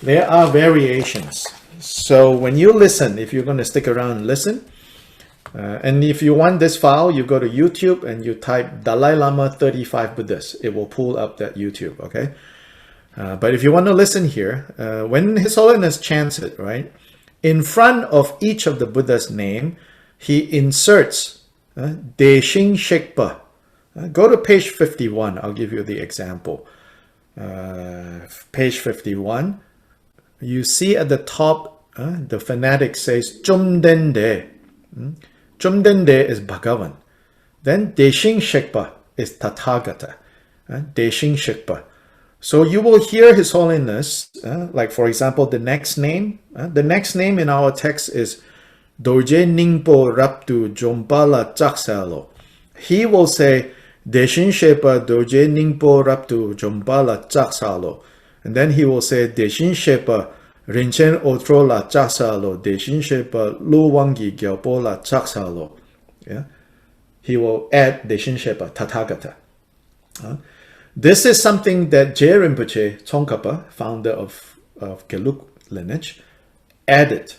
there are variations. So when you listen, if you're going to stick around and listen, and if you want this file, you go to YouTube and you type Dalai Lama 35 Buddhas. It will pull up that YouTube, okay? But if you want to listen here, when His Holiness chants it, right, in front of each of the Buddha's name, he inserts Deshin Shekpa. Go to page 51. I'll give you the example. Page 51. You see at the top, the fanatic says Chumdende. Chumdende is Bhagavan. Then Deshin Shekpa is Tathagata. Deshin Shekpa. So you will hear His Holiness, like for example, the next name. The next name in our text is Dorje Ningpo Raptu Jombala Chaksalo. He will say, Deshin Shepa Dorje Ningpo Raptu Jombala Chaksalo. And then he will say, Deshin Shepa Rinchen Otrola Chaksalo. Deshin Shepa Luwangi Gyalpola Chaksalo. Yeah. He will add Deshin Shepa Tathagata. This is something that Je Rinpoche, Tsongkhapa, founder of Geluk lineage, added.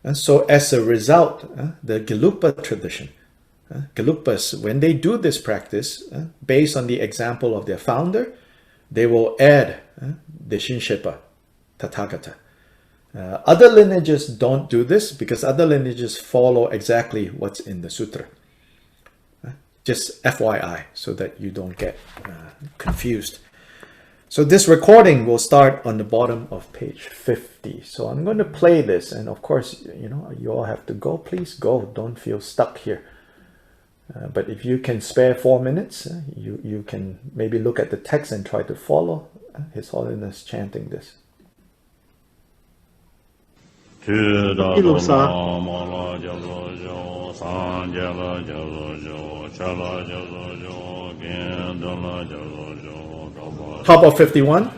And so as a result, the Gelugpa tradition, Gelugpas, when they do this practice, based on the example of their founder, they will add Deshin Shepa Tathagata. Other lineages don't do this because other lineages follow exactly what's in the sutra. Just FYI, so that you don't get confused. So this recording will start on the bottom of page 50. So I'm going to play this, and of course, you know, you all have to go. Please go. Don't feel stuck here. But if you can spare 4 minutes, you can maybe look at the text and try to follow His Holiness chanting this. Top of 51.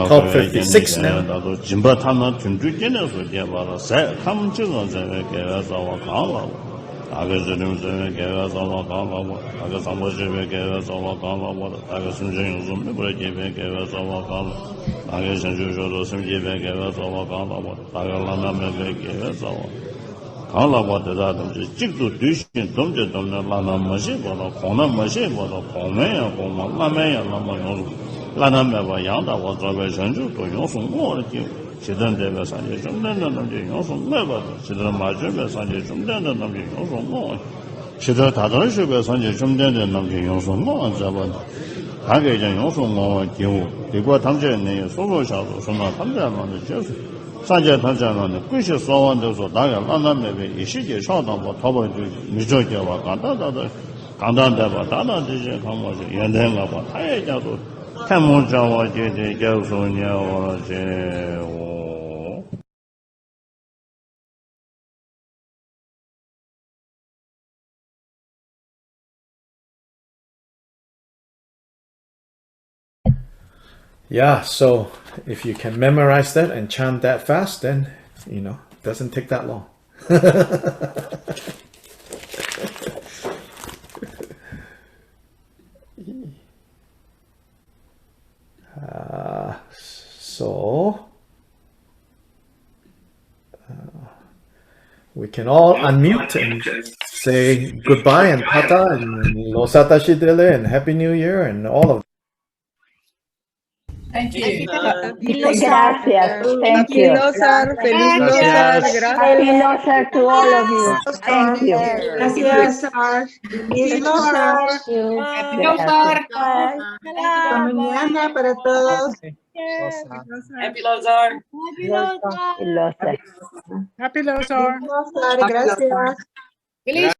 Top 56 now. 강라 바다다 덤지 직도 뒤신 덤제 덤나 라나 마시 바로 공나 마시 바로 공매야 공마 라매야 라마노 라나메바 양다 와저베 전주 또 용송 뭐지 시던데베 산제 좀 된다 남제 용송 매바 시던 마저베 산제 좀 된다 남제 용송 뭐 시도 다더시베 산제 좀 된다 남제 용송 뭐 잡아 가게 이제 용송 뭐 기후 이거 당제네 소소샤도 소나 담자만도 just 上届他讲了呢，贵些说完都说，大概让他那边一时间上当吧，他们就没着急吧，刚当的吧，当这些看我是原来了吧，他也叫做看我讲我姐姐教授你我这我。Yeah, so if you can memorize that and chant that fast, then, you know, it doesn't take that long. We can all unmute and say goodbye and tata and losata shidele and happy new year and all of. Thank you. Gracias. Thank you. Feliz Losar. Happy Losar to all of you. Thank you. Gracias, Sar. Feliz Losar. Happy Losar. Hasta mañana para todos. Happy Losar. Happy Losar. Happy Losar. Gracias. Feliz